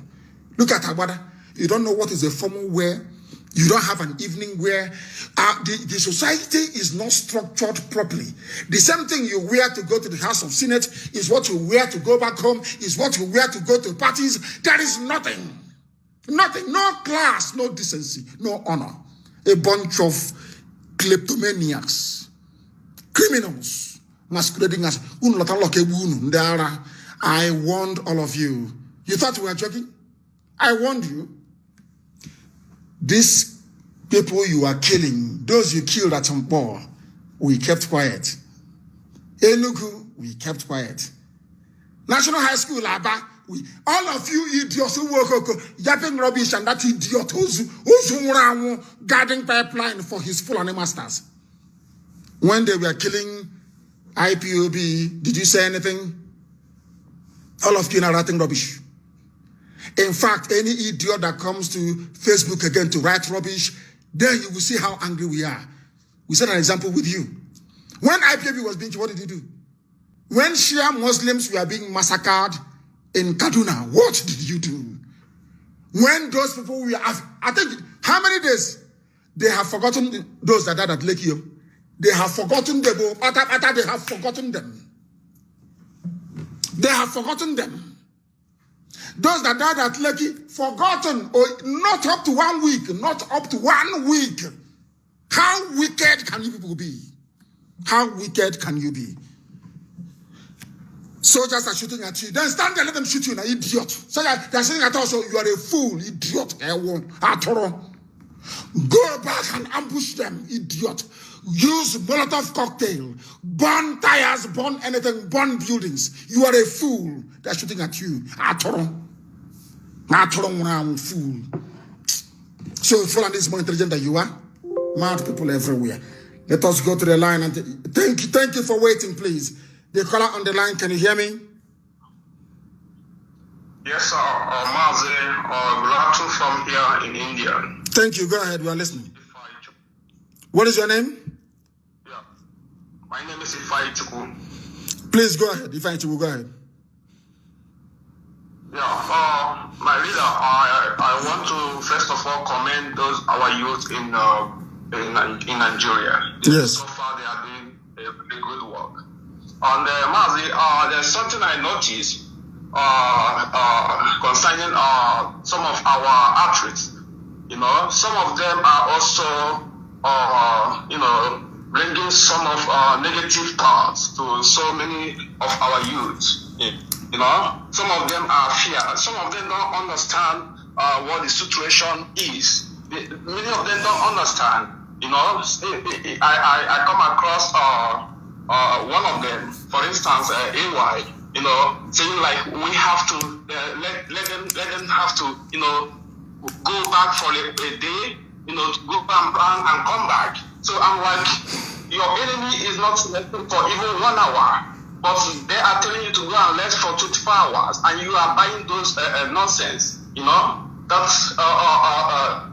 Look at Agbada. You don't know what is a formal wear. You don't have an evening wear. The society is not structured properly. The same thing you wear to go to the House of Senate is what you wear to go back home, is what you wear to go to parties. There is nothing. Nothing. No class, no decency, no honor. A bunch of kleptomaniacs, criminals, masquerading as I warned all of you. You thought we were joking? I warned you. These people you are killing, those you killed at Champo, we kept quiet. Enugu, we kept quiet. National High School, Aba, all of you idiots who work yapping rubbish and that idiot who's guarding pipeline for his Fulani masters. When they were killing IPOB, did you say anything? All of you are writing rubbish. In fact, any idiot that comes to Facebook again to write rubbish, then you will see how angry we are. We set an example with you. When IPOB was being, what did you do? When Shia Muslims were being massacred in Kaduna, what did you do? When those people were, I think, how many days? They have forgotten those that died at Lekio. They have forgotten them. They have forgotten them. They have forgotten them. Those that died at Lekki, forgotten, or not up to 1 week, not up to 1 week. How wicked can you people be? How wicked can you be? Soldiers are shooting at you. Then stand there, let them shoot you, an idiot. So they're saying at us, you are a fool, idiot. Go back and ambush them, idiot. Use Molotov cocktail, burn tires, burn anything, burn buildings. You are a fool. They're shooting at you. Fool. So Fulani is more intelligent than you are. Mad people everywhere. Let us go to the line and thank you for waiting, please. The caller on the line, can you hear me? Yes, sir. Mazi, Gulatu from here in India. Thank you. Go ahead. We are listening. What is your name? Yeah. My name is Ifai Chuku. Please go ahead. Ifai Chuku, go ahead. Yeah. My leader, I want to first of all commend our youth in Nigeria. Yes. So far, they are doing a good work. And Mazi, there's something I noticed concerning some of our athletes. You know, some of them are also, bringing some of negative thoughts to so many of our youth. You know, some of them are fear. Some of them don't understand what the situation is. Many of them don't understand. You know, I come across one of them, for instance, AY, you know, saying like we have to let them have to, you know, go back for a day, you know, to go and come back. So I'm like, your enemy is not selecting for even 1 hour, but they are telling you to go and rest for 24 hours, and you are buying those nonsense. You know, that's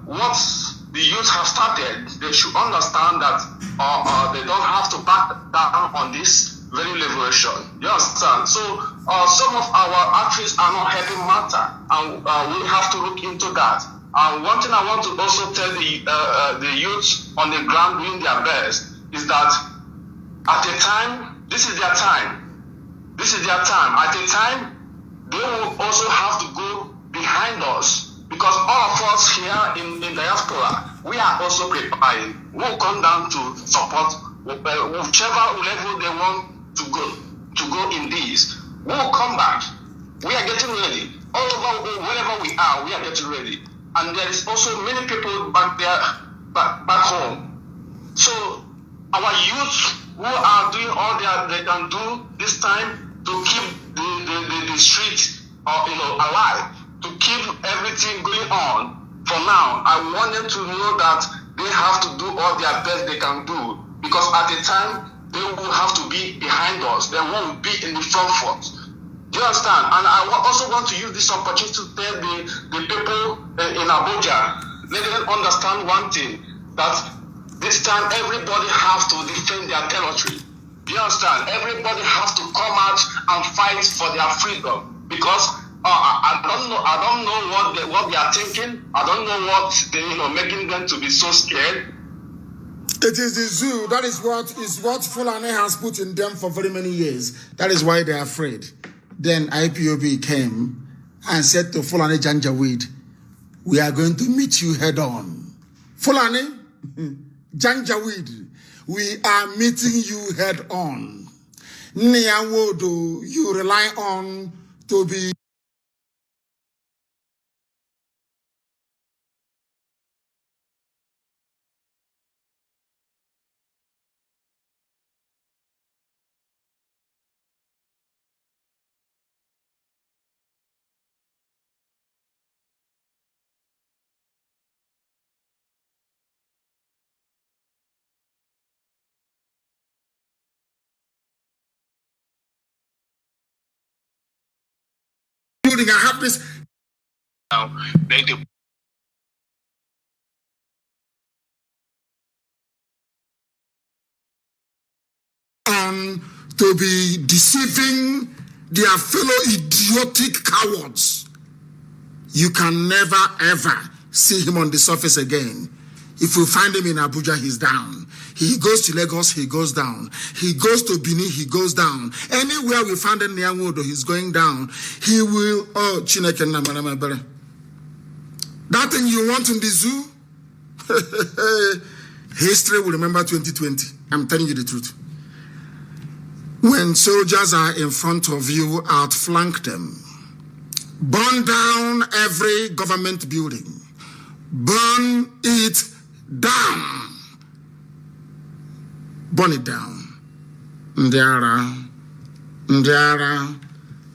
what the youth have started, they should understand that they don't have to back down on this very liberation. You understand? So some of our actions are not helping matter, and we have to look into that. And one thing I want to also tell the youth on the ground doing their best is that at a time, this is their time. This is their time. At a time, they will also have to go behind us, because all of us here in diaspora, we are also preparing. We'll come down to support whichever level they want to go in this. We'll come back. We are getting ready. All over wherever we are getting ready. And there is also many people back there, back home. So our youth who are doing all they can do this time to keep the street alive, to keep everything going on. For now, I want them to know that they have to do all their best they can do, because at the time they will have to be behind us. They won't be in the front. Do you understand? And I also want to use this opportunity to tell the people in Abuja, let them understand one thing, that this time everybody has to defend their territory. Do you understand? Everybody has to come out and fight for their freedom, because I don't know what they are thinking. I don't know what making them to be so scared. It is the zoo. That is what Fulani has put in them for very many years. That is why they are afraid. Then IPOB came and said to Fulani Janjaweed, we are going to meet you head on. Fulani Janjaweed, we are meeting you head on. Niawodo, you rely on to be building. I have this. To be deceiving their fellow idiotic cowards. You can never ever see him on the surface again. If you find him in Abuja, he's down. He goes to Lagos, he goes down. He goes to Benin, he goes down. Anywhere we find him near Wodo, he's going down. He will, Chineke Namanamabere. That thing you want in the zoo? History will remember 2020. I'm telling you the truth. When soldiers are in front of you, outflank them. Burn down every government building. Burn it down. Burn it down. Ndiara.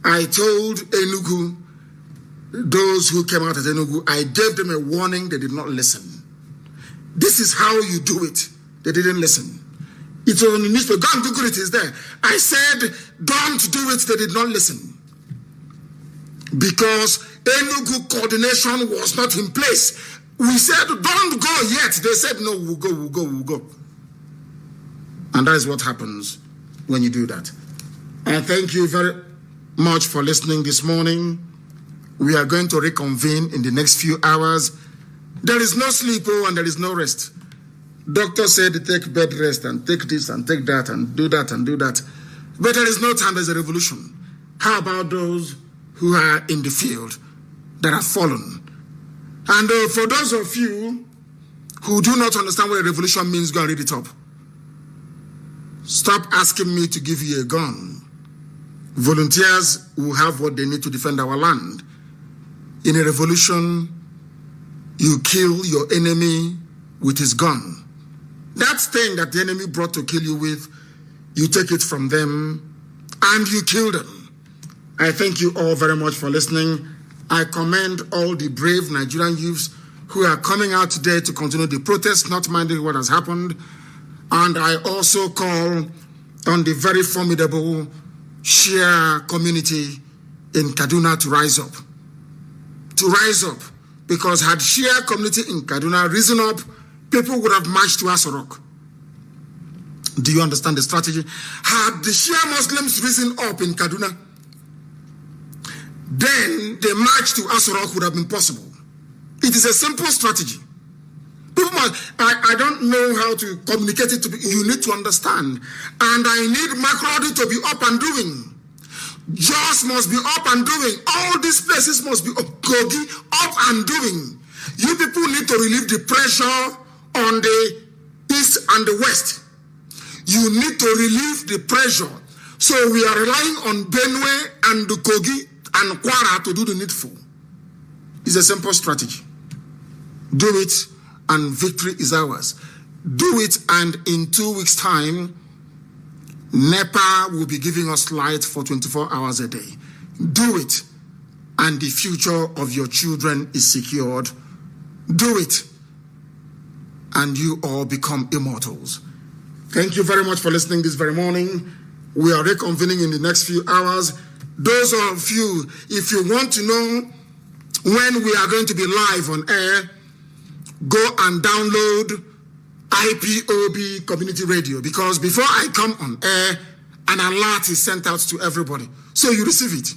I told Enugu, those who came out at Enugu, I gave them a warning, they did not listen. This is how you do it. They didn't listen. It's on the newspaper. Go and Google it, it's there. I said, don't do it. They did not listen. Because Enugu coordination was not in place. We said, don't go yet. They said, no, we'll go. And that is what happens when you do that. I thank you very much for listening this morning. We are going to reconvene in the next few hours. There is no sleep, and there is no rest. Doctor said take bed rest and take this and take that and do that and do that. But there is no time, there's a revolution. How about those who are in the field that have fallen? And for those of you who do not understand what a revolution means, go and read it up. Stop asking me to give you a gun. Volunteers will have what they need to defend our land. In a revolution, you kill your enemy with his gun. That thing that the enemy brought to kill you with, you take it from them and you kill them. I thank you all very much for listening. I commend all the brave Nigerian youths who are coming out today to continue the protest, not minding what has happened. And I also call on the very formidable Shia community in Kaduna to rise up. To rise up because had Shia community in Kaduna risen up, people would have marched to Asorok. Do you understand the strategy? Had the Shia Muslims risen up in Kaduna, then the march to Asorok would have been possible. It is a simple strategy. People must, I don't know how to communicate it to people. You need to understand. And I need Makrodi to be up and doing. Jos must be up and doing. All these places must be Kogi up and doing. You people need to relieve the pressure on the east and the west. You need to relieve the pressure. So we are relying on Benue and the Kogi and Kwara to do the needful. It's a simple strategy. Do it and victory is ours. Do it and in 2 weeks' time, NEPA will be giving us light for 24 hours a day. Do it and the future of your children is secured. Do it and you all become immortals. Thank you very much for listening this very morning. We are reconvening in the next few hours. Those of you, if you want to know when we are going to be live on air, go and download IPOB Community Radio, because before I come on air, an alert is sent out to everybody. So you receive it.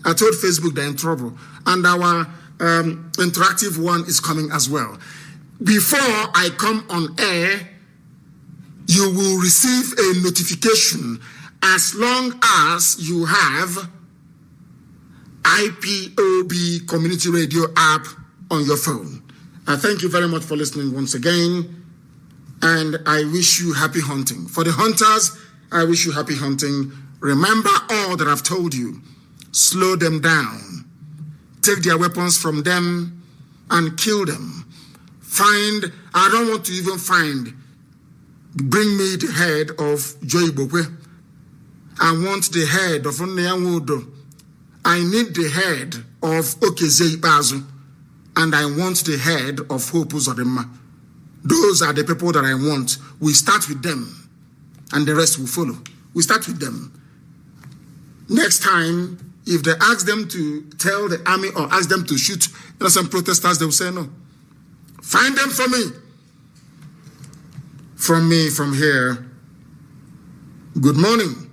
I told Facebook they're in trouble. And our interactive one is coming as well. Before I come on air, you will receive a notification as long as you have IPOB Community Radio app on your phone. I thank you very much for listening once again, and I wish you happy hunting. For the hunters, I wish you happy hunting. Remember all that I've told you. Slow them down. Take their weapons from them and kill them. I don't want to even bring me the head of Joy Bokwe. I want the head of Onyanwodo. I need the head of Okezei Bazu. And I want the head of Hope Uzodinma. Those are the people that I want. We start with them, and the rest will follow. We start with them. Next time, if they ask them to tell the army or ask them to shoot innocent protesters, they will say no. Find them for me. From me, from here, good morning.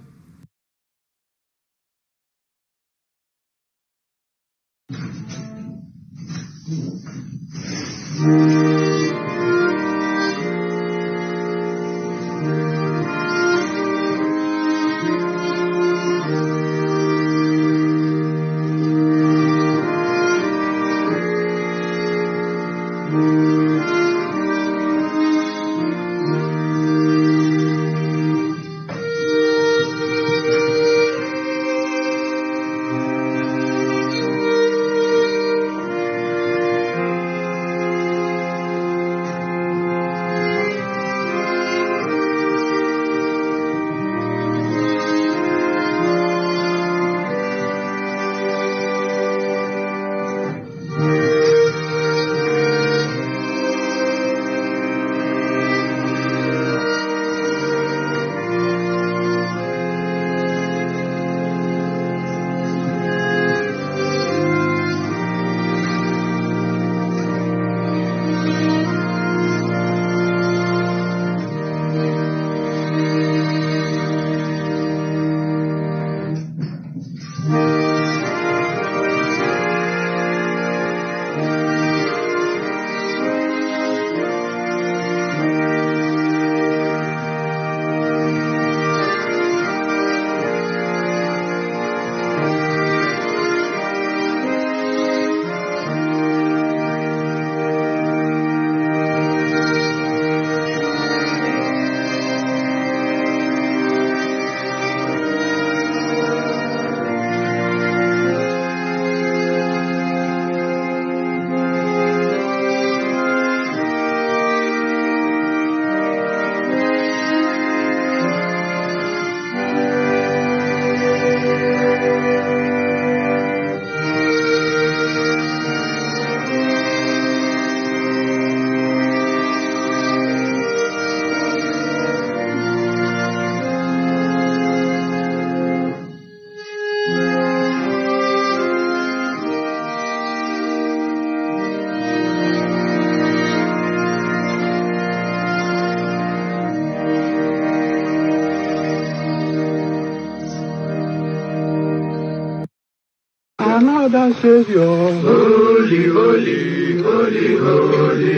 another Savior. Holy, holy, holy, holy,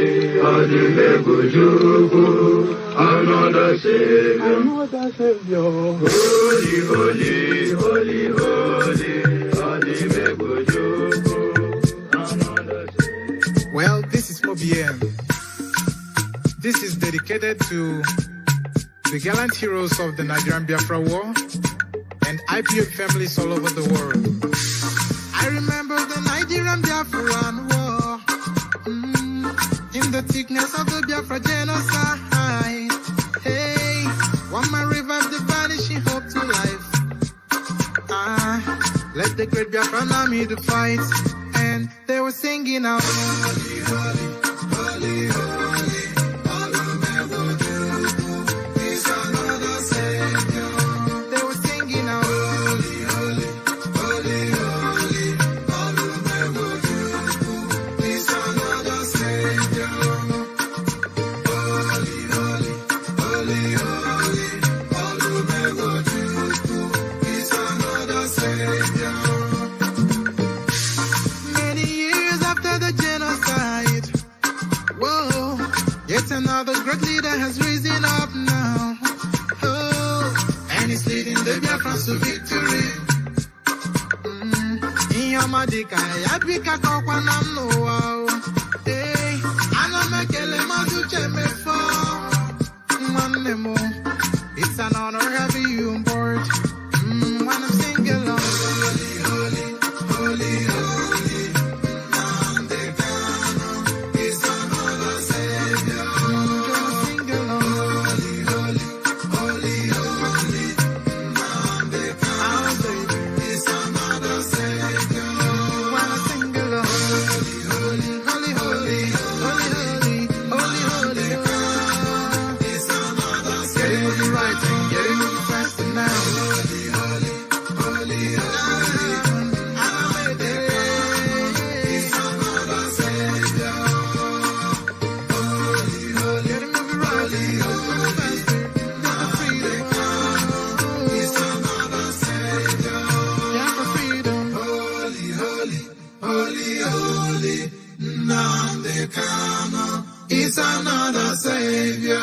Adimebujuku, another Savior. Another Savior. Holy, holy, holy, holy, Adimebujuku, another Savior. Well, this is MoBM. This is dedicated to the gallant heroes of the Nigerian Biafra War and IPO families all over the world. I remember the Nigerian Biafran War, in the thickness of the Biafra genocide. Hey, one man revived the vanishing hope to life. Let the great Biafran army to fight, and they were singing out, holy, holy, holy, holy. Another great leader has risen up now. Oh, and he's leading the Biafrans to victory. In your Madika, Yapika Kokwanam Noah. Hey, Anamekele Mazuche Mefo. One memo. It's an honor having you on board. When I'm singing along. Holy, holy, holy, holy. Nnamdi Kanu is another Savior. Nnamdi Kanu is another Savior.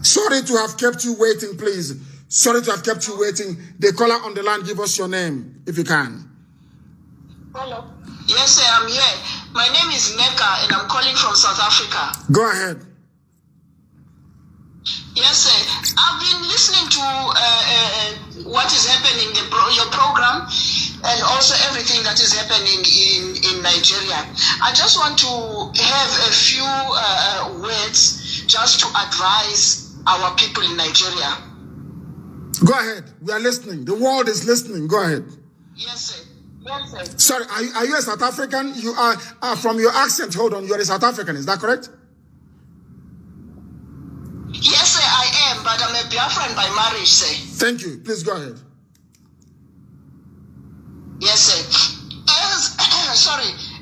Sorry to have kept you waiting, please. Sorry to have kept you waiting. The caller on the line, give us your name, if you can. Hello. Yes, sir, I'm here. My name is Neka, and I'm calling from South Africa. Go ahead. Yes, sir. I've been listening to what is happening in your program, and also everything that is happening in Nigeria. I just want to have a few words just to advise our people in Nigeria. Go ahead. We are listening. The world is listening. Go ahead. Yes, sir. Yes, sir. Sorry, are you a South African? You are from your accent. Hold on, you are a South African. Is that correct? Yes, sir, I am, but I'm a Biafran by marriage, sir. Thank you. Please go ahead. Yes, sir.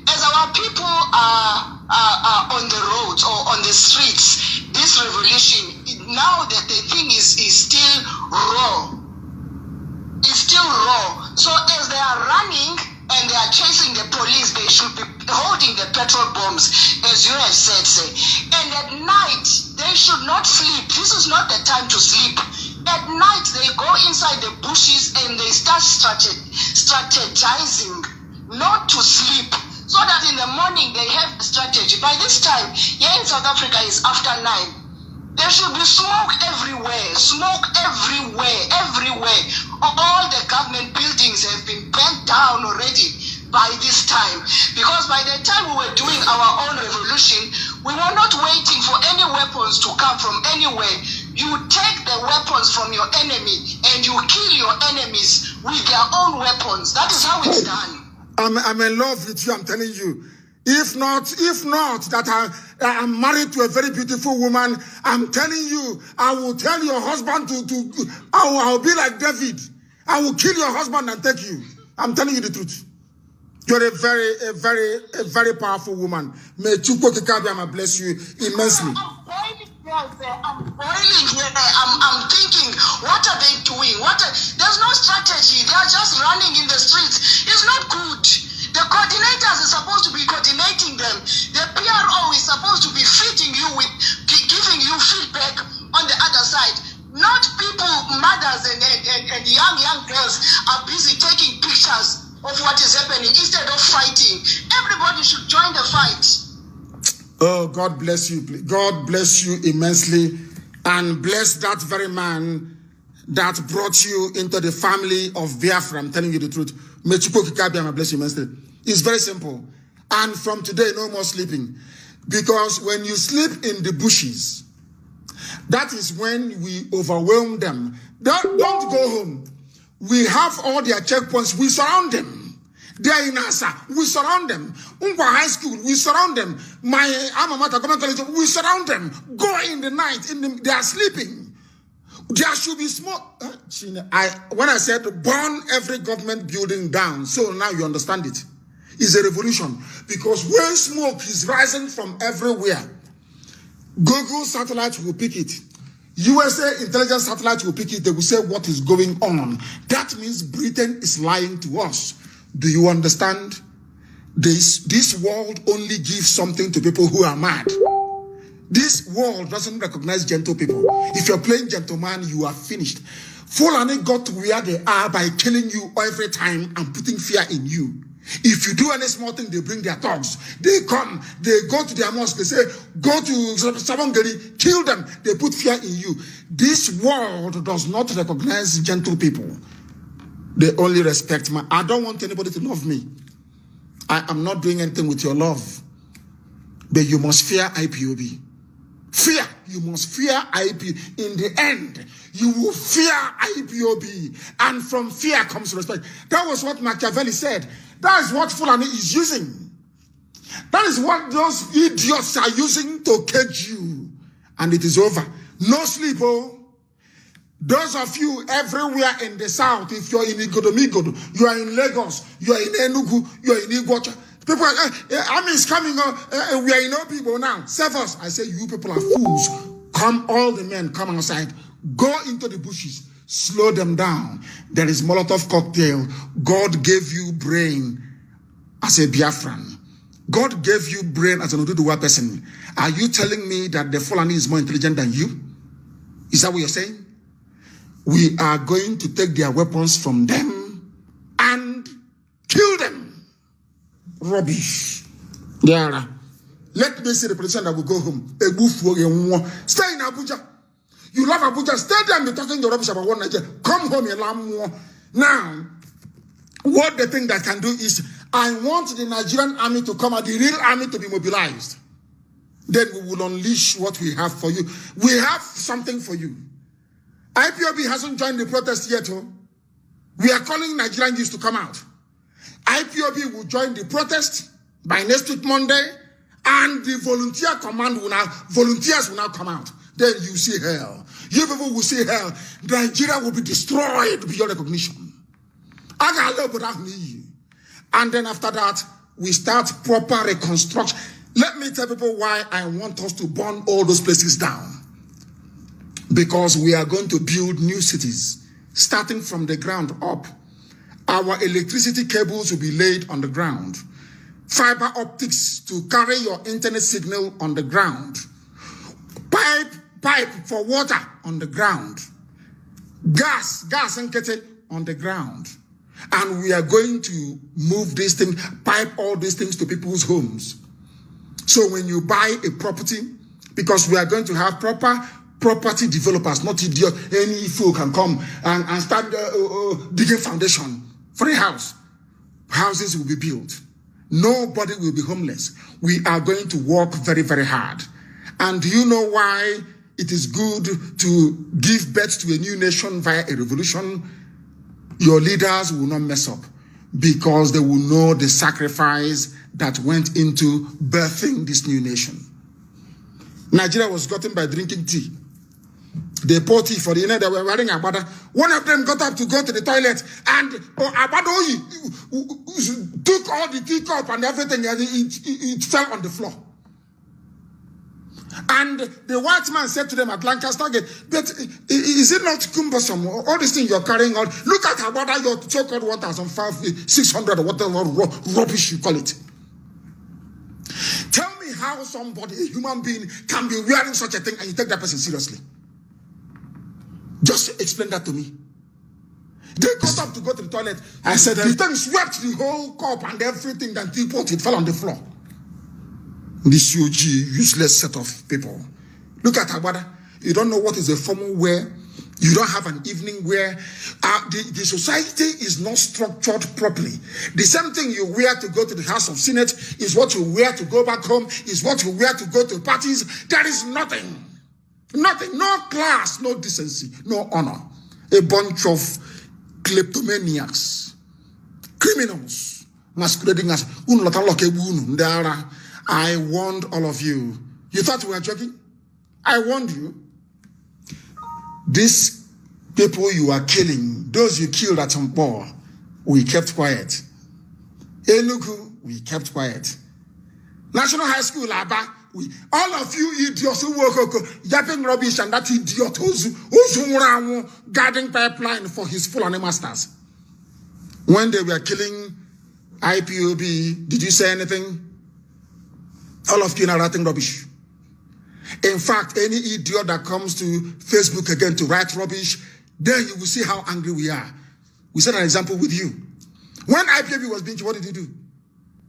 As our people are on the roads or on the streets, this revolution, now that the thing is still raw. It's still raw. So as they are running and they are chasing the police, they should be holding the petrol bombs, as you have said, sir. And at night, they should not sleep. This is not the time to sleep. At night, they go inside the bushes and they start strategizing not to sleep, so that in the morning they have a strategy. By this time, here in South Africa is after 9. There should be smoke everywhere. All the government buildings have been burnt down already by this time. Because by the time we were doing our own revolution, we were not waiting for any weapons to come from anywhere. You take the weapons from your enemy and you kill your enemies with their own weapons. That is how it's done. I'm in love with you, I'm telling you. If not that I'm married to a very beautiful woman, I'm telling you, I will tell your husband I'll be like David. I will kill your husband and take you. I'm telling you the truth. You're a very powerful woman. May Chukwu Kikabiyama bless you immensely. I'm boiling here. I'm thinking, what are they doing? There's no strategy. They are just running in the streets. It's not good. The coordinators are supposed to be coordinating them. The PRO is supposed to be feeding you with, giving you feedback on the other side. Not people, mothers and young girls are busy taking pictures of what is happening instead of fighting. Everybody should join the fight. Oh, God bless you. God bless you immensely, and bless that very man that brought you into the family of Biafra. I'm telling you the truth. May Chukwu Kikabiyama bless you immensely. It's very simple. And from today, no more sleeping. Because when you sleep in the bushes, that is when we overwhelm them. Don't go home. We have all their checkpoints. We surround them. They are in Asa. We surround them. Unkwa High School. We surround them. My alma mater, Government College. We surround them. Go in the night. They are sleeping. There should be smoke. When I said burn every government building down, so now you understand it. It's a revolution. Because when smoke is rising from everywhere, Google satellites will pick it. USA intelligence satellites will pick it. They will say what is going on. That means Britain is lying to us. Do you understand? This world only gives something to people who are mad. This world doesn't recognize gentle people. If you're playing gentleman, you are finished. Fulani got to where they are by killing you every time and putting fear in you. If you do any small thing, they bring their thugs. They come, they go to their mosque, they say, go to Sabongeri, kill them. They put fear in you. This world does not recognize gentle people. They only respect me. I don't want anybody to love me. I am not doing anything with your love. But you must fear IPOB. Fear. You must fear IPOB. In the end, you will fear IPOB. And from fear comes respect. That was what Machiavelli said. That is what Fulani is using. That is what those idiots are using to cage you. And it is over. No sleep, oh. Those of you everywhere in the south, if you're in Igodomigodo, you are in Lagos, you are in Enugu, you are in Iguacha. People are, army is coming on, we are in all people now. Save us. I say, you people are fools. Come, all the men, come outside. Go into the bushes. Slow them down. There is Molotov cocktail. God gave you brain as a Biafran. God gave you brain as an Oduduwa person. Are you telling me that the Fulani is more intelligent than you? Is that what you're saying? We are going to take their weapons from them and kill them. Rubbish. Yeah. Let me see the politician that will go home. Stay in Abuja. You love Abuja. Stay there and be talking your rubbish about one Nigeria. Come home, you love more. Now, what the thing that can do is, I want the Nigerian army to come out, the real army to be mobilized. Then we will unleash what we have for you. We have something for you. IPOB hasn't joined the protest yet. Oh. We are calling Nigerian youth to come out. IPOB will join the protest by next week Monday, and the volunteers will now come out. Then you see hell. You people will see hell. Nigeria will be destroyed beyond recognition. And then after that, we start proper reconstruction. Let me tell people why I want us to burn all those places down. Because we are going to build new cities, starting from the ground up. Our electricity cables will be laid on the ground. Fiber optics to carry your internet signal on the ground. Pipe for water on the ground. Gas and kete on the ground. And we are going to move these things, pipe all these things to people's homes. So when you buy a property, because we are going to have proper property developers, not idiot, any fool can come and start digging foundation for a house. Houses will be built. Nobody will be homeless. We are going to work very, very hard. And do you know why it is good to give birth to a new nation via a revolution? Your leaders will not mess up because they will know the sacrifice that went into birthing this new nation. Nigeria was gotten by drinking tea. They poured tea for the they were wearing abada. One of them got up to go to the toilet and abada took all the teacup and everything and it fell on the floor. And the white man said to them at Lancaster Gate, but is it not cumbersome? All these things you're carrying on. Look at abada, your so-called 1,600 or whatever rubbish you call it. Tell me how somebody, a human being, can be wearing such a thing and you take that person seriously. Just explain that to me. They got up to go to the toilet. I said, the thing swept the whole cup and everything that teapot, it fell on the floor. This UG, useless set of people. Look at Agbada. You don't know what is a formal wear. You don't have an evening wear. The society is not structured properly. The same thing you wear to go to the House of Senate is what you wear to go back home, is what you wear to go to parties. There is nothing. Nothing. No class, no decency, no honor. A bunch of kleptomaniacs, criminals, masquerading as I warned all of you. You thought we were joking? I warned you. These people you are killing, those you killed at Mpo, we kept quiet. Enugu, we kept quiet. National High School, Aba, all of you idiots who work yapping rubbish and that idiot who's guarding pipeline for his Fulani masters. When they were killing IPOB, did you say anything? All of you are writing rubbish. In fact, any idiot that comes to Facebook again to write rubbish, then you will see how angry we are. We set an example with you. When IPOB was being, what did you do?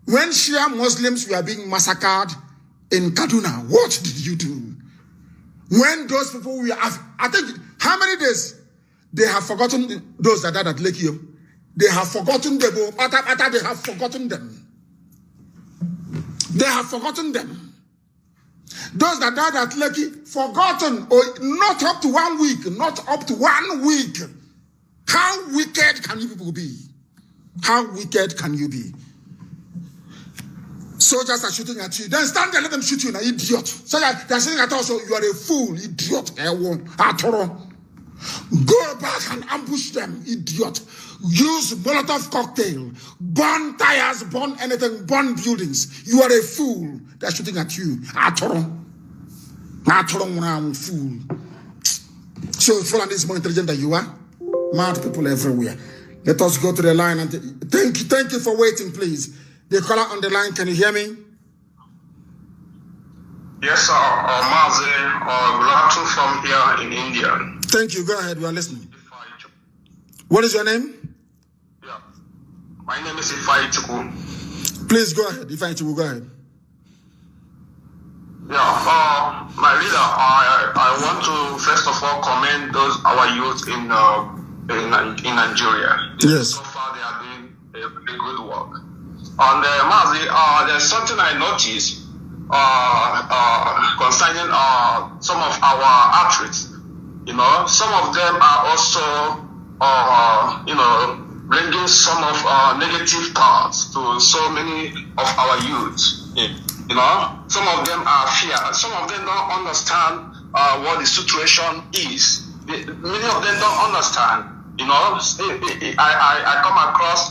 When Shia Muslims were being massacred in Kaduna, what did you do? When those people were, I think, how many days? They have forgotten those that died at Lake Yo. They have forgotten them. They have forgotten them. They have forgotten them. Those that died at Lekki, forgotten, or not up to 1 week, not up to 1 week. How wicked can you people be? How wicked can you be? Soldiers are shooting at you. Then stand there, let them shoot you, an idiot. So they're saying that also you are a fool, idiot. Go back and ambush them, idiot. Use Molotov cocktail, burn tires, burn anything, burn buildings. You are a fool. They're shooting at you. Fool. So Fulani is more intelligent than you are. Mad people everywhere. Let us go to the line and thank you for waiting, please. The caller on the line, can you hear me? Yes, sir. Mazi, Gulatu from here in India. Thank you. Go ahead. We are listening. What is your name? Yeah. My name is Ifai Chuku. Please go ahead. Ifai Chuku, go ahead. Yeah, my leader, I want to first of all commend our youth in Nigeria. Yes. So far, they are doing a good work. And Mazi, there's something I noticed concerning some of our athletes. You know, some of them are also, bringing some of negative thoughts to so many of our youth. You know, some of them are fear. Some of them don't understand what the situation is. Many of them don't understand. You know, I come across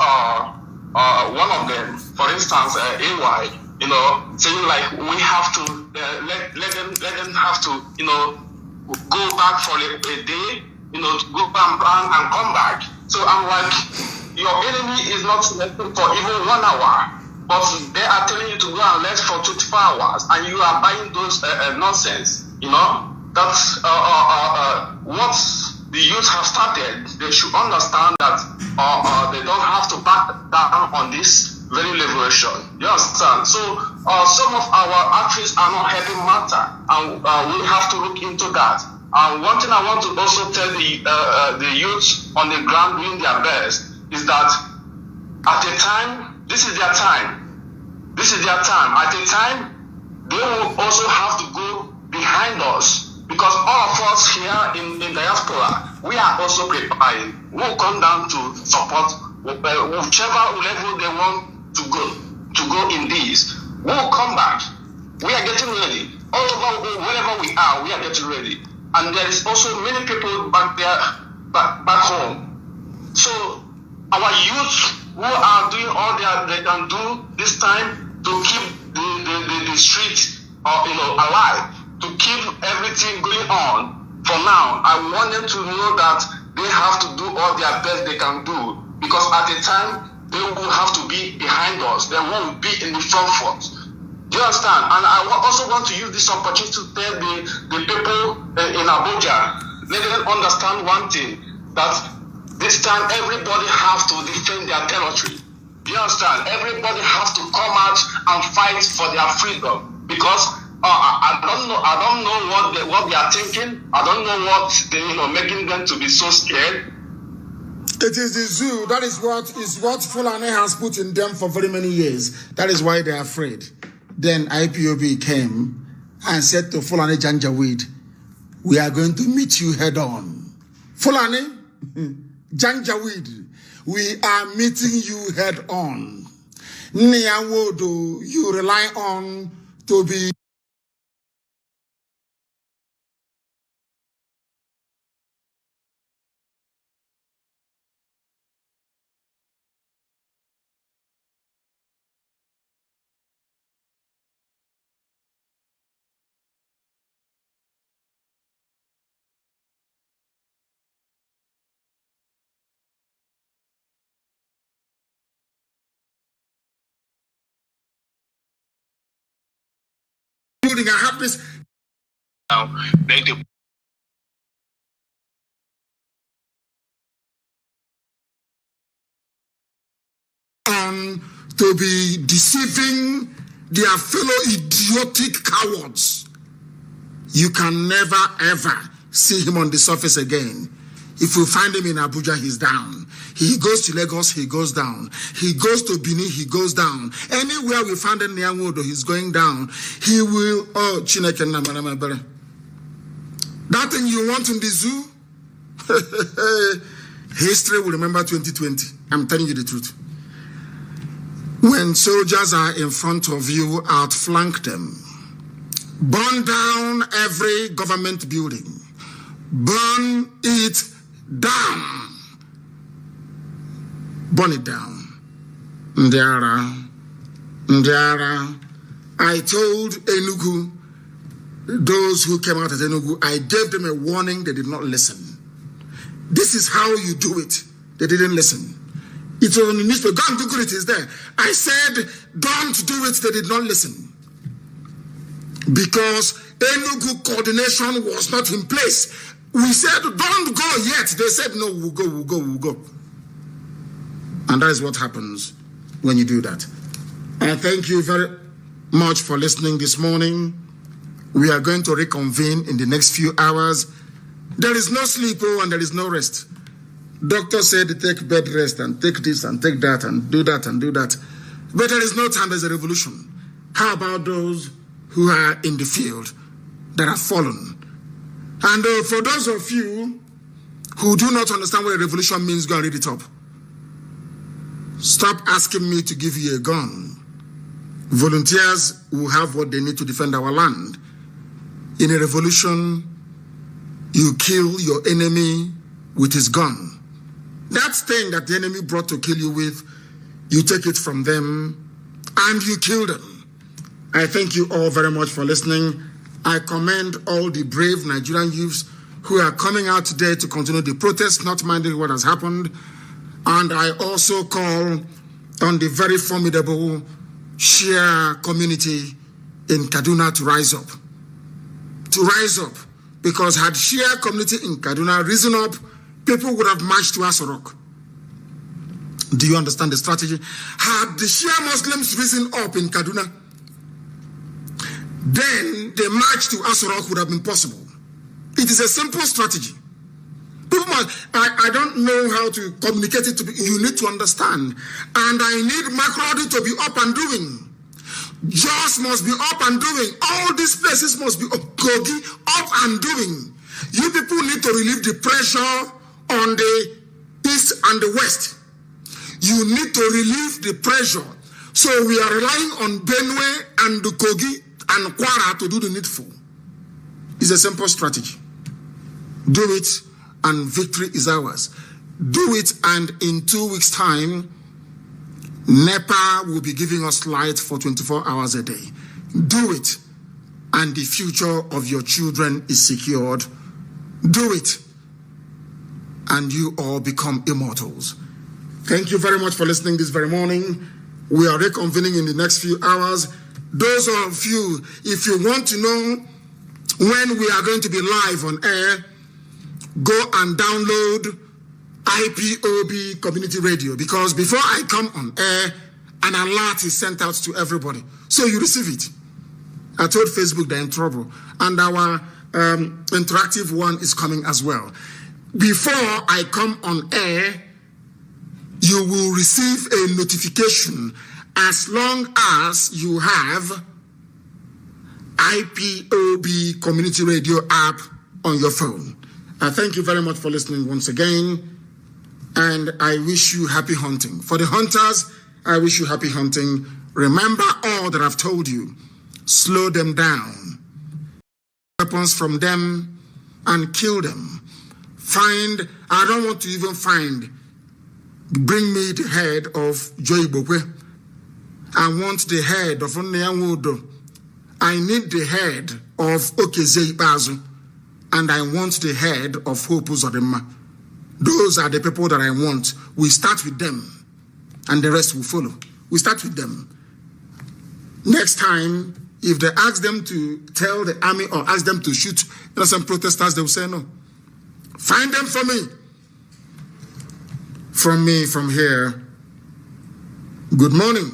one of them, for instance, AY. You know, saying like we have to let them have to, you know, go back for a day, you know, to go back and come back. So I'm like, your enemy is not selected for even 1 hour, but they are telling you to go and rest for 24 hours, and you are buying those nonsense. You know, that's what the youth have started. They should understand that they don't have to back down on this very liberation. You understand? So some of our athletes are not helping matter, and we have to look into that. And one thing I want to also tell the youth on the ground doing their best is that at a time, this is their time. This is their time. At a time, they will also have to go behind us, because all of us here in diaspora, we are also preparing. We'll come down to support whichever level they want to go in this. We'll come back. We are getting ready. All over wherever we are getting ready. And there is also many people back there, back home. So our youth who are doing all they can do this time to keep the street alive, to keep everything going on. For now, I want them to know that they have to do all their best they can do, because at the time they will have to be behind us. They won't be in the front. Do you understand? And I also want to use this opportunity to tell the people in Abuja, let them understand one thing, that this time everybody has to defend their territory. Do you understand? Everybody has to come out and fight for their freedom, because I don't know what they are thinking. I don't know what making them to be so scared. It is the zoo. That is what Fulani has put in them for very many years. That is why they are afraid. Then IPOB came and said to Fulani Janjaweed, we are going to meet you head on. Fulani Janjaweed, we are meeting you head on. Niawodo, you rely on to be building. I have this Now, make the to be deceiving their fellow idiotic cowards. You can never ever see him on the surface again. If you find him in Abuja, he's down. He goes to Lagos, he goes down. He goes to Benin, he goes down. Anywhere we find him near Wodo, he's going down. He will, Chineke Namanamabere. That thing you want in the zoo? History will remember 2020. I'm telling you the truth. When soldiers are in front of you, outflank them. Burn down every government building. Burn it down. Burn it down. Ndiara. I told Enugu, those who came out at Enugu, I gave them a warning. They did not listen. This is how you do it. They didn't listen. It's on the newspaper. Go and Google it. It's there. I said, don't do it. They did not listen. because Enugu coordination was not in place. We said, don't go yet. They said, no, we'll go. And that is what happens when you do that. And thank you very much for listening this morning. We are going to reconvene in the next few hours. There is no sleep and there is no rest. Doctor said take bed rest and take this and take that and do that and do that. But there is no time, there's a revolution. How about those who are in the field that have fallen? And for those of you who do not understand what a revolution means, go and read it up. Stop asking me to give you a gun. Volunteers will have what they need to defend our land. In a revolution, you kill your enemy with his gun. That thing that the enemy brought to kill you with, you take it from them and you kill them. I thank you all very much for listening. I commend all the brave Nigerian youths who are coming out today to continue the protest, not minding what has happened. And I also call on the very formidable Shia community in Kaduna to rise up. To rise up. Because had Shia community in Kaduna risen up, people would have marched to Asorok. Do you understand the strategy? Had the Shia Muslims risen up in Kaduna, then the march to Asorok would have been possible. It is a simple strategy. People must, I don't know how to communicate it to people. You need to understand. And I need Makrodi to be up and doing. Jos must be up and doing. All these places must be Kogi up and doing. You people need to relieve the pressure on the east and the west. You need to relieve the pressure. So we are relying on Benue and the Kogi and Kwara to do the needful. It's a simple strategy. Do it and victory is ours. Do it and in 2 weeks' time, NEPA will be giving us light for 24 hours a day. Do it and the future of your children is secured. Do it and you all become immortals. Thank you very much for listening this very morning. We are reconvening in the next few hours. Those of you, if you want to know when we are going to be live on air, go and download IPOB Community Radio, because before I come on air, an alert is sent out to everybody. So you receive it. I told Facebook they're in trouble. And our interactive one is coming as well. Before I come on air, you will receive a notification as long as you have IPOB Community Radio app on your phone. I thank you very much for listening once again, and I wish you happy hunting. For the hunters, I wish you happy hunting. Remember all that I've told you. Slow them down. Weapons from them and kill them. I don't want to even bring me the head of Joy Bokwe. I want the head of Onyeanwodo. I need the head of Okezei Bazu. And I want the head of Hope Uzodinma. Those are the people that I want. We start with them, and the rest will follow. We start with them. Next time, if they ask them to tell the army or ask them to shoot innocent protesters, they will say no. Find them for me. From me, from here, good morning.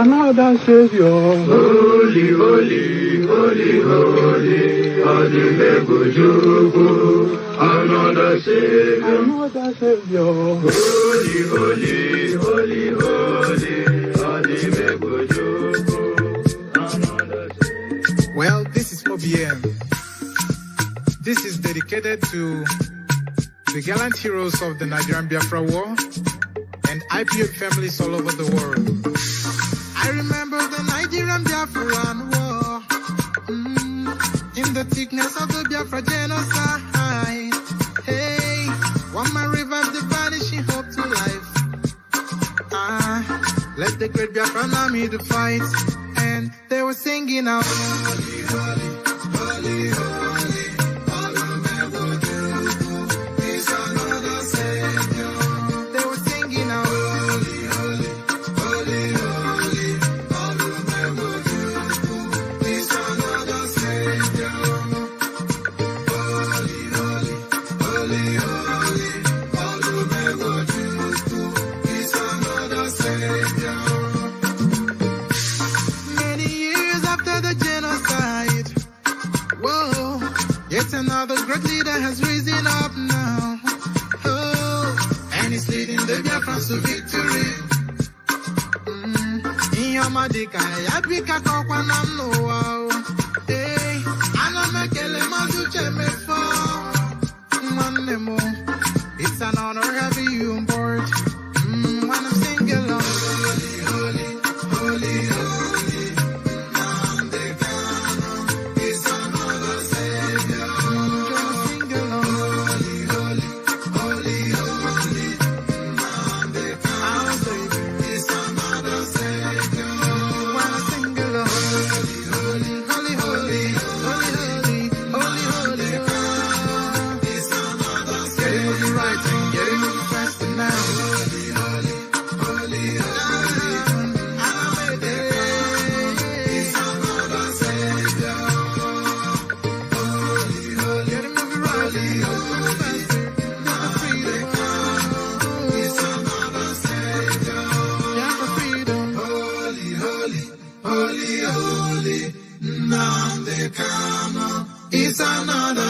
another Savior. Holy, holy, holy, holy, Adimebujuku. Another Savior. Another Savior. Holy, holy, holy, holy, Adimebujuku. Another Savior. Well, this is OBM. This is dedicated to the gallant heroes of the Nigerian Biafra War and IPOB families all over the world. I remember the Nigerian Biafran War, in the thickness of the Biafra genocide. Hey, one man revived the vanishing hope to life. Let the great Biafran army to fight, and they were singing out, holy, holy, holy, holy. Another great leader has risen up now. Oh, and he's leading the Biafrans to victory. In your Madika, Yabika Kokwanam no wow. Hey, Anamekele Mazuche me for it's an honor having you on board. When I'm singing along, holy, holy, holy, holy, Nnamdi Kanu is another Savior. Holy, holy, Nnamdi Kanu is another